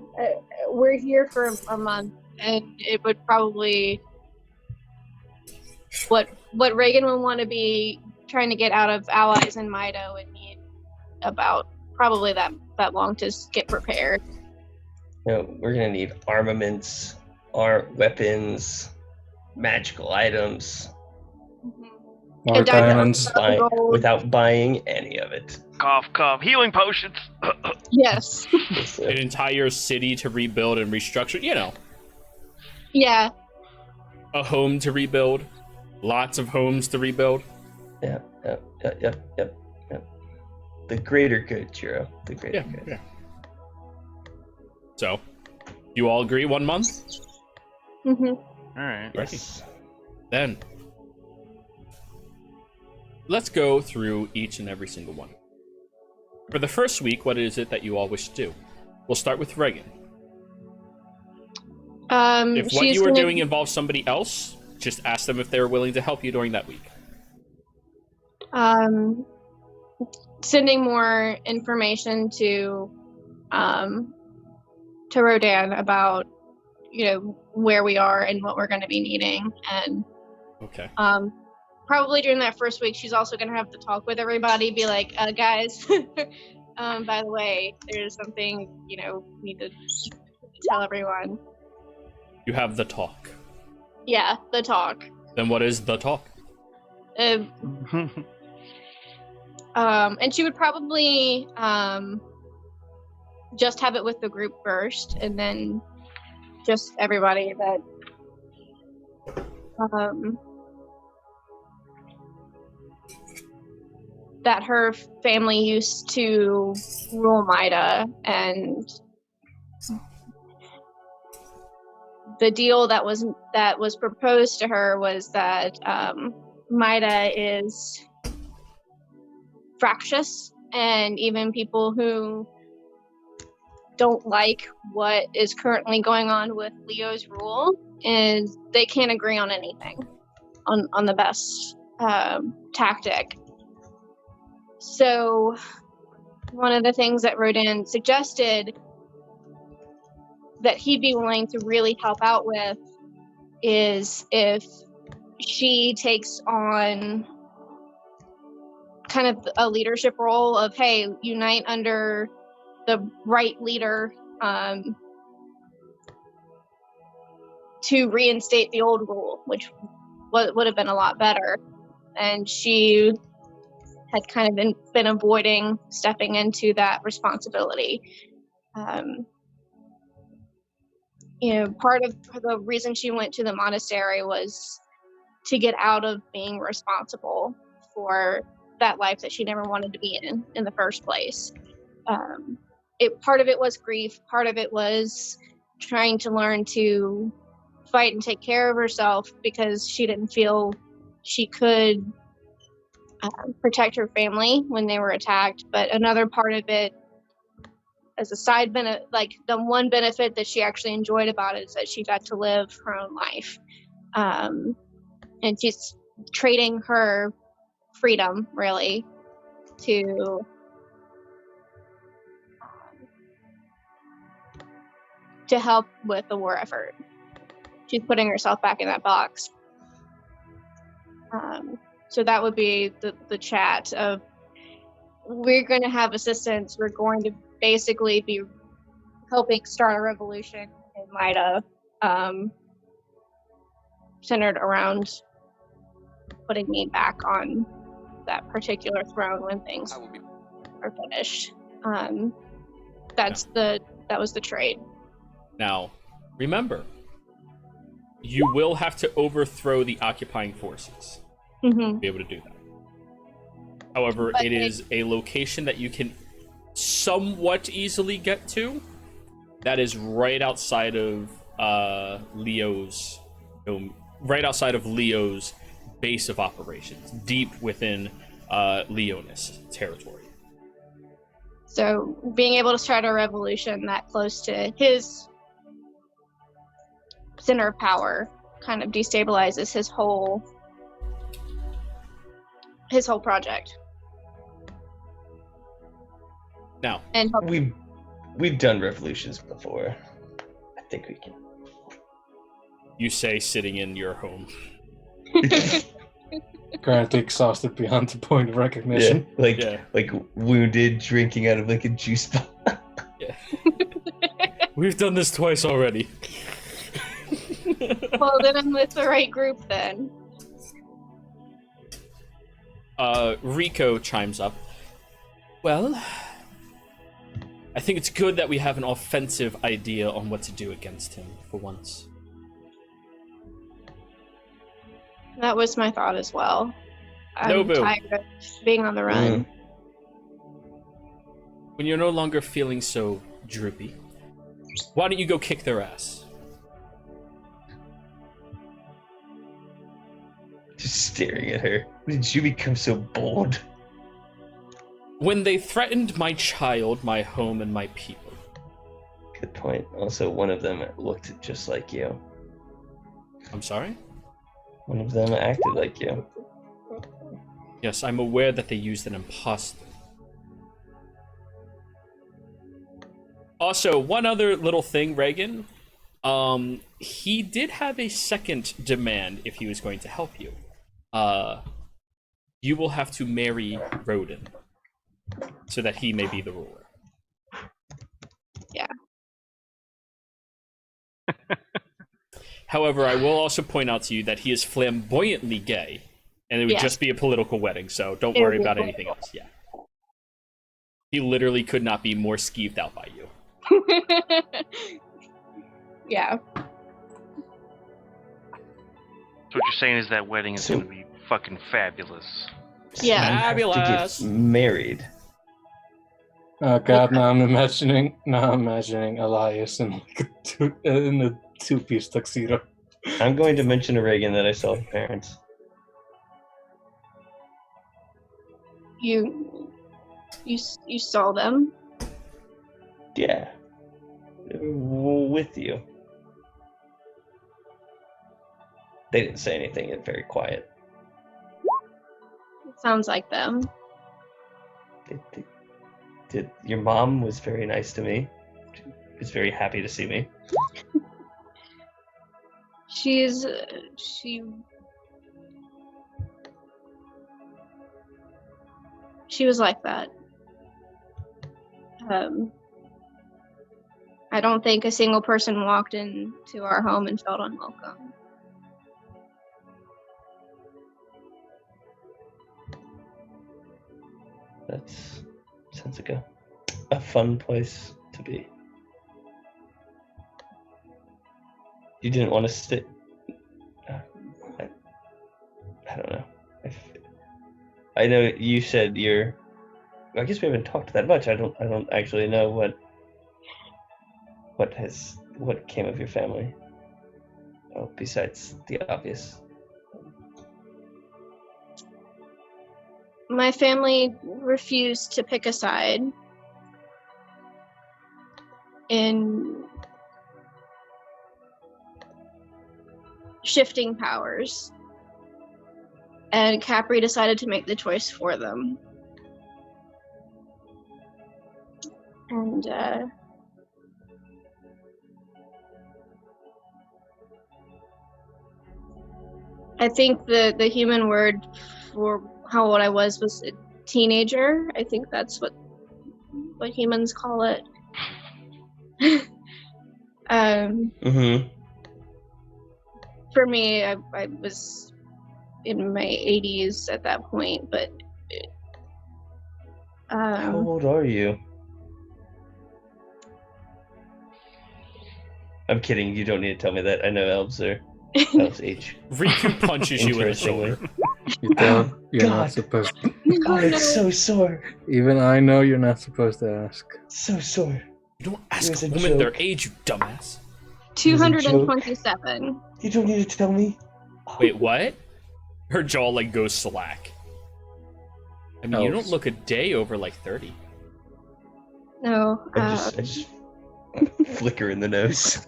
[SPEAKER 5] we're here for a month, and it would probably what Reagan would want to be trying to get out of allies in Mido would need about probably that long to get prepared.
[SPEAKER 7] You know, we're gonna need armaments, weapons, magical items,
[SPEAKER 3] More
[SPEAKER 5] And
[SPEAKER 3] diamonds.
[SPEAKER 5] Gold.
[SPEAKER 7] without buying any of it.
[SPEAKER 2] Cough, cough. Healing potions.
[SPEAKER 5] Yes.
[SPEAKER 1] An entire city to rebuild and restructure, you know,
[SPEAKER 5] Yeah.
[SPEAKER 1] a home to rebuild, lots of homes to rebuild.
[SPEAKER 7] Yep. The greater good, Jiro. The greater good.
[SPEAKER 1] Yeah. So, you all agree 1 month?
[SPEAKER 5] Mm-hmm.
[SPEAKER 2] All right.
[SPEAKER 7] Yes.
[SPEAKER 1] Then, let's go through each and every single one. For the first week, what is it that you all wish to do? We'll start with Reagan. If what
[SPEAKER 5] she's
[SPEAKER 1] you are
[SPEAKER 5] gonna-
[SPEAKER 1] doing involves somebody else, just ask them if they're willing to help you during that week.
[SPEAKER 5] Sending more information to Rodan about where we are and what we're going to be needing, and
[SPEAKER 1] Okay.
[SPEAKER 5] probably during that first week she's also going to have to talk with everybody, be like, guys, by the way, there's something we need to tell everyone.
[SPEAKER 1] You have the talk.
[SPEAKER 5] Yeah, the talk.
[SPEAKER 1] Then what is the talk?
[SPEAKER 5] And she would probably just have it with the group first, and then just everybody that that her family used to rule Maida, and the deal that was proposed to her was that Maida is fractious, and even people who don't like what is currently going on with Leo's rule, and they can't agree on anything, on the best tactic. So one of the things that Rodin suggested that he'd be willing to really help out with is if she takes on kind of a leadership role of, hey, unite under the right leader to reinstate the old rule, which would have been a lot better. And she had kind of been avoiding stepping into that responsibility. Part of the reason she went to the monastery was to get out of being responsible for that life that she never wanted to be in the first place. Part of it was grief, part of it was trying to learn to fight and take care of herself because she didn't feel she could protect her family when they were attacked. But another part of it, as a side benefit, like the one benefit that she actually enjoyed about it, is that she got to live her own life. And she's trading her freedom, really, to help with the war effort. She's putting herself back in that box. So that would be the chat of, we're going to have assistance. We're going to basically be helping start a revolution in Maida, centered around putting me back on that particular throne when things are finished. That was the trade.
[SPEAKER 1] Now, remember, you will have to overthrow the occupying forces to be able to do that. However, it is a location that you can somewhat easily get to. That is right outside of Leo's base of operations, deep within Leonis territory.
[SPEAKER 5] So being able to start a revolution that close to his center of power kind of destabilizes his whole project.
[SPEAKER 1] Now,
[SPEAKER 5] and
[SPEAKER 7] we've done revolutions before. I think we can.
[SPEAKER 1] You say sitting in your home.
[SPEAKER 3] Currently exhausted beyond the point of recognition.
[SPEAKER 7] Like wounded, drinking out of like a juice bottle.
[SPEAKER 1] Yeah. We've done this twice already.
[SPEAKER 5] Well, then I'm with the right group then.
[SPEAKER 1] Rico chimes up. Well, I think it's good that we have an offensive idea on what to do against him for once.
[SPEAKER 5] That was my thought as well. I'm tired of being on the run.
[SPEAKER 1] When you're no longer feeling so droopy, why don't you go kick their ass?
[SPEAKER 7] Just staring at her. When did you become so bold?
[SPEAKER 1] When they threatened my child, my home, and my people.
[SPEAKER 7] Good point. Also, one of them looked just like you.
[SPEAKER 1] I'm sorry?
[SPEAKER 7] One of them acted like you.
[SPEAKER 1] Yes, I'm aware that they used an imposter. Also, one other little thing, Reagan. He did have a second demand if he was going to help you. You will have to marry Rodin so that he may be the ruler.
[SPEAKER 5] Yeah.
[SPEAKER 1] However, I will also point out to you that he is flamboyantly gay, and it would just be a political wedding, so don't worry about anything else. Yeah. He literally could not be more skeeved out by you.
[SPEAKER 5] Yeah.
[SPEAKER 2] So what you're saying is that wedding is going to be fucking fabulous.
[SPEAKER 5] Yeah.
[SPEAKER 7] You have to
[SPEAKER 1] Fabulous.
[SPEAKER 7] get married.
[SPEAKER 3] Oh God! Now I'm imagining Elias in a two-piece tuxedo.
[SPEAKER 7] I'm going to mention to Reagan that I saw her parents.
[SPEAKER 5] You saw them?
[SPEAKER 7] Yeah. With you. They didn't say anything. It's very quiet.
[SPEAKER 5] It sounds like them.
[SPEAKER 7] Your mom was very nice to me. She was very happy to see me.
[SPEAKER 5] She was like that. I don't think a single person walked into our home and felt unwelcome.
[SPEAKER 7] That sounds like a fun place to be. You didn't want to sit. I don't know. I know you said you're. I guess we haven't talked that much. I don't actually know what came of your family. Oh, besides the obvious.
[SPEAKER 5] My family refused to pick a side in shifting powers, and Capri decided to make the choice for them. And I think the human word for how old I was a teenager. I think that's what humans call it. For me, I was in my 80s at that point, but
[SPEAKER 7] How old are you? I'm kidding. You don't need to tell me that. I know elves age.
[SPEAKER 1] Riku punches you in the shoulder.
[SPEAKER 3] You don't. You're
[SPEAKER 7] God.
[SPEAKER 3] not supposed to.
[SPEAKER 7] Oh, it's so sore.
[SPEAKER 3] Even I know you're not supposed to ask.
[SPEAKER 7] So sore.
[SPEAKER 1] You don't
[SPEAKER 7] It
[SPEAKER 1] ask
[SPEAKER 7] was
[SPEAKER 1] a
[SPEAKER 7] a
[SPEAKER 1] woman their
[SPEAKER 7] joke.
[SPEAKER 1] age, you dumbass.
[SPEAKER 5] 227.
[SPEAKER 7] You don't need to tell me.
[SPEAKER 1] Wait, what? Her jaw like goes slack. I mean, you don't
[SPEAKER 3] Elves.
[SPEAKER 1] look a day over like 30.
[SPEAKER 5] No.
[SPEAKER 7] I just flicker in the nose.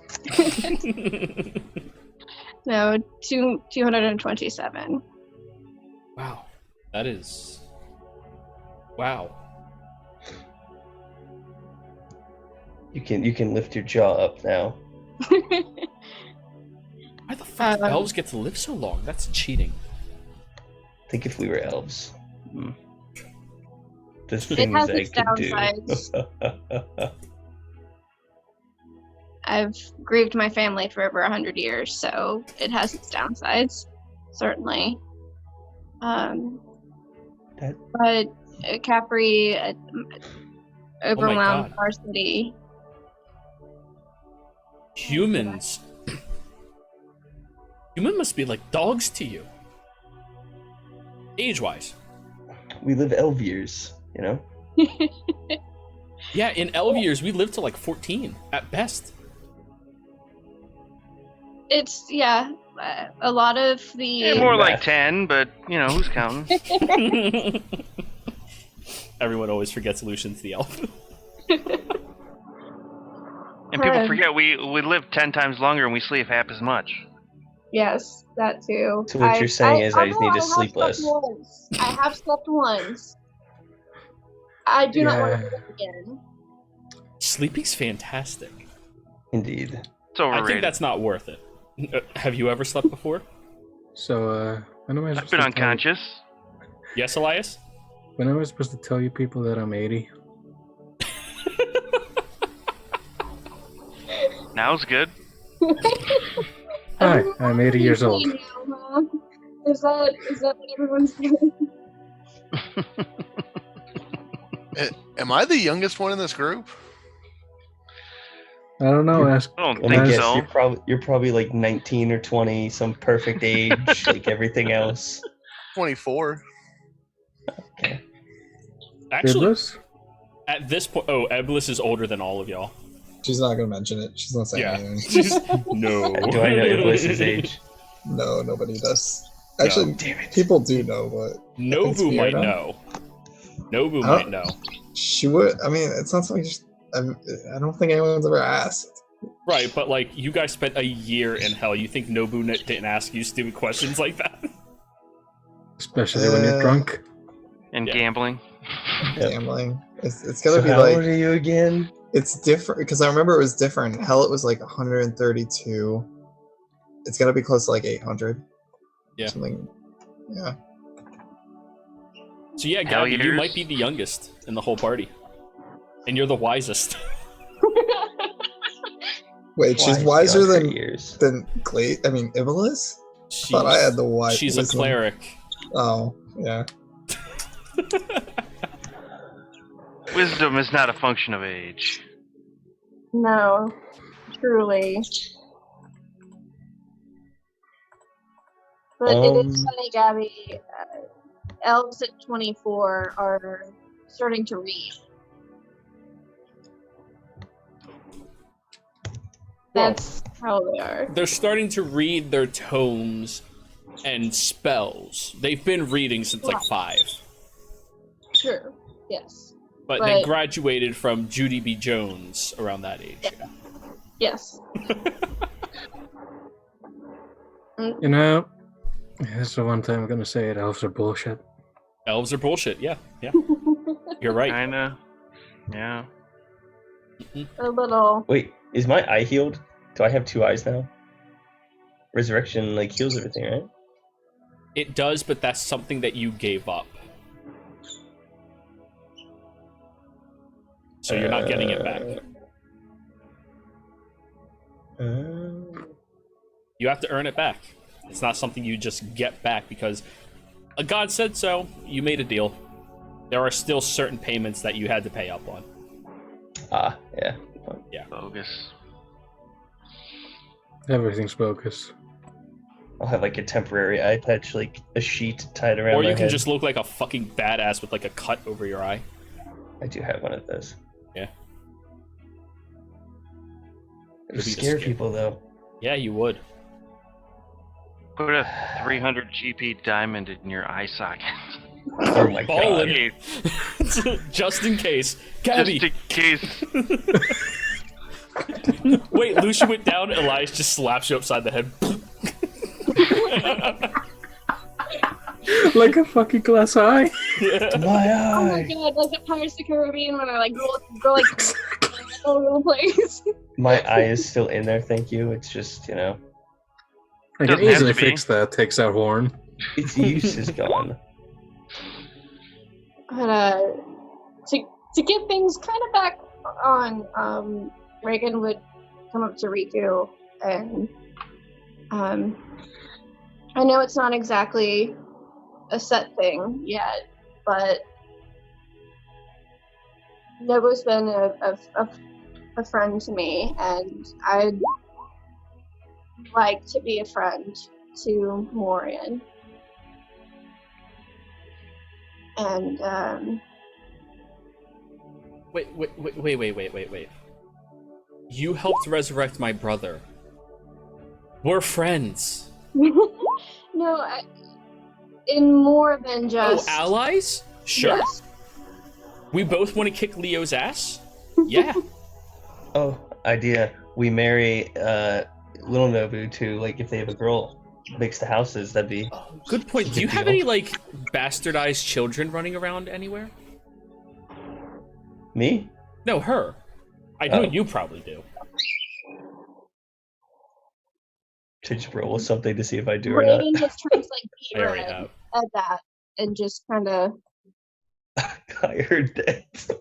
[SPEAKER 5] No, 227.
[SPEAKER 1] Wow. That is... Wow.
[SPEAKER 7] You can lift your jaw up now.
[SPEAKER 1] Why the fuck do elves get to live so long? That's cheating.
[SPEAKER 7] Think if we were elves. The
[SPEAKER 5] It
[SPEAKER 7] things
[SPEAKER 5] has
[SPEAKER 7] I
[SPEAKER 5] its
[SPEAKER 7] could do.
[SPEAKER 5] downsides. I've grieved my family for over 100 years, so it has its downsides, certainly. But Capri overwhelmed
[SPEAKER 1] God.
[SPEAKER 5] our city.
[SPEAKER 1] Humans. Human must be like dogs to you. Age-wise.
[SPEAKER 7] We live elf years, you know?
[SPEAKER 1] Yeah, in elf years, we live to like 14 at best.
[SPEAKER 5] It's, yeah, a lot of the...
[SPEAKER 2] Yeah, more like
[SPEAKER 7] Math.
[SPEAKER 2] 10, but, you know, who's counting?
[SPEAKER 1] Everyone always forgets Lucian's the elf.
[SPEAKER 2] And people forget we live 10 times longer and we sleep half as much.
[SPEAKER 5] Yes, that too.
[SPEAKER 7] So what you're saying is I just need to
[SPEAKER 5] have
[SPEAKER 7] sleep
[SPEAKER 5] slept
[SPEAKER 7] less.
[SPEAKER 5] once. I have slept once. I do not want to sleep again.
[SPEAKER 1] Sleeping's fantastic.
[SPEAKER 7] Indeed.
[SPEAKER 2] It's overrated.
[SPEAKER 1] I think that's not worth it. Have you ever slept before?
[SPEAKER 3] So, when am I
[SPEAKER 2] I've
[SPEAKER 3] supposed
[SPEAKER 2] been
[SPEAKER 3] to
[SPEAKER 2] unconscious.
[SPEAKER 1] Yes, Elias?
[SPEAKER 3] When am I supposed to tell you people that I'm 80?
[SPEAKER 2] Now's good.
[SPEAKER 3] Hi, I'm 80 years old.
[SPEAKER 5] Now, huh? Is that what everyone's doing?
[SPEAKER 6] Am I the youngest one in this group?
[SPEAKER 3] I don't know. Ask.
[SPEAKER 2] I don't
[SPEAKER 7] Let
[SPEAKER 2] think
[SPEAKER 7] me guess,
[SPEAKER 2] so.
[SPEAKER 7] you're probably like 19 or 20, some perfect age, like everything else.
[SPEAKER 6] 24.
[SPEAKER 1] Actually,
[SPEAKER 3] Iblis?
[SPEAKER 1] at this point, Eblis is older than all of y'all.
[SPEAKER 4] She's not gonna mention it. She's not saying
[SPEAKER 1] Yeah.
[SPEAKER 4] anything.
[SPEAKER 1] No.
[SPEAKER 7] Do I know Iblis's age?
[SPEAKER 4] No, nobody does. Actually,
[SPEAKER 7] Damn it.
[SPEAKER 4] people do know, but
[SPEAKER 1] Nobu
[SPEAKER 4] It's
[SPEAKER 1] might
[SPEAKER 4] weird, huh?
[SPEAKER 1] know. Nobu
[SPEAKER 4] I don't-
[SPEAKER 1] might know.
[SPEAKER 4] she would. I mean, it's not something. I don't think anyone's ever asked.
[SPEAKER 1] Right, but like, you guys spent a year in hell. You think Nobu didn't ask you stupid questions like that?
[SPEAKER 3] Especially when you're drunk.
[SPEAKER 2] And
[SPEAKER 1] Yeah.
[SPEAKER 2] gambling.
[SPEAKER 4] Gambling. It's gonna
[SPEAKER 7] So
[SPEAKER 4] be
[SPEAKER 7] how
[SPEAKER 4] like
[SPEAKER 7] old are you again?
[SPEAKER 4] it's different because I remember it was different. Hell, it was like 132. It's gonna be close to like 800.
[SPEAKER 1] Yeah.
[SPEAKER 4] Something. Yeah.
[SPEAKER 1] So yeah,
[SPEAKER 2] Hell
[SPEAKER 1] Gabby, you
[SPEAKER 2] years.
[SPEAKER 1] might be the youngest in the whole party. And you're the wisest.
[SPEAKER 4] Wait, she's
[SPEAKER 7] Wise
[SPEAKER 4] wiser
[SPEAKER 7] beyond her
[SPEAKER 4] than
[SPEAKER 7] years.
[SPEAKER 4] Clay. I mean, Iblis.
[SPEAKER 1] She's,
[SPEAKER 4] Thought I had the wise.
[SPEAKER 1] she's a
[SPEAKER 4] wisdom.
[SPEAKER 1] cleric.
[SPEAKER 4] Oh, yeah.
[SPEAKER 2] Wisdom is not a function of age.
[SPEAKER 5] No, truly. But it is funny, Gabby. Elves at 24 are starting to read. That's how they are.
[SPEAKER 1] They're starting to read their tomes and spells. They've been reading since like 5.
[SPEAKER 5] Sure. Yes.
[SPEAKER 1] But they
[SPEAKER 5] But-
[SPEAKER 1] graduated from Judy B. Jones around that age.
[SPEAKER 5] Yeah. Yes.
[SPEAKER 3] You know, that's the one time I'm gonna say it. Elves are bullshit.
[SPEAKER 1] Elves are bullshit, yeah. You're right.
[SPEAKER 2] Kinda. Yeah.
[SPEAKER 5] A little.
[SPEAKER 7] Wait, is my eye healed? Do I have 2 eyes now? Resurrection like heals everything, right?
[SPEAKER 1] It does, but that's something that you gave up. So you're not getting it back. You have to earn it back. It's not something you just get back because a god said so. You made a deal. There are still certain payments that you had to pay up on.
[SPEAKER 7] Yeah.
[SPEAKER 2] Bogus.
[SPEAKER 3] Everything's bogus.
[SPEAKER 7] I'll have like a temporary eye patch, like a sheet tied around
[SPEAKER 1] Or
[SPEAKER 7] my
[SPEAKER 1] you can
[SPEAKER 7] head.
[SPEAKER 1] just look like a fucking badass with like a cut over your eye.
[SPEAKER 7] I do have one of those.
[SPEAKER 1] Yeah.
[SPEAKER 7] It would
[SPEAKER 1] It'd be
[SPEAKER 7] scare
[SPEAKER 1] scary.
[SPEAKER 7] people though.
[SPEAKER 1] Yeah, you would.
[SPEAKER 2] Put a 300 GP diamond in your eye socket.
[SPEAKER 7] Oh my god.
[SPEAKER 1] Ballin'. Just in case. Gabby!
[SPEAKER 2] Just in case.
[SPEAKER 1] Wait, Lucia went down, Elias just slaps you upside the head.
[SPEAKER 3] Like a fucking glass eye.
[SPEAKER 1] Yeah.
[SPEAKER 7] My
[SPEAKER 5] Oh my
[SPEAKER 7] eye.
[SPEAKER 5] god, like the Pirates of the Caribbean when I like go like all over the place.
[SPEAKER 7] My eye is still in there, thank you. It's just, you know,
[SPEAKER 3] I can
[SPEAKER 2] Doesn't have
[SPEAKER 3] easily
[SPEAKER 2] to be.
[SPEAKER 3] fix that. Takes out horn.
[SPEAKER 7] its use is gone.
[SPEAKER 5] But to get things kind of back on, Reagan would come up to Riku and I know it's not exactly a set thing yet, but Nobu's been a friend to me, and I'd like to be a friend to Morian. And
[SPEAKER 1] Wait. You helped resurrect my brother. We're friends.
[SPEAKER 5] no, in more than just
[SPEAKER 1] Oh, allies? Sure.
[SPEAKER 5] Yes.
[SPEAKER 1] We both want to kick Leo's ass? Yeah.
[SPEAKER 7] Oh, idea. We marry little Nobu to, like, if they have a girl mix the houses, that'd be
[SPEAKER 1] Good point. Do you have any, like, bastardized children running around anywhere?
[SPEAKER 7] me?
[SPEAKER 1] No, her. I know
[SPEAKER 7] Oh.
[SPEAKER 1] you probably do.
[SPEAKER 7] Should just roll with something to see if I do or not.
[SPEAKER 5] Reagan just turns like
[SPEAKER 1] I already
[SPEAKER 5] red
[SPEAKER 1] have.
[SPEAKER 5] at that and just kind of
[SPEAKER 7] I heard that.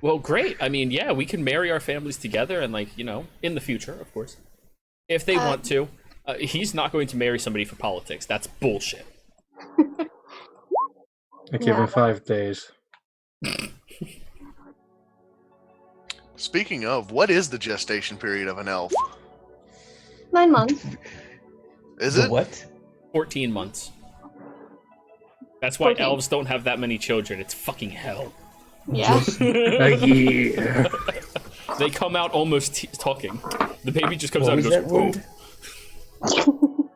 [SPEAKER 1] Well, great. I mean, yeah, we can marry our families together and, like, you know, in the future, of course. If they want to. He's not going to marry somebody for politics. That's bullshit.
[SPEAKER 3] I give him 5 days.
[SPEAKER 6] Speaking of, what is the gestation period of an elf?
[SPEAKER 5] 9 months.
[SPEAKER 6] Is
[SPEAKER 7] The
[SPEAKER 6] it?
[SPEAKER 7] what?
[SPEAKER 1] 14 months. That's why
[SPEAKER 5] 14.
[SPEAKER 1] elves don't have that many children. It's fucking hell.
[SPEAKER 5] Yeah.
[SPEAKER 3] Yeah.
[SPEAKER 1] They come out almost talking. The baby just comes
[SPEAKER 7] What
[SPEAKER 1] out
[SPEAKER 7] was
[SPEAKER 1] and
[SPEAKER 7] that
[SPEAKER 1] goes,
[SPEAKER 7] word?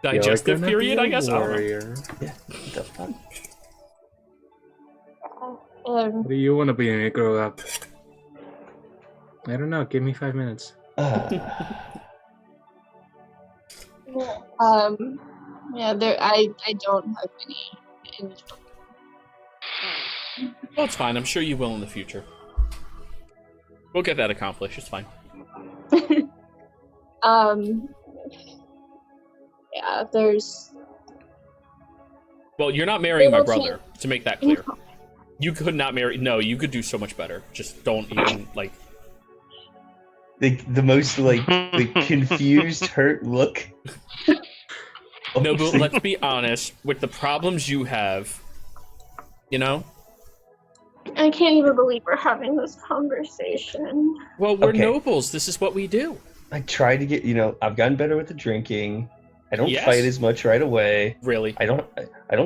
[SPEAKER 1] digestive period, I guess. I don't know.
[SPEAKER 3] Warrior.
[SPEAKER 7] Yeah. What the fuck?
[SPEAKER 3] What do you want to be when you grow up? I don't know. Give me 5 minutes.
[SPEAKER 5] Yeah, I don't have any
[SPEAKER 1] Well, it's fine. I'm sure you will in the future. We'll get that accomplished. It's fine.
[SPEAKER 5] Yeah, there's.
[SPEAKER 1] Well, you're not marrying my
[SPEAKER 5] They will
[SPEAKER 1] brother, to make that clear. You could not marry. No, you could do so much better. Just don't even, like.
[SPEAKER 7] The most, like, the confused, hurt look.
[SPEAKER 1] No, but let's be honest. With the problems you have, you know?
[SPEAKER 5] I can't even believe we're having this conversation.
[SPEAKER 1] Well, we're
[SPEAKER 7] Okay.
[SPEAKER 1] nobles. This is what we do.
[SPEAKER 7] I try to get, I've gotten better with the drinking. I don't
[SPEAKER 1] Yes.
[SPEAKER 7] fight as much right away.
[SPEAKER 1] Really.
[SPEAKER 7] I don't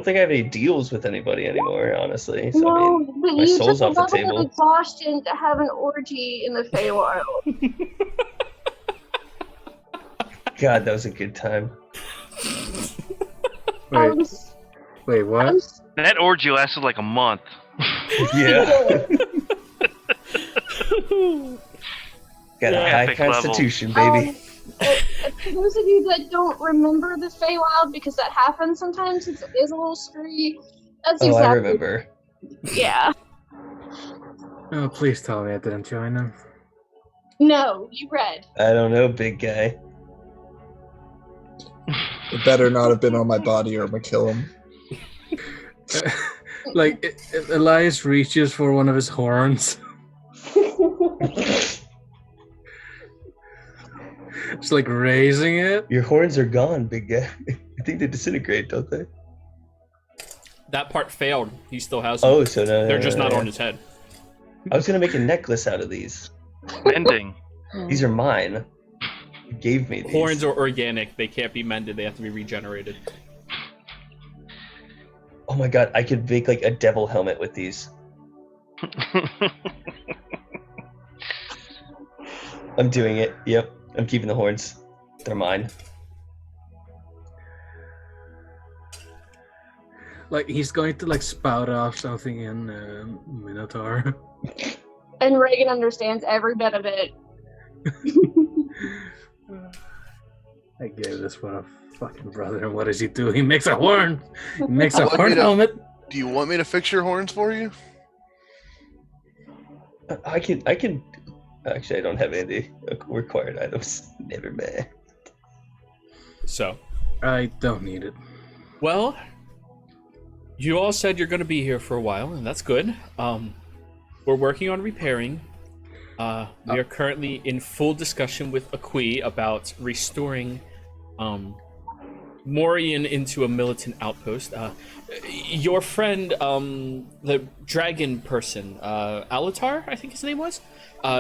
[SPEAKER 7] think I have any deals with anybody anymore, honestly. So,
[SPEAKER 5] No, but
[SPEAKER 7] my
[SPEAKER 5] you
[SPEAKER 7] soul's
[SPEAKER 5] took a
[SPEAKER 7] off the
[SPEAKER 5] level
[SPEAKER 7] table.
[SPEAKER 5] of exhaustion to have an orgy in the Feywild.
[SPEAKER 7] God, that was a good time.
[SPEAKER 3] Wait, what?
[SPEAKER 2] That orgy lasted like a month.
[SPEAKER 7] Yeah. Got a high
[SPEAKER 2] Epic level.
[SPEAKER 7] constitution, baby.
[SPEAKER 5] For those of you that don't remember the Feywild, because that happens sometimes, it is a little screwy. That's
[SPEAKER 7] Oh,
[SPEAKER 5] exactly.
[SPEAKER 7] I remember.
[SPEAKER 5] Yeah.
[SPEAKER 3] Oh, please tell me I didn't join them.
[SPEAKER 5] No, you read.
[SPEAKER 7] I don't know, big guy.
[SPEAKER 4] It better not have been on my body or I'm gonna kill him.
[SPEAKER 3] Like, Elias reaches for one of his horns. It's like raising it.
[SPEAKER 7] Your horns are gone, big guy. I think they disintegrate, don't they?
[SPEAKER 1] That part failed. He still has them.
[SPEAKER 7] Oh, so no.
[SPEAKER 1] They're just not on his head.
[SPEAKER 7] I was gonna make a necklace out of these.
[SPEAKER 2] Mending.
[SPEAKER 7] These are mine. You gave me these.
[SPEAKER 1] Horns are organic. They can't be mended. They have to be regenerated.
[SPEAKER 7] Oh my god, I could make like a devil helmet with these. I'm doing it. Yep, I'm keeping the horns. They're mine.
[SPEAKER 3] Like, he's going to, like, spout off something in Minotaur.
[SPEAKER 5] And Reagan understands every bit of it.
[SPEAKER 3] I gave this one a fucking brother, and what does he do? He makes a horn! He makes a
[SPEAKER 6] Want me
[SPEAKER 3] horn
[SPEAKER 6] to-
[SPEAKER 3] helmet!
[SPEAKER 6] Do you want me to fix your horns for you?
[SPEAKER 7] I can. Actually, I don't have any required items. Never mind.
[SPEAKER 1] So,
[SPEAKER 3] I don't need it.
[SPEAKER 1] well, you all said you're going to be here for a while, and that's good. We're working on repairing. We are currently in full discussion with Akui about restoring Morian into a militant outpost. Your friend, the dragon person, Alatar, I think his name was,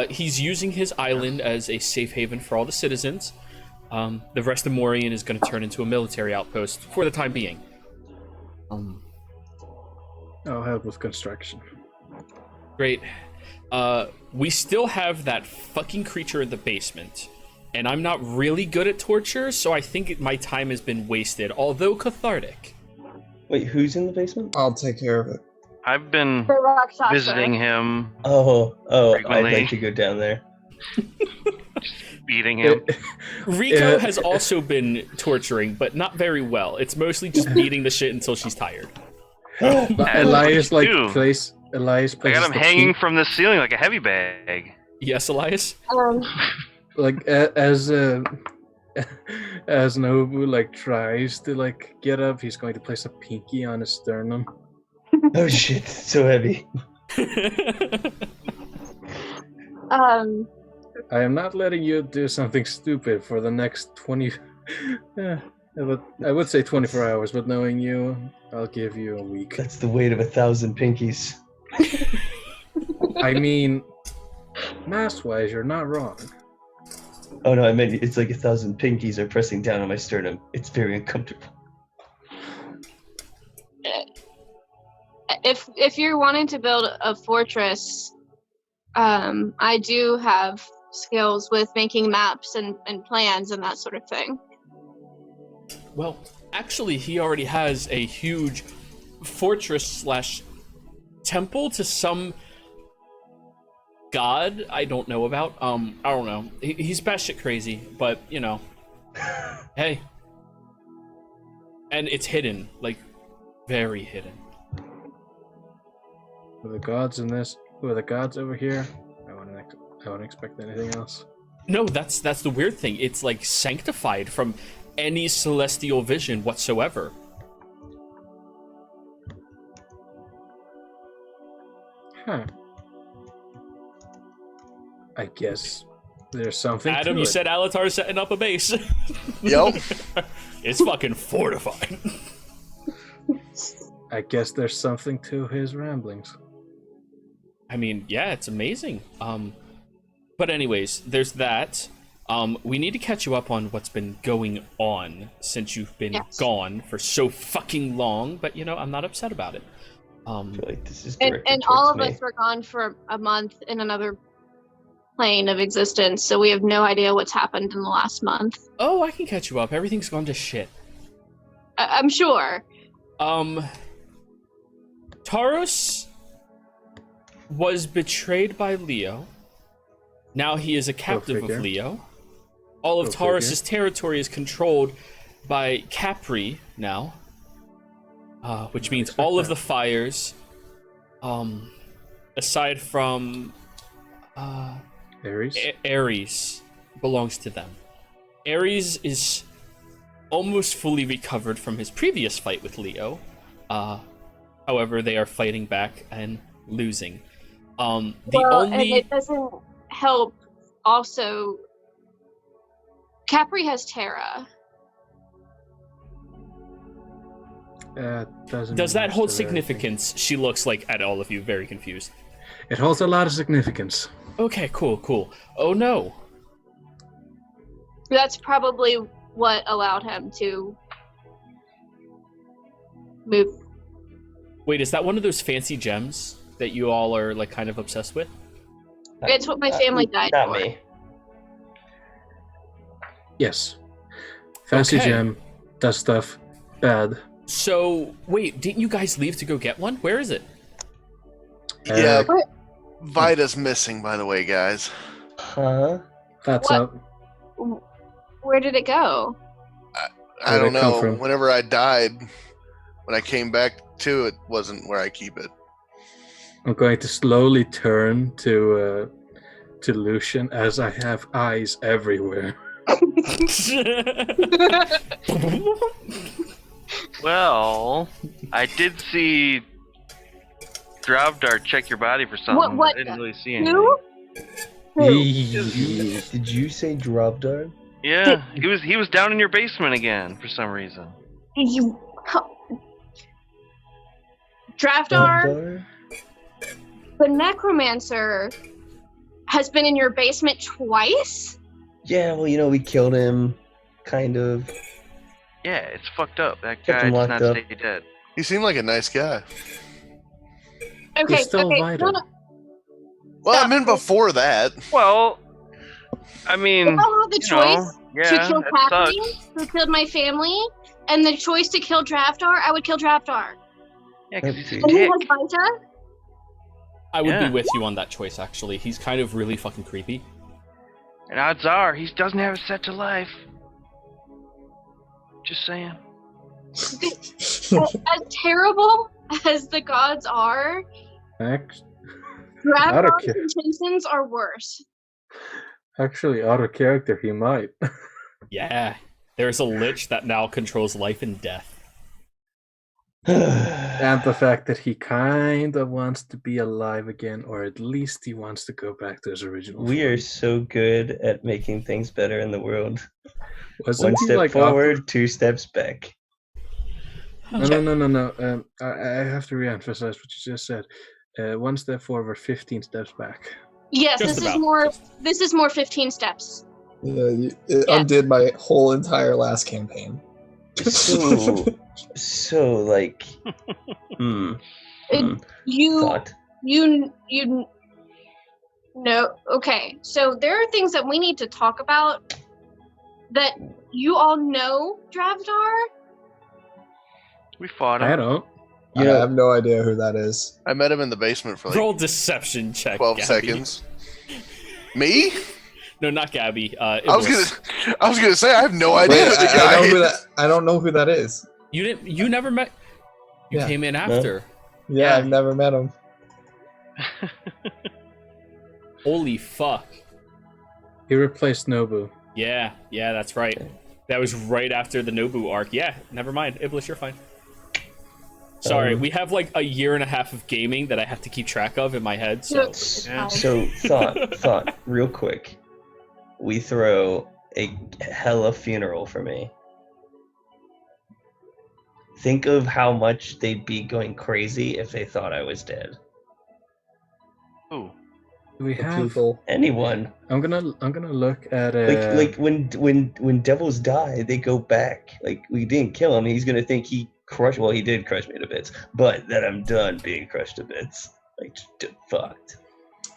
[SPEAKER 1] he's using his island as a safe haven for all the citizens. The rest of Morian is going to turn into a military outpost for the time being.
[SPEAKER 3] I'll help with construction.
[SPEAKER 1] Great. We still have that fucking creature in the basement. And I'm not really good at torture, so I think my time has been wasted, although cathartic.
[SPEAKER 7] Wait, who's in the basement?
[SPEAKER 4] I'll take care of it.
[SPEAKER 2] I've been
[SPEAKER 5] For Rakshasa.
[SPEAKER 2] visiting him,
[SPEAKER 7] Oh, I'd
[SPEAKER 2] Frequently.
[SPEAKER 7] like to go down there.
[SPEAKER 2] beating him.
[SPEAKER 1] Rico
[SPEAKER 3] Yeah.
[SPEAKER 1] has also been torturing, but not very well. It's mostly just beating the shit until she's tired.
[SPEAKER 3] But
[SPEAKER 2] As
[SPEAKER 3] Elias,
[SPEAKER 2] you
[SPEAKER 3] like,
[SPEAKER 2] do.
[SPEAKER 3] Elias
[SPEAKER 2] I
[SPEAKER 3] places
[SPEAKER 2] got him
[SPEAKER 3] the
[SPEAKER 2] hanging
[SPEAKER 3] key-
[SPEAKER 2] from the ceiling like a heavy bag.
[SPEAKER 1] Yes, Elias?
[SPEAKER 3] like as Nobu like tries to like get up, he's going to place a pinky on his sternum.
[SPEAKER 7] Oh shit, it's so heavy.
[SPEAKER 3] I am not letting you do something stupid for the next 20 I would say 24 hours, but knowing you, I'll give you a week.
[SPEAKER 7] That's the weight of 1,000 pinkies.
[SPEAKER 3] I mean, mass-wise, you're not wrong.
[SPEAKER 7] Oh no, I meant it's like 1,000 pinkies are pressing down on my sternum. It's very uncomfortable.
[SPEAKER 5] if you're wanting to build a fortress, I do have skills with making maps and plans and that sort of thing.
[SPEAKER 1] Well, actually, he already has a huge fortress / temple to some god I don't know about. I don't know. He's batshit crazy, but you know, hey. And it's hidden, like very hidden.
[SPEAKER 3] Were the gods in this? Who are the gods over here? I wouldn't expect anything else.
[SPEAKER 1] No, that's the weird thing. It's like sanctified from any celestial vision whatsoever.
[SPEAKER 3] Huh. I guess there's something
[SPEAKER 1] Adam,
[SPEAKER 3] to
[SPEAKER 1] you
[SPEAKER 3] it.
[SPEAKER 1] said Alatar's setting up a base.
[SPEAKER 6] Yep.
[SPEAKER 1] It's fucking fortified.
[SPEAKER 3] I guess there's something to his ramblings.
[SPEAKER 1] I mean, yeah, it's amazing. But anyways, there's that. We need to catch you up on what's been going on since you've been gone for so fucking long, but you know, I'm not upset about it.
[SPEAKER 7] I feel like this is
[SPEAKER 5] And
[SPEAKER 7] directed
[SPEAKER 5] all
[SPEAKER 7] towards
[SPEAKER 5] of
[SPEAKER 7] me.
[SPEAKER 5] us were gone for a month in another plane of existence, so we have no idea what's happened in the last month.
[SPEAKER 1] Oh, I can catch you up. Everything's gone to shit.
[SPEAKER 5] I'm sure.
[SPEAKER 1] Taurus was betrayed by Leo. Now he is a captive of
[SPEAKER 3] figure.
[SPEAKER 1] Leo. All of
[SPEAKER 3] Go
[SPEAKER 1] Taurus's territory is controlled by Capri now. Which means
[SPEAKER 3] expect
[SPEAKER 1] all of
[SPEAKER 3] that.
[SPEAKER 1] the fires, aside from
[SPEAKER 3] Ares?
[SPEAKER 1] Ares, belongs to them. Ares is almost fully recovered from his previous fight with Leo. However, they are fighting back and losing. And
[SPEAKER 5] it doesn't help. Also, Capri has Terra.
[SPEAKER 3] Doesn't
[SPEAKER 1] Does
[SPEAKER 3] mean
[SPEAKER 1] that
[SPEAKER 3] much
[SPEAKER 1] hold
[SPEAKER 3] to everything.
[SPEAKER 1] significance? She looks like at all of you very confused.
[SPEAKER 3] It holds a lot of significance.
[SPEAKER 1] Okay, cool. Oh no.
[SPEAKER 5] That's probably what allowed him to move.
[SPEAKER 1] Wait, is that one of those fancy gems that you all are like kind of obsessed with?
[SPEAKER 5] It's what my family died
[SPEAKER 7] Not
[SPEAKER 5] for.
[SPEAKER 7] me.
[SPEAKER 3] Yes. Fancy
[SPEAKER 1] Okay.
[SPEAKER 3] gem does stuff bad.
[SPEAKER 1] So, wait, didn't you guys leave to go get one? Where is it?
[SPEAKER 6] Yeah.
[SPEAKER 5] What?
[SPEAKER 6] Vida's missing, by the way, guys.
[SPEAKER 7] Huh?
[SPEAKER 3] That's
[SPEAKER 5] What?
[SPEAKER 3] up.
[SPEAKER 5] Where did it go?
[SPEAKER 6] I
[SPEAKER 3] Where'd
[SPEAKER 6] don't
[SPEAKER 3] it come
[SPEAKER 6] know.
[SPEAKER 3] from?
[SPEAKER 6] Whenever I died, when I came back to it, wasn't where I keep it.
[SPEAKER 3] I'm going to slowly turn to Lucian as I have eyes everywhere.
[SPEAKER 2] Well, I did see Dravdar check your body for something.
[SPEAKER 5] What-
[SPEAKER 2] I didn't really see anything.
[SPEAKER 5] Who? Who?
[SPEAKER 7] Did you say drop dart?
[SPEAKER 2] Yeah, he was down in your basement again for some reason.
[SPEAKER 5] You. Draftar, the necromancer, has been in your basement twice?
[SPEAKER 7] Yeah, well, you know, we killed him, kind of.
[SPEAKER 2] Yeah, it's fucked up. That
[SPEAKER 7] Kept
[SPEAKER 2] guy
[SPEAKER 7] him
[SPEAKER 2] does
[SPEAKER 7] locked
[SPEAKER 2] not
[SPEAKER 7] up.
[SPEAKER 2] stay dead.
[SPEAKER 6] He seemed like a nice guy.
[SPEAKER 5] Okay,
[SPEAKER 3] still
[SPEAKER 5] okay.
[SPEAKER 3] vital.
[SPEAKER 5] No.
[SPEAKER 6] Well,
[SPEAKER 5] Stop.
[SPEAKER 6] I meant before that.
[SPEAKER 2] Well, I mean,
[SPEAKER 5] If I had the
[SPEAKER 2] you know,
[SPEAKER 5] choice
[SPEAKER 2] yeah,
[SPEAKER 5] to kill
[SPEAKER 2] that
[SPEAKER 5] Capri,
[SPEAKER 2] sucks.
[SPEAKER 5] who killed my family, and the choice to kill Draftar, I would kill Draftar.
[SPEAKER 2] Yeah, because he's a
[SPEAKER 5] And he
[SPEAKER 2] dick.
[SPEAKER 5] has Vita?
[SPEAKER 1] I would
[SPEAKER 2] Yeah.
[SPEAKER 1] be with you on that choice, actually. He's kind of really fucking creepy.
[SPEAKER 2] And odds are, he doesn't have a set to life. Just saying.
[SPEAKER 5] As terrible as the gods are, Draftar's
[SPEAKER 3] care.
[SPEAKER 5] intentions are worse.
[SPEAKER 3] Actually, out of character, he might.
[SPEAKER 1] Yeah, there's a lich that now controls life and death.
[SPEAKER 3] And the fact that he kind of wants to be alive again, or at least he wants to go back to his original
[SPEAKER 7] We are
[SPEAKER 3] form.
[SPEAKER 7] so good at making things better in the world.
[SPEAKER 3] Wasn't
[SPEAKER 7] One
[SPEAKER 3] he,
[SPEAKER 7] step
[SPEAKER 3] like,
[SPEAKER 7] forward, 2 steps back.
[SPEAKER 3] No. I have to reemphasize what you just said. 1 step forward, 15 steps back.
[SPEAKER 5] Yes,
[SPEAKER 1] Just
[SPEAKER 5] this
[SPEAKER 1] about.
[SPEAKER 5] is more.
[SPEAKER 1] Just-
[SPEAKER 5] This is more 15 steps.
[SPEAKER 4] Yeah, it undid my whole entire last campaign.
[SPEAKER 7] So, like,
[SPEAKER 5] You
[SPEAKER 7] Thought.
[SPEAKER 5] you know. Okay, so there are things that we need to talk about. That you all know, Dravdar.
[SPEAKER 2] We fought him.
[SPEAKER 3] I don't.
[SPEAKER 4] I have no idea who that is.
[SPEAKER 6] I met him in the basement for like
[SPEAKER 1] Roll deception check.
[SPEAKER 6] 12
[SPEAKER 1] Gabby.
[SPEAKER 6] seconds. Me?
[SPEAKER 1] No, not Gabby.
[SPEAKER 6] I was gonna say I have no idea
[SPEAKER 4] Wait,
[SPEAKER 6] who the
[SPEAKER 4] I
[SPEAKER 6] guy
[SPEAKER 4] know who
[SPEAKER 6] is.
[SPEAKER 4] that. I don't know who that is.
[SPEAKER 1] You never met. You
[SPEAKER 4] Yeah.
[SPEAKER 1] came in after.
[SPEAKER 4] Yeah, I've never met him.
[SPEAKER 1] Holy fuck.
[SPEAKER 3] He replaced Nobu.
[SPEAKER 1] Yeah, that's right. That was right after the Nobu arc. Yeah, never mind. Iblis, you're fine. Sorry, we have like a year and a half of gaming that I have to keep track of in my head. So,
[SPEAKER 2] Yeah.
[SPEAKER 7] So thought, real quick. We throw a hella funeral for me. Think of how much they'd be going crazy if they thought I was dead.
[SPEAKER 2] Ooh.
[SPEAKER 3] Do we
[SPEAKER 4] The
[SPEAKER 3] have?
[SPEAKER 4] people.
[SPEAKER 7] Anyone.
[SPEAKER 3] I'm gonna look at
[SPEAKER 7] Like when devils die, they go back. Like we didn't kill him. He's gonna think he crushed. Well, he did crush me to bits, but that I'm done being crushed to bits. Like fucked.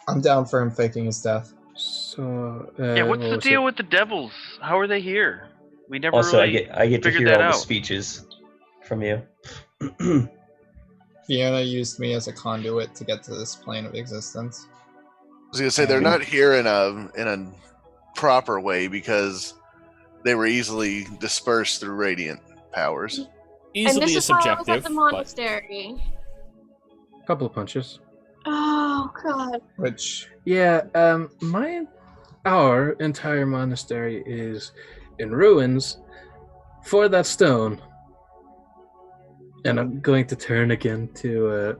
[SPEAKER 4] I'm down for him faking his death.
[SPEAKER 3] So
[SPEAKER 2] Yeah, what's
[SPEAKER 3] what
[SPEAKER 2] the
[SPEAKER 3] was
[SPEAKER 2] deal
[SPEAKER 3] it?
[SPEAKER 2] with the devils? How are they here? We never
[SPEAKER 7] Also,
[SPEAKER 2] really
[SPEAKER 7] I get to
[SPEAKER 2] figured
[SPEAKER 7] hear
[SPEAKER 2] that
[SPEAKER 7] all the
[SPEAKER 2] out.
[SPEAKER 7] speeches from you.
[SPEAKER 4] Fiona used me as a conduit to get to this plane of existence.
[SPEAKER 6] I was gonna say they're not here in a proper way because they were easily dispersed through radiant powers.
[SPEAKER 5] And
[SPEAKER 1] easily
[SPEAKER 5] this
[SPEAKER 1] a
[SPEAKER 5] is why I was at
[SPEAKER 1] subjective.
[SPEAKER 5] the
[SPEAKER 1] But
[SPEAKER 5] monastery.
[SPEAKER 3] Couple of punches.
[SPEAKER 5] Oh god.
[SPEAKER 4] Which
[SPEAKER 3] Yeah, our entire monastery is in ruins for that stone. And I'm going to turn again to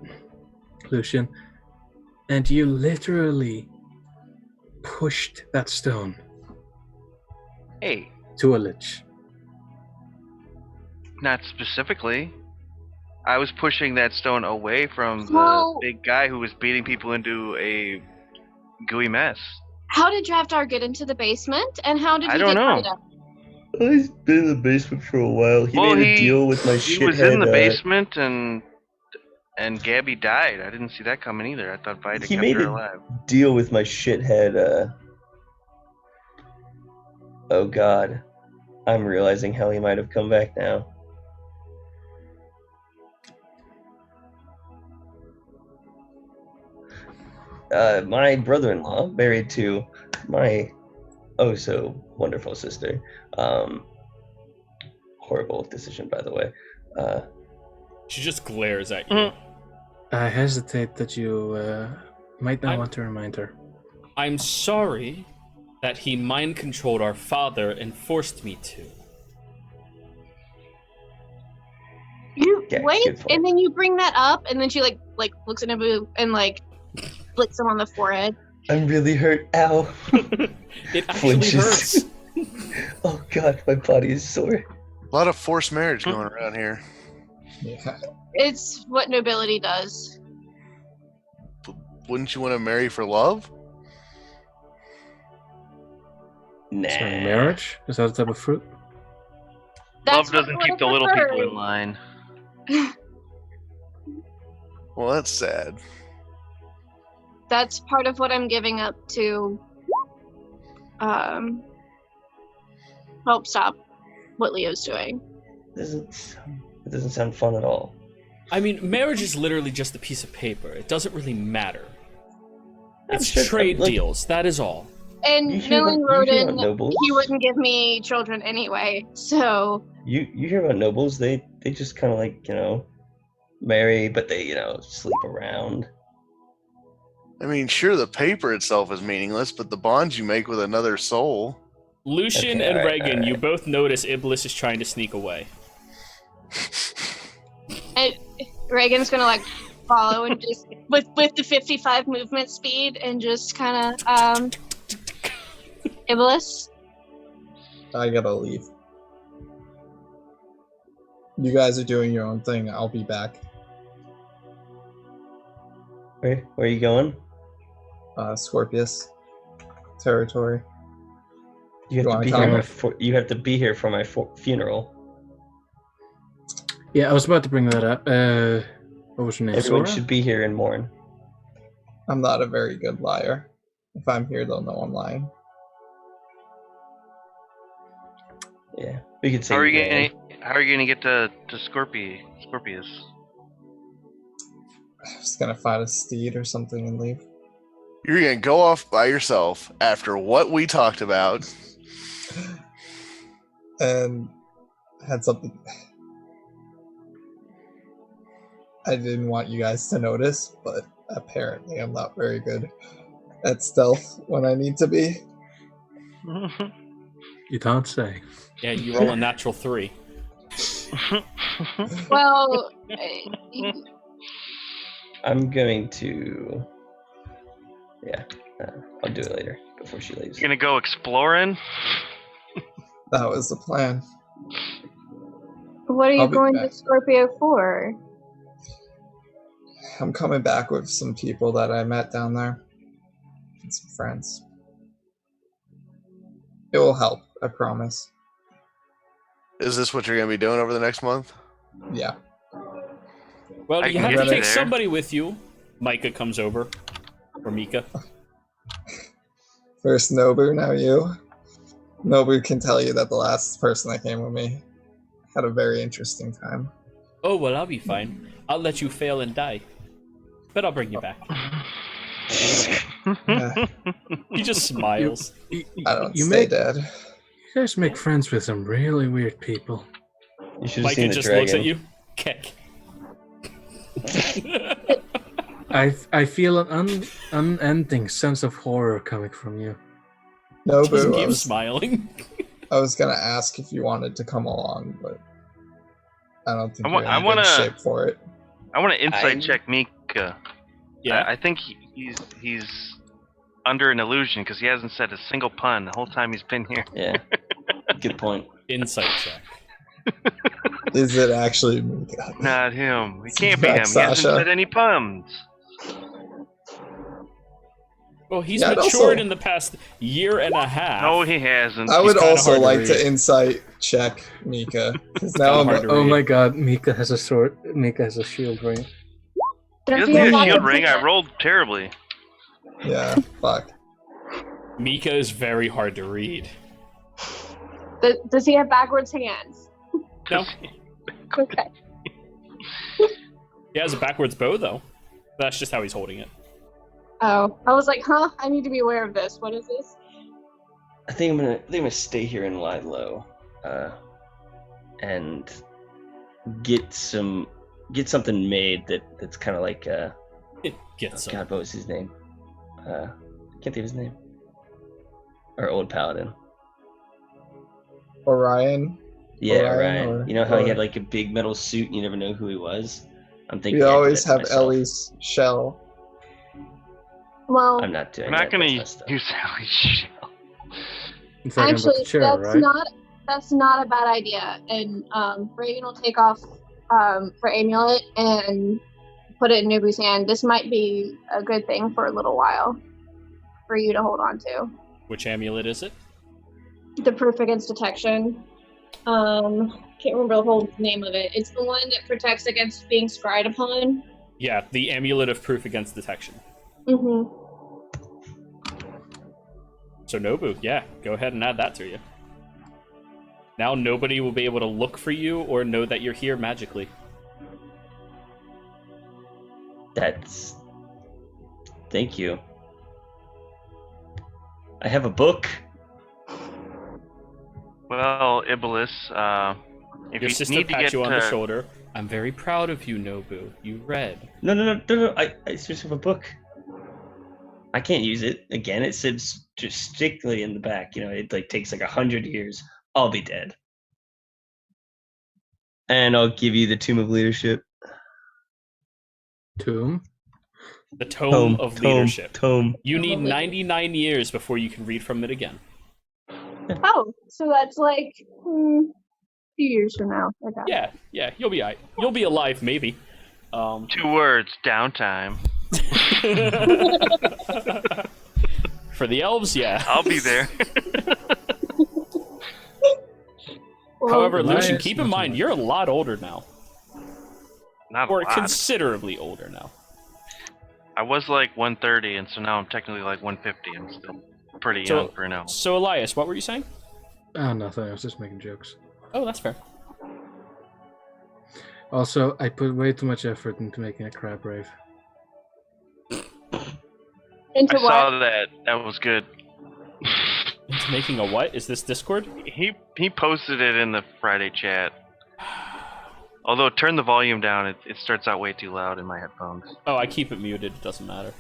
[SPEAKER 3] Lucian. And you literally pushed that stone
[SPEAKER 2] Hey,
[SPEAKER 3] to a lich.
[SPEAKER 2] not specifically. I was pushing that stone away from the
[SPEAKER 5] Well-
[SPEAKER 2] big guy who was beating people into a gooey mess.
[SPEAKER 5] How did Dravdar get into the basement? And how did
[SPEAKER 2] I
[SPEAKER 5] he
[SPEAKER 2] don't
[SPEAKER 5] get
[SPEAKER 2] know.
[SPEAKER 5] rid of?
[SPEAKER 7] He's been in the basement for a while. He
[SPEAKER 2] Well,
[SPEAKER 7] made a deal with my
[SPEAKER 2] he
[SPEAKER 7] shithead.
[SPEAKER 2] was in the basement and Gabby died. I didn't see that coming either. I thought Vita
[SPEAKER 7] He
[SPEAKER 2] kept
[SPEAKER 7] made
[SPEAKER 2] her
[SPEAKER 7] a
[SPEAKER 2] alive.
[SPEAKER 7] deal with my shithead. Oh God, I'm realizing how he might have come back now. My brother-in-law, married to my oh so wonderful sister. Horrible decision, by the way.
[SPEAKER 1] she just glares at you.
[SPEAKER 2] Mhm.
[SPEAKER 3] I hesitate that you might not
[SPEAKER 1] I'm-
[SPEAKER 3] want to remind her.
[SPEAKER 1] I'm sorry that he mind controlled our father and forced me to.
[SPEAKER 5] You
[SPEAKER 7] Yeah,
[SPEAKER 5] wait,
[SPEAKER 7] good point.
[SPEAKER 5] and then you bring that up, and then she like looks at Naboo and like flicks him on the forehead.
[SPEAKER 7] I'm really hurt. Ow.
[SPEAKER 1] It actually hurts.
[SPEAKER 7] Oh God, my body is sore.
[SPEAKER 6] A lot of forced marriage going around here.
[SPEAKER 4] yeah,
[SPEAKER 5] It's what nobility does.
[SPEAKER 6] Wouldn't you want to marry for love?
[SPEAKER 7] Nah.
[SPEAKER 3] So marriage? Is that a type of fruit?
[SPEAKER 5] That's
[SPEAKER 2] Love
[SPEAKER 5] what
[SPEAKER 2] doesn't
[SPEAKER 5] I
[SPEAKER 2] keep the
[SPEAKER 5] would've
[SPEAKER 2] little people
[SPEAKER 5] preferred.
[SPEAKER 2] in line.
[SPEAKER 6] Well, that's sad.
[SPEAKER 5] That's part of what I'm giving up to help stop what Leo's doing.
[SPEAKER 7] It doesn't sound fun at all.
[SPEAKER 1] I mean, marriage is literally just a piece of paper. It doesn't really matter. It's
[SPEAKER 7] sure,
[SPEAKER 1] trade
[SPEAKER 7] like-
[SPEAKER 1] deals, that is all.
[SPEAKER 5] And
[SPEAKER 7] You hear
[SPEAKER 5] knowing
[SPEAKER 7] about- you hear about
[SPEAKER 5] Rodin,
[SPEAKER 7] nobles?
[SPEAKER 5] he wouldn't give me children anyway. So
[SPEAKER 7] You hear about nobles? They just kind of like marry, but they sleep around.
[SPEAKER 6] I mean, sure, the paper itself is meaningless, but the bonds you make with another soul.
[SPEAKER 1] Lucian
[SPEAKER 7] Okay,
[SPEAKER 1] and
[SPEAKER 7] alright,
[SPEAKER 1] Reagan, you
[SPEAKER 7] alright.
[SPEAKER 1] both notice Iblis is trying to sneak away.
[SPEAKER 5] and Reagan's gonna like follow and just with the 55 movement speed and just kind of Iblis.
[SPEAKER 4] I gotta leave. You guys are doing your own thing. I'll be back.
[SPEAKER 7] Where are you going?
[SPEAKER 4] Scorpius territory.
[SPEAKER 7] You have
[SPEAKER 4] You
[SPEAKER 7] to
[SPEAKER 4] wanna
[SPEAKER 7] be
[SPEAKER 4] come?
[SPEAKER 7] here. You have to be here for my funeral.
[SPEAKER 3] Yeah, I was about to bring that up. What was your name?
[SPEAKER 7] Everyone
[SPEAKER 3] Sora?
[SPEAKER 7] should be here and mourn.
[SPEAKER 4] I'm not a very good liar. If I'm here, they'll know I'm lying.
[SPEAKER 7] Yeah, we could say.
[SPEAKER 2] How are you
[SPEAKER 7] we ran.
[SPEAKER 2] How are you gonna get to Scorpius?
[SPEAKER 4] I was gonna find a steed or something and leave.
[SPEAKER 6] You're gonna go off by yourself after what we talked about.
[SPEAKER 4] And I had something. I didn't want you guys to notice, but apparently I'm not very good at stealth when I need to be.
[SPEAKER 3] You don't say.
[SPEAKER 1] Yeah, you roll a natural 3.
[SPEAKER 5] Well,
[SPEAKER 7] I'm going to. Yeah, I'll do it later before she leaves.
[SPEAKER 2] You're gonna go exploring?
[SPEAKER 4] That was the plan.
[SPEAKER 5] what are you
[SPEAKER 4] I'll be
[SPEAKER 5] going
[SPEAKER 4] back.
[SPEAKER 5] to Scorpio for?
[SPEAKER 4] I'm coming back with some people that I met down there and some friends. It will help, I promise.
[SPEAKER 6] Is this what you're gonna be doing over the next month?
[SPEAKER 4] Yeah.
[SPEAKER 1] Well,
[SPEAKER 2] I
[SPEAKER 1] you
[SPEAKER 2] can
[SPEAKER 1] have
[SPEAKER 2] get
[SPEAKER 1] to
[SPEAKER 2] you
[SPEAKER 1] take
[SPEAKER 2] there.
[SPEAKER 1] somebody with you. Micah comes over. Or Mika.
[SPEAKER 4] First Nobu, now you. Nobu can tell you that the last person that came with me had a very interesting time.
[SPEAKER 1] Oh, well, I'll be fine. I'll let you fail and die. But I'll bring you back.
[SPEAKER 4] Yeah,
[SPEAKER 1] He just smiles.
[SPEAKER 4] I don't
[SPEAKER 3] You
[SPEAKER 4] stay
[SPEAKER 3] make,
[SPEAKER 4] dead.
[SPEAKER 3] you guys make friends with some really weird people.
[SPEAKER 7] You should have
[SPEAKER 1] Micah
[SPEAKER 7] seen the
[SPEAKER 1] just
[SPEAKER 7] dragon.
[SPEAKER 1] looks at you. Kick.
[SPEAKER 3] I feel an unending sense of horror coming from you.
[SPEAKER 1] Just
[SPEAKER 4] Nobu,
[SPEAKER 1] keep smiling.
[SPEAKER 4] I was gonna ask if you wanted to come along, but I don't think
[SPEAKER 2] I wa-
[SPEAKER 4] you're
[SPEAKER 2] I
[SPEAKER 4] in
[SPEAKER 2] wanna-
[SPEAKER 4] good shape for it.
[SPEAKER 2] I want to insight
[SPEAKER 7] I-
[SPEAKER 2] check Mika.
[SPEAKER 1] Yeah.
[SPEAKER 2] I think he's under an illusion because he hasn't said a single pun the whole time he's been here.
[SPEAKER 7] Yeah, good point.
[SPEAKER 1] Insight check.
[SPEAKER 4] Is it actually Mika?
[SPEAKER 2] Not him. It
[SPEAKER 4] It's
[SPEAKER 2] can't be him.
[SPEAKER 4] not
[SPEAKER 2] He hasn't
[SPEAKER 4] Sasha.
[SPEAKER 2] said any puns.
[SPEAKER 1] Well, he's
[SPEAKER 4] Yeah, I'd
[SPEAKER 1] matured
[SPEAKER 4] also-
[SPEAKER 1] in the past year and a half.
[SPEAKER 2] No, he hasn't.
[SPEAKER 4] I would
[SPEAKER 1] kinda
[SPEAKER 4] also
[SPEAKER 1] hard to
[SPEAKER 4] like
[SPEAKER 1] read.
[SPEAKER 4] to insight check Mika because now
[SPEAKER 1] kinda
[SPEAKER 4] I'm
[SPEAKER 1] hard to
[SPEAKER 3] Oh
[SPEAKER 1] read.
[SPEAKER 3] my god, Mika has a sword. Mika has a shield ring.
[SPEAKER 2] He
[SPEAKER 5] Does
[SPEAKER 2] doesn't
[SPEAKER 5] he have
[SPEAKER 2] need a shield
[SPEAKER 5] backwards
[SPEAKER 2] ring. I
[SPEAKER 5] hands?
[SPEAKER 2] rolled terribly.
[SPEAKER 4] yeah. Fuck.
[SPEAKER 1] Mika is very hard to read.
[SPEAKER 5] Does he have backwards hands?
[SPEAKER 1] No,
[SPEAKER 5] Okay.
[SPEAKER 1] he has a backwards bow though. That's just how he's holding it.
[SPEAKER 5] Oh, I was like, huh? I need to be aware of this. What is this?
[SPEAKER 7] I think I'm gonna stay here and lie low, and get something made that's kind of like
[SPEAKER 1] It gets him.
[SPEAKER 7] God, what was his name? Can't think of his name. Our old paladin.
[SPEAKER 4] Orion.
[SPEAKER 7] Yeah,
[SPEAKER 4] Orion
[SPEAKER 7] Ryan.
[SPEAKER 4] or-
[SPEAKER 7] You know how he
[SPEAKER 4] or-
[SPEAKER 7] had like a big metal suit and you never know who he was? I'm thinking
[SPEAKER 4] We
[SPEAKER 7] I'd do
[SPEAKER 4] always
[SPEAKER 7] that to
[SPEAKER 4] have
[SPEAKER 7] myself.
[SPEAKER 4] Ellie's shell.
[SPEAKER 5] Well,
[SPEAKER 7] I'm not doing
[SPEAKER 2] I'm not
[SPEAKER 7] that.
[SPEAKER 2] gonna
[SPEAKER 7] That's messed up.
[SPEAKER 2] use Sally's shell.
[SPEAKER 3] You're talking about
[SPEAKER 5] actually,
[SPEAKER 3] the chair,
[SPEAKER 5] that's
[SPEAKER 3] right?
[SPEAKER 5] not a bad idea. And Reagan will take off for amulet and put it in Nubu's hand. This might be a good thing for a little while for you to hold on to.
[SPEAKER 1] Which amulet is it?
[SPEAKER 5] The proof against detection. Can't remember the whole name of it. It's the one that protects against being scryed upon.
[SPEAKER 1] Yeah, the amulet of proof against detection.
[SPEAKER 5] Mm-hmm.
[SPEAKER 1] So Nobu, yeah, go ahead and add that to you. Now nobody will be able to look for you or know that you're here magically.
[SPEAKER 7] That's. Thank you. I have a book.
[SPEAKER 2] Well, Iblis, if
[SPEAKER 1] Your
[SPEAKER 2] you
[SPEAKER 1] sister
[SPEAKER 2] need to
[SPEAKER 1] pats
[SPEAKER 2] get
[SPEAKER 1] you on the shoulder. I'm very proud of you, Nobu. You read.
[SPEAKER 7] No. I just have a book. I can't use it. Again, it sits just strictly in the back. You know, it like takes like 100 years. I'll be dead. And I'll give you the Tomb of Leadership.
[SPEAKER 3] Tomb?
[SPEAKER 1] The Tome of Leadership.
[SPEAKER 7] Tome.
[SPEAKER 1] You need 99 years before you can read from it again.
[SPEAKER 5] Oh, so that's like a few years from now. Okay.
[SPEAKER 1] Yeah, you'll be you'll be alive maybe.
[SPEAKER 2] 2 words, downtime.
[SPEAKER 1] For the elves, yeah.
[SPEAKER 2] I'll be there.
[SPEAKER 5] Well,
[SPEAKER 1] However,
[SPEAKER 3] Nice.
[SPEAKER 1] Lucian, keep in mind you're a lot older now.
[SPEAKER 2] Not a
[SPEAKER 1] Or
[SPEAKER 2] lot.
[SPEAKER 1] considerably older now.
[SPEAKER 2] I was like 130, and so now I'm technically like 150. I'm still pretty young for now.
[SPEAKER 1] So Elias, what were you saying?
[SPEAKER 3] Oh, nothing. I was just making jokes.
[SPEAKER 1] Oh, that's fair.
[SPEAKER 3] Also, I put way too much effort into making a crab rave.
[SPEAKER 5] Into
[SPEAKER 2] I
[SPEAKER 5] what?
[SPEAKER 2] saw that. That was good.
[SPEAKER 1] Into making a what? Is this Discord?
[SPEAKER 2] He posted it in the Friday chat. Although turn the volume down, it starts out way too loud in my headphones.
[SPEAKER 1] Oh, I keep it muted. It doesn't matter.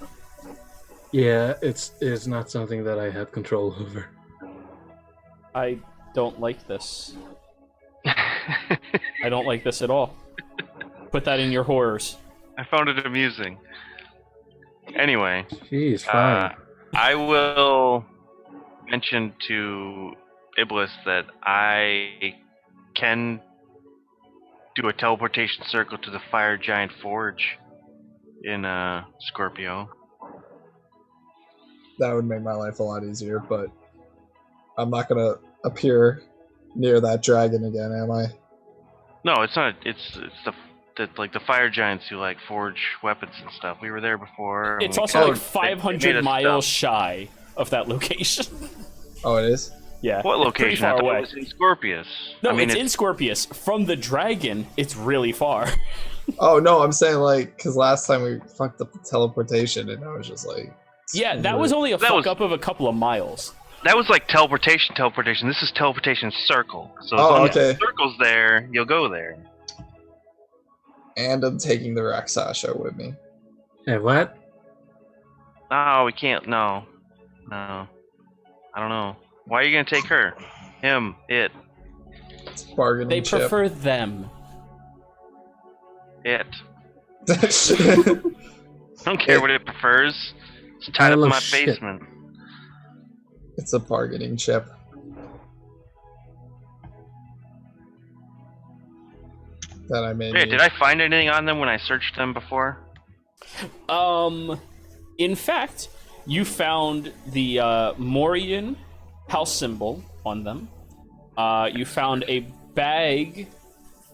[SPEAKER 3] Yeah, it's not something that I had control over.
[SPEAKER 1] I don't like this. I don't like this at all. Put that in your horrors.
[SPEAKER 2] I found it amusing. Anyway,
[SPEAKER 3] Jeez, fine.
[SPEAKER 2] I will mention to Iblis that I can do a teleportation circle to the Fire Giant Forge in Scorpio.
[SPEAKER 4] That would make my life a lot easier, but I'm not gonna appear near that dragon again, am I?
[SPEAKER 2] No, it's not. It's the fire giants who like forge weapons and stuff. We were there before. and
[SPEAKER 1] It's
[SPEAKER 2] we
[SPEAKER 1] also
[SPEAKER 2] kinda-
[SPEAKER 1] like
[SPEAKER 2] they made
[SPEAKER 1] 500
[SPEAKER 2] us
[SPEAKER 1] miles
[SPEAKER 2] stuff.
[SPEAKER 1] shy of that location.
[SPEAKER 4] Oh, it is?
[SPEAKER 1] Yeah.
[SPEAKER 2] What
[SPEAKER 1] it's pretty
[SPEAKER 2] location? I
[SPEAKER 1] far
[SPEAKER 2] thought
[SPEAKER 1] away.
[SPEAKER 2] it was in Scorpius.
[SPEAKER 1] No,
[SPEAKER 2] I mean,
[SPEAKER 1] it's in Scorpius. From the dragon, it's really far.
[SPEAKER 4] Oh, no, I'm saying, like, because last time we fucked up the teleportation, and I was just like...
[SPEAKER 1] Yeah, that was only a
[SPEAKER 2] That
[SPEAKER 1] fuck
[SPEAKER 2] was-
[SPEAKER 1] up of a couple of miles.
[SPEAKER 2] that was like teleportation. This is teleportation circle. So as
[SPEAKER 4] Oh,
[SPEAKER 2] long
[SPEAKER 4] okay.
[SPEAKER 2] as the circle's there, you'll go there.
[SPEAKER 4] And I'm taking the Raksasha with me.
[SPEAKER 3] Hey, what?
[SPEAKER 2] No, we can't. No. I don't know. Why are you gonna take her? Him. It.
[SPEAKER 4] It's a bargaining
[SPEAKER 1] They
[SPEAKER 4] chip.
[SPEAKER 1] prefer them.
[SPEAKER 2] It.
[SPEAKER 4] That shit.
[SPEAKER 2] I don't care what it prefers. It's tied up
[SPEAKER 3] Pile
[SPEAKER 2] in
[SPEAKER 3] of
[SPEAKER 2] my
[SPEAKER 3] shit.
[SPEAKER 2] basement.
[SPEAKER 4] It's a bargaining chip. That I made.
[SPEAKER 2] Yeah, did I find anything on them when I searched them before?
[SPEAKER 1] In fact, you found the Morian house symbol on them. You found a bag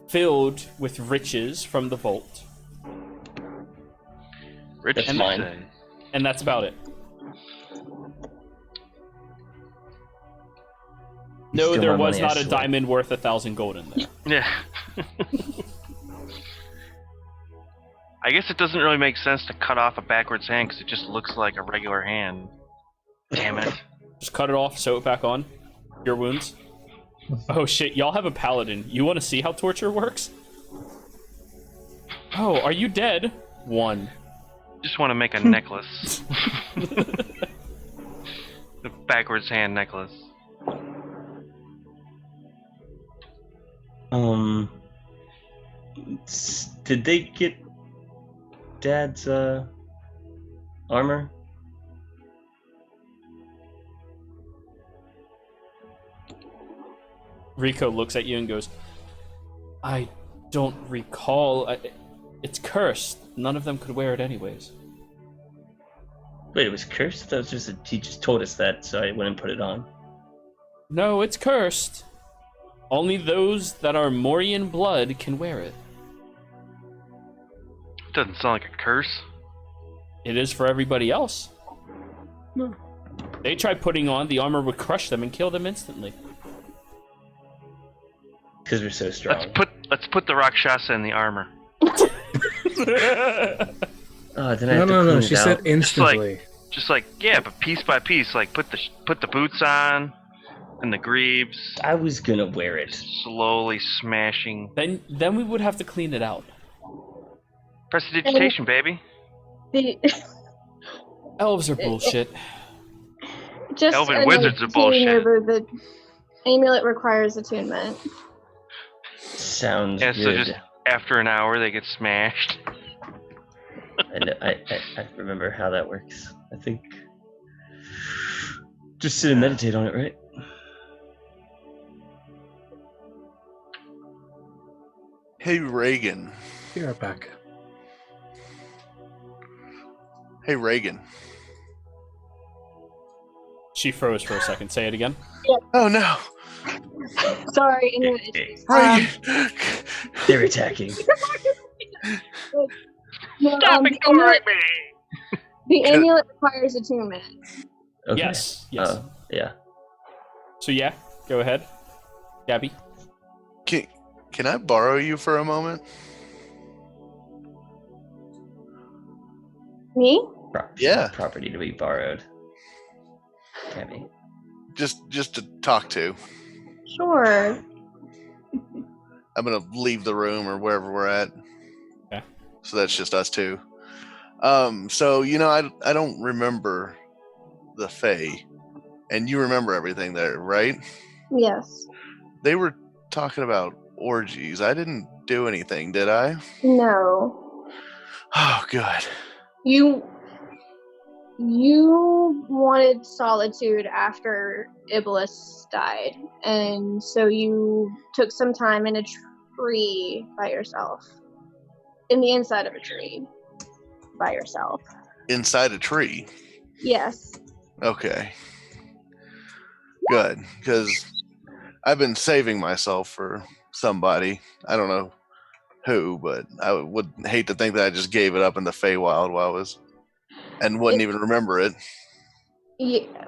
[SPEAKER 1] filled with riches from the vault,
[SPEAKER 2] Rich
[SPEAKER 7] That's
[SPEAKER 2] you
[SPEAKER 7] mine.
[SPEAKER 2] say.
[SPEAKER 1] and that's about it. No,
[SPEAKER 7] Steal
[SPEAKER 1] there
[SPEAKER 7] my
[SPEAKER 1] was
[SPEAKER 7] money, I
[SPEAKER 1] not a
[SPEAKER 7] swear.
[SPEAKER 1] diamond worth 1,000 gold in there.
[SPEAKER 2] Yeah. I guess it doesn't really make sense to cut off a backwards hand because it just looks like a regular hand. Damn it.
[SPEAKER 1] Just cut it off, sew it back on. Your wounds. Oh shit, y'all have a paladin. You want to see how torture works? Oh, are you dead? 1.
[SPEAKER 2] Just want to make a necklace. The backwards hand necklace.
[SPEAKER 7] Did they get Dad's armor?
[SPEAKER 1] Rico looks at you and goes, I don't recall. It's cursed. None of them could wear it anyways.
[SPEAKER 7] Wait, it was cursed? That was just he just told us that, so I went and put it on.
[SPEAKER 1] No, it's cursed. Only those that are Morian blood can wear it.
[SPEAKER 2] Doesn't sound like a curse.
[SPEAKER 1] It is for everybody else.
[SPEAKER 3] No.
[SPEAKER 1] They tried putting on, the armor would crush them and kill them instantly.
[SPEAKER 7] Because we're so strong.
[SPEAKER 2] Let's put the Rakshasa in the armor.
[SPEAKER 7] Oh, then I have to
[SPEAKER 3] No.
[SPEAKER 7] clean
[SPEAKER 3] She
[SPEAKER 7] it
[SPEAKER 3] said
[SPEAKER 7] out.
[SPEAKER 3] instantly.
[SPEAKER 2] Just like yeah, but piece by piece, like put the boots on and the greaves,
[SPEAKER 7] I was gonna wear it.
[SPEAKER 2] slowly smashing.
[SPEAKER 1] Then we would have to clean it out.
[SPEAKER 2] Prestidigitation, baby.
[SPEAKER 5] The,
[SPEAKER 1] Elves are bullshit.
[SPEAKER 5] just
[SPEAKER 2] Elven
[SPEAKER 5] a note,
[SPEAKER 2] wizards are
[SPEAKER 5] Team
[SPEAKER 2] bullshit.
[SPEAKER 5] River, the amulet requires attunement.
[SPEAKER 7] Sounds
[SPEAKER 2] Yeah, so
[SPEAKER 7] good.
[SPEAKER 2] just after an hour they get smashed.
[SPEAKER 7] I remember how that works. I think just sit and meditate on it, right?
[SPEAKER 6] Hey, Reagan.
[SPEAKER 3] You're back.
[SPEAKER 6] Hey, Reagan.
[SPEAKER 1] She froze for a second. Say it again.
[SPEAKER 6] Oh, no.
[SPEAKER 5] Sorry, anyways.
[SPEAKER 6] Reagan.
[SPEAKER 7] They're attacking.
[SPEAKER 5] No,
[SPEAKER 2] Stop ignoring me.
[SPEAKER 5] the amulet requires attunement.
[SPEAKER 7] Okay.
[SPEAKER 1] Yes. Yes.
[SPEAKER 7] Yeah.
[SPEAKER 1] So yeah, go ahead, Gabby.
[SPEAKER 6] Can I borrow you for a moment?
[SPEAKER 5] Me?
[SPEAKER 6] Yeah.
[SPEAKER 7] Property to be borrowed. Tabby.
[SPEAKER 6] Just to talk to.
[SPEAKER 5] Sure.
[SPEAKER 6] I'm gonna leave the room or wherever we're at.
[SPEAKER 1] Okay.
[SPEAKER 6] So that's just us two. So I don't remember the Fae, and you remember everything there, right?
[SPEAKER 5] Yes.
[SPEAKER 6] They were talking about orgies. I didn't do anything, did I?
[SPEAKER 5] No.
[SPEAKER 6] Oh, good.
[SPEAKER 5] You wanted solitude after Iblis died, and so you took some time in a tree by yourself. In the inside of a tree by yourself.
[SPEAKER 6] Inside a tree.
[SPEAKER 5] Yes.
[SPEAKER 6] Okay. Good, because I've been saving myself for somebody. I don't know who, but I would hate to think that I just gave it up in the Feywild while I was, and wouldn't even remember it.
[SPEAKER 5] Yeah.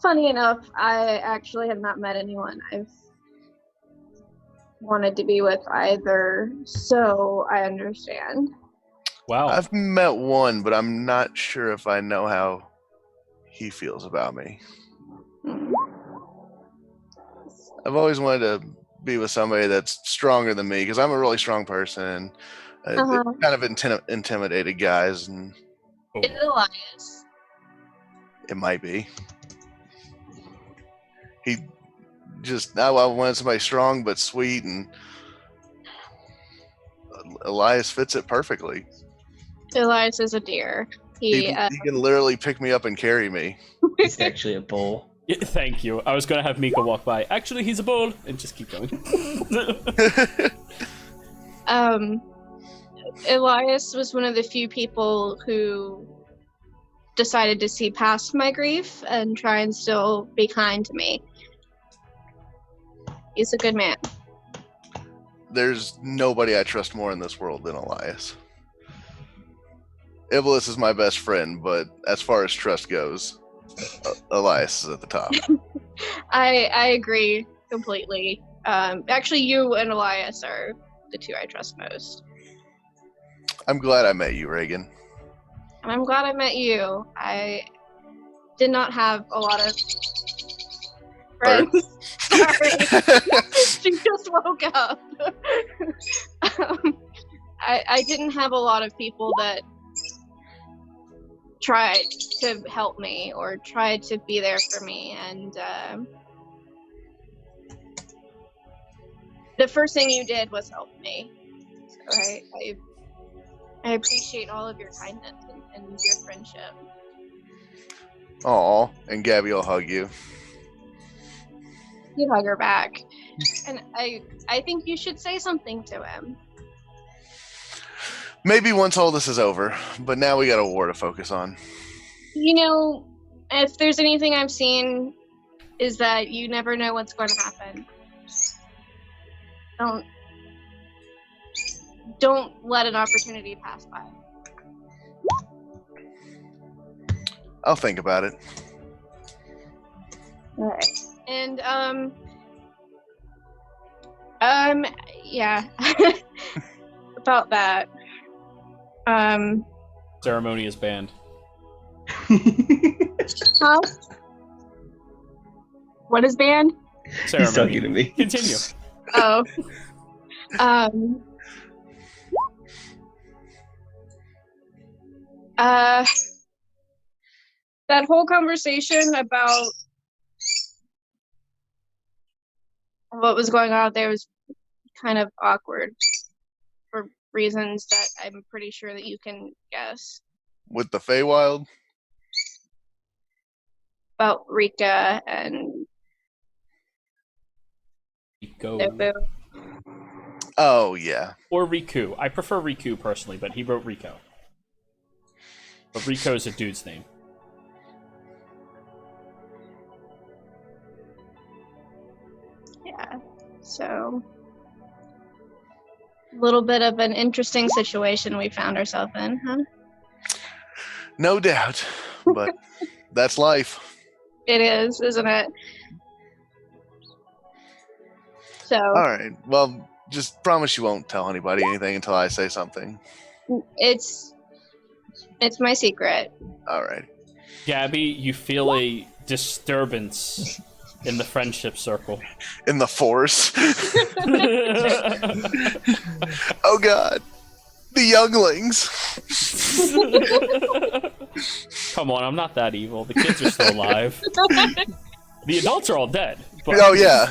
[SPEAKER 5] Funny enough, I actually have not met anyone I've wanted to be with either, so I understand.
[SPEAKER 1] Wow.
[SPEAKER 6] I've met one, but I'm not sure if I know how he feels about me.
[SPEAKER 5] Hmm.
[SPEAKER 6] I've always wanted to be with somebody that's stronger than me because I'm a really strong person, and
[SPEAKER 5] Uh-huh.
[SPEAKER 6] it kind of intimidated guys, and
[SPEAKER 1] Oh.
[SPEAKER 5] Is it Elias?
[SPEAKER 6] it might be. I wanted somebody strong but sweet, and Elias fits it perfectly.
[SPEAKER 5] Elias is a deer.
[SPEAKER 6] He
[SPEAKER 5] He
[SPEAKER 6] can literally pick me up and carry me.
[SPEAKER 7] He's actually a bull.
[SPEAKER 1] Yeah, thank you. I was gonna have Mika walk by. Actually, he's a bull, and just keep going.
[SPEAKER 5] Elias was one of the few people who decided to see past my grief and try and still be kind to me. He's a good man.
[SPEAKER 6] There's nobody I trust more in this world than Elias. Iblis is my best friend, but as far as trust goes, Elias is at the top.
[SPEAKER 5] I agree completely. Actually, you and Elias are the two I trust most.
[SPEAKER 6] I'm glad I met you, Reagan.
[SPEAKER 5] And I'm glad I met you. I did not have a lot of friends. Sorry. She just woke up. I didn't have a lot of people that tried to help me or tried to be there for me, and the first thing you did was help me. So I appreciate all of your kindness and your friendship.
[SPEAKER 6] Aw, and Gabby will hug you.
[SPEAKER 5] You hug her back, and I think you should say something to him.
[SPEAKER 6] Maybe once all this is over, but now we got a war to focus on.
[SPEAKER 5] You know, if there's anything I've seen, is that you never know what's going to happen. Don't let an opportunity pass by.
[SPEAKER 6] I'll think about it.
[SPEAKER 5] All right. And yeah. About that.
[SPEAKER 1] Ceremony is banned.
[SPEAKER 5] Huh? What is banned?
[SPEAKER 1] Ceremony.
[SPEAKER 7] He's talking to me.
[SPEAKER 1] Continue.
[SPEAKER 5] Oh. That whole conversation about what was going on there was kind of awkward for reasons that I'm pretty sure that you can guess.
[SPEAKER 6] With the Feywild?
[SPEAKER 5] About Rika and
[SPEAKER 1] Rico.
[SPEAKER 5] Nobu.
[SPEAKER 6] Oh, yeah.
[SPEAKER 1] Or Riku. I prefer Riku personally, but he wrote Rico. But Rico is a dude's name.
[SPEAKER 5] Yeah. So little bit of an interesting situation we found ourselves in, huh?
[SPEAKER 6] No doubt, but that's life.
[SPEAKER 5] It is, isn't it? So
[SPEAKER 6] All right. Well, just promise you won't tell anybody anything until I say something.
[SPEAKER 5] it's my secret.
[SPEAKER 6] All right.
[SPEAKER 1] Gabby, you feel a disturbance in the friendship circle.
[SPEAKER 6] In the force. Oh God. The younglings.
[SPEAKER 1] Come on, I'm not that evil. The kids are still alive. The adults are all dead. But...
[SPEAKER 6] Oh yeah.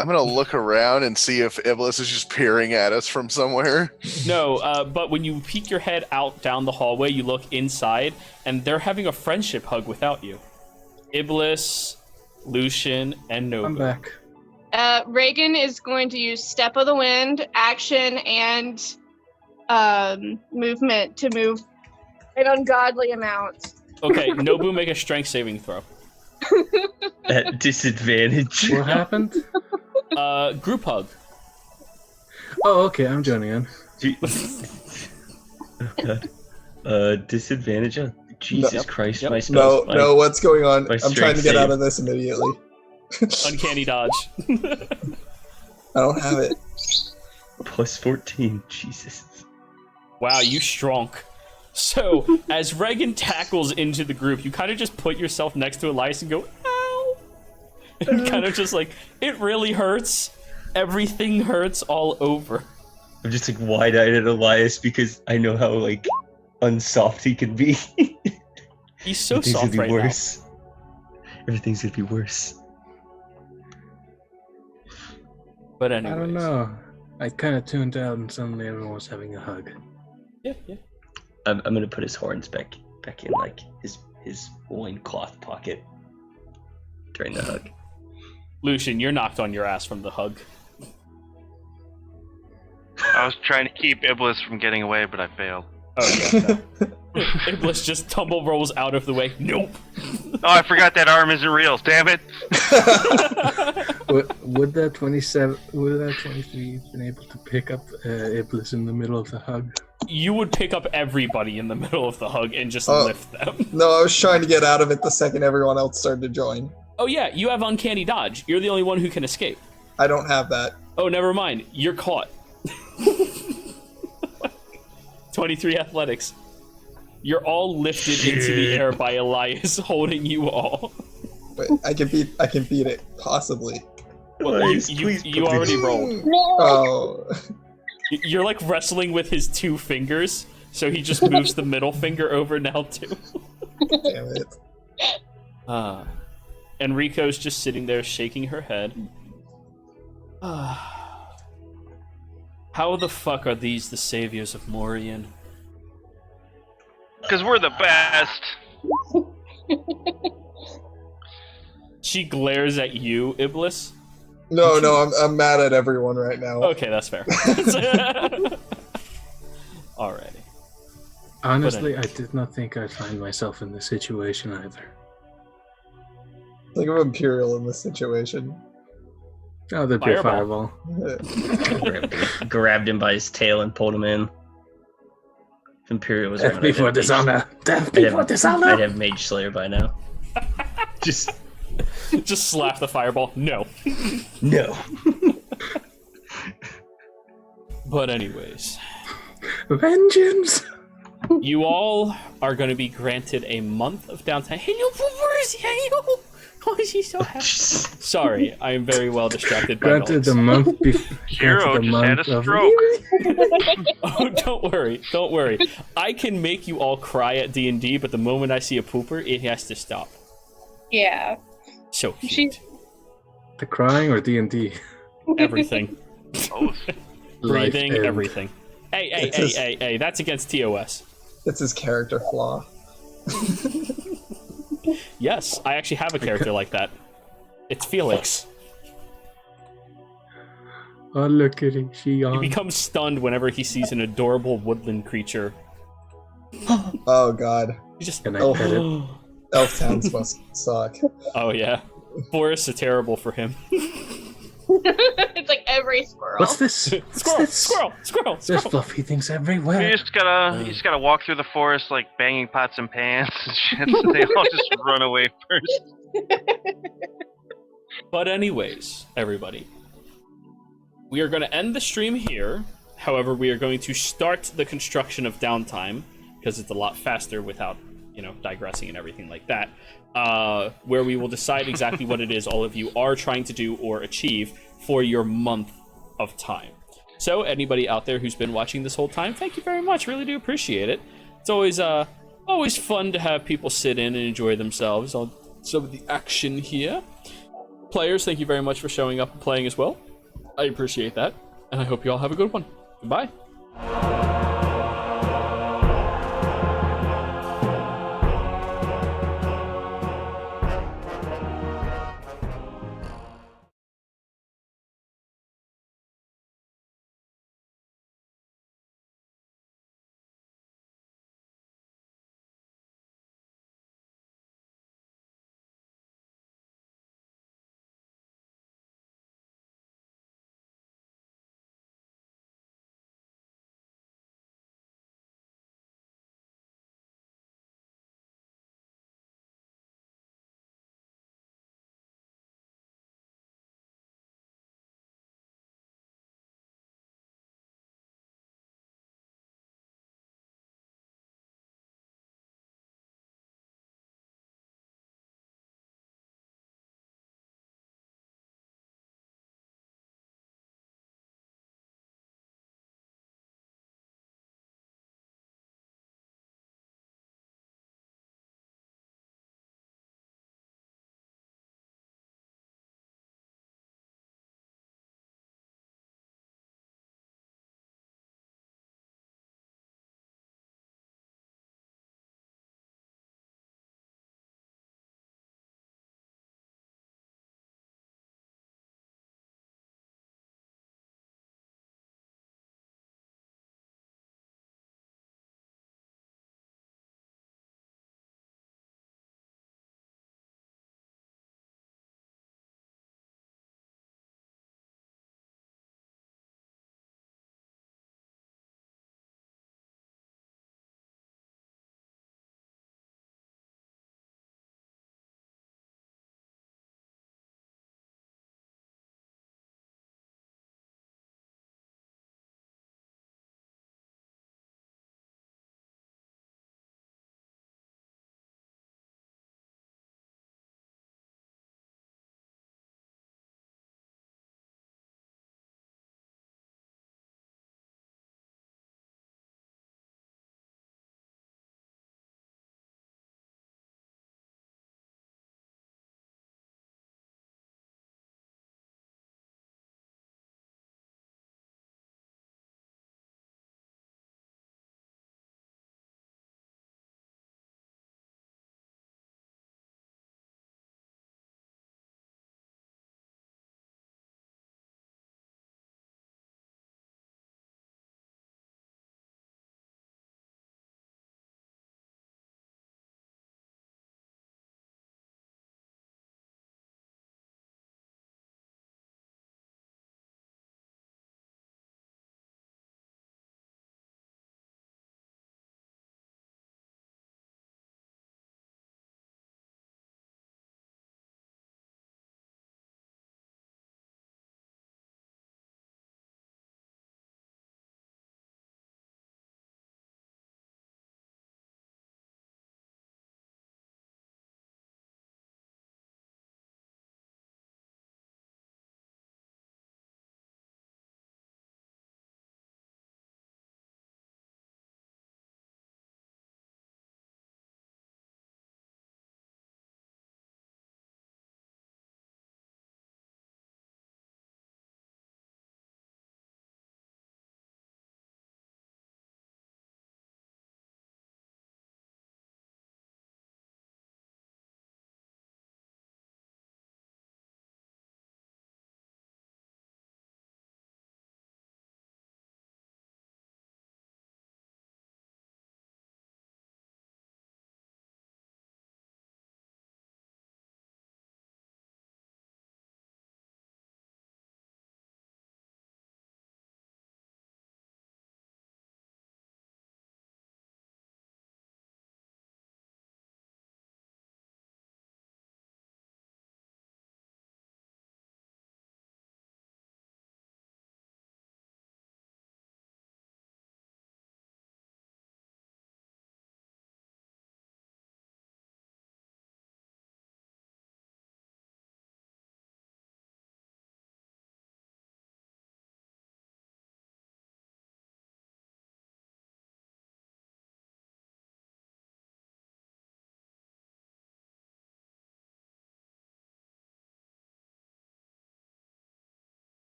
[SPEAKER 6] I'm gonna look around and see if Iblis is just peering at us from somewhere.
[SPEAKER 1] No, but when you peek your head out down the hallway, you look inside, and they're having a friendship hug without you. Iblis, Lucian, and Nobu.
[SPEAKER 3] I'm back.
[SPEAKER 5] Reagan is going to use Step of the Wind, action, and movement to move an ungodly amount.
[SPEAKER 1] Okay, Nobu, make a strength saving throw.
[SPEAKER 7] At disadvantage.
[SPEAKER 3] What happened?
[SPEAKER 1] Group hug.
[SPEAKER 3] Oh, okay, I'm joining in.
[SPEAKER 7] Oh god. Disadvantage on Jesus Christ,
[SPEAKER 1] Yep.
[SPEAKER 7] my spells.
[SPEAKER 4] No, what's going on?
[SPEAKER 7] my
[SPEAKER 4] I'm trying to get
[SPEAKER 7] strength
[SPEAKER 4] out
[SPEAKER 7] save.
[SPEAKER 4] of this immediately.
[SPEAKER 1] Uncanny dodge.
[SPEAKER 4] I don't have it.
[SPEAKER 7] Plus 14, Jesus.
[SPEAKER 1] Wow, you strong. So, as Reagan tackles into the group, you kind of just put yourself next to Elias and go, ow! And kind of just like, it really hurts. Everything hurts all over.
[SPEAKER 7] I'm just like wide-eyed at Elias because I know how like unsoft he can be.
[SPEAKER 1] He's so
[SPEAKER 7] Everything's
[SPEAKER 1] soft
[SPEAKER 7] gonna be
[SPEAKER 1] right
[SPEAKER 7] worse. Everything's gonna be worse.
[SPEAKER 1] now. But
[SPEAKER 3] I
[SPEAKER 1] anyways.
[SPEAKER 3] don't know. I kind of tuned out and suddenly everyone was having a hug.
[SPEAKER 1] Yeah.
[SPEAKER 7] I'm gonna put his horns back in like his loincloth pocket during the hug.
[SPEAKER 1] Lucian, you're knocked on your ass from the hug.
[SPEAKER 2] I was trying to keep Iblis from getting away, but I failed.
[SPEAKER 1] Oh, yeah. No. Iblis just tumble rolls out of the way. Nope.
[SPEAKER 2] Oh, I forgot that arm isn't real. Damn it!
[SPEAKER 3] Would that 23 been able to pick up Iblis in the middle of the hug?
[SPEAKER 1] You would pick up everybody in the middle of the hug and just
[SPEAKER 4] Oh.
[SPEAKER 1] lift them.
[SPEAKER 4] No, I was trying to get out of it the second everyone else started to join.
[SPEAKER 1] Oh yeah, you have uncanny dodge. You're the only one who can escape.
[SPEAKER 4] I don't have that.
[SPEAKER 1] Oh, never mind. You're caught. 23 athletics. You're all lifted into the air by Elias holding you all.
[SPEAKER 4] But I can beat it, possibly.
[SPEAKER 1] Well,
[SPEAKER 7] Elias,
[SPEAKER 1] you
[SPEAKER 7] please put
[SPEAKER 1] already
[SPEAKER 7] this-
[SPEAKER 1] rolled.
[SPEAKER 4] Oh.
[SPEAKER 1] You're like wrestling with his two fingers, so he just moves the middle finger over now too.
[SPEAKER 4] Damn it.
[SPEAKER 1] Enrico's just sitting there shaking her head. How the fuck are these the saviors of Morian?
[SPEAKER 2] Because we're the best.
[SPEAKER 1] She glares at you, Iblis.
[SPEAKER 4] No, I'm mad at everyone right now.
[SPEAKER 1] Okay, that's fair. Alrighty.
[SPEAKER 3] Honestly, I did not think I'd find myself in this situation either.
[SPEAKER 4] Think of Imperial in this situation.
[SPEAKER 3] Oh, there'd be a fireball.
[SPEAKER 7] grabbed him by his tail and pulled him in. If Imperial was
[SPEAKER 3] Death
[SPEAKER 7] around,
[SPEAKER 3] before
[SPEAKER 7] I'd have
[SPEAKER 3] dishonor! Death
[SPEAKER 7] I'd
[SPEAKER 3] before
[SPEAKER 7] have,
[SPEAKER 3] dishonor!
[SPEAKER 7] I'd have Mage Slayer by now. Just
[SPEAKER 1] Just slap the fireball. No.
[SPEAKER 7] no.
[SPEAKER 1] But anyways,
[SPEAKER 3] Vengeance!
[SPEAKER 1] you all are going to be granted a month of downtime. Hello, Poopers! Hello! Oh, she's so happy. Sorry, I am very well distracted by
[SPEAKER 3] Granted
[SPEAKER 1] noise.
[SPEAKER 3] the month before.
[SPEAKER 2] Hero just had a stroke.
[SPEAKER 1] Oh, don't worry. I can make you all cry at D&D, but the moment I see a pooper, it has to stop.
[SPEAKER 5] Yeah.
[SPEAKER 1] So cute.
[SPEAKER 3] The crying or D&D?
[SPEAKER 1] Everything.
[SPEAKER 2] Both.
[SPEAKER 1] Breathing,
[SPEAKER 3] Life end.
[SPEAKER 1] everything. Hey, that's against TOS.
[SPEAKER 4] It's his character flaw.
[SPEAKER 1] Yes, I actually have a character like that. It's Felix.
[SPEAKER 3] Oh, look at it. She
[SPEAKER 1] He
[SPEAKER 3] yawned.
[SPEAKER 1] becomes stunned whenever he sees an adorable woodland creature.
[SPEAKER 4] Oh god.
[SPEAKER 1] He just...
[SPEAKER 3] Can I
[SPEAKER 4] Oh.
[SPEAKER 3] pet it?
[SPEAKER 4] Elf towns must suck.
[SPEAKER 1] Oh, yeah. Forests are terrible for him.
[SPEAKER 5] It's like every squirrel.
[SPEAKER 3] What's this? What's
[SPEAKER 1] Squirrel,
[SPEAKER 3] this?
[SPEAKER 1] squirrel.
[SPEAKER 3] There's fluffy things
[SPEAKER 2] You
[SPEAKER 3] everywhere.
[SPEAKER 2] just gotta walk through the forest like banging pots and pans and shit, so they all just run away first.
[SPEAKER 1] But anyways, everybody, we are going to end the stream here. However, we are going to start the construction of Downtime, because it's a lot faster without, digressing and everything like that, where we will decide exactly what it is all of you are trying to do or achieve for your month of time. So anybody out there who's been watching this whole time, thank you very much. Really do appreciate it. It's always fun to have people sit in and enjoy themselves on some of the action here. Players, thank you very much for showing up and playing as well. I appreciate that, and I hope you all have a good one. Goodbye.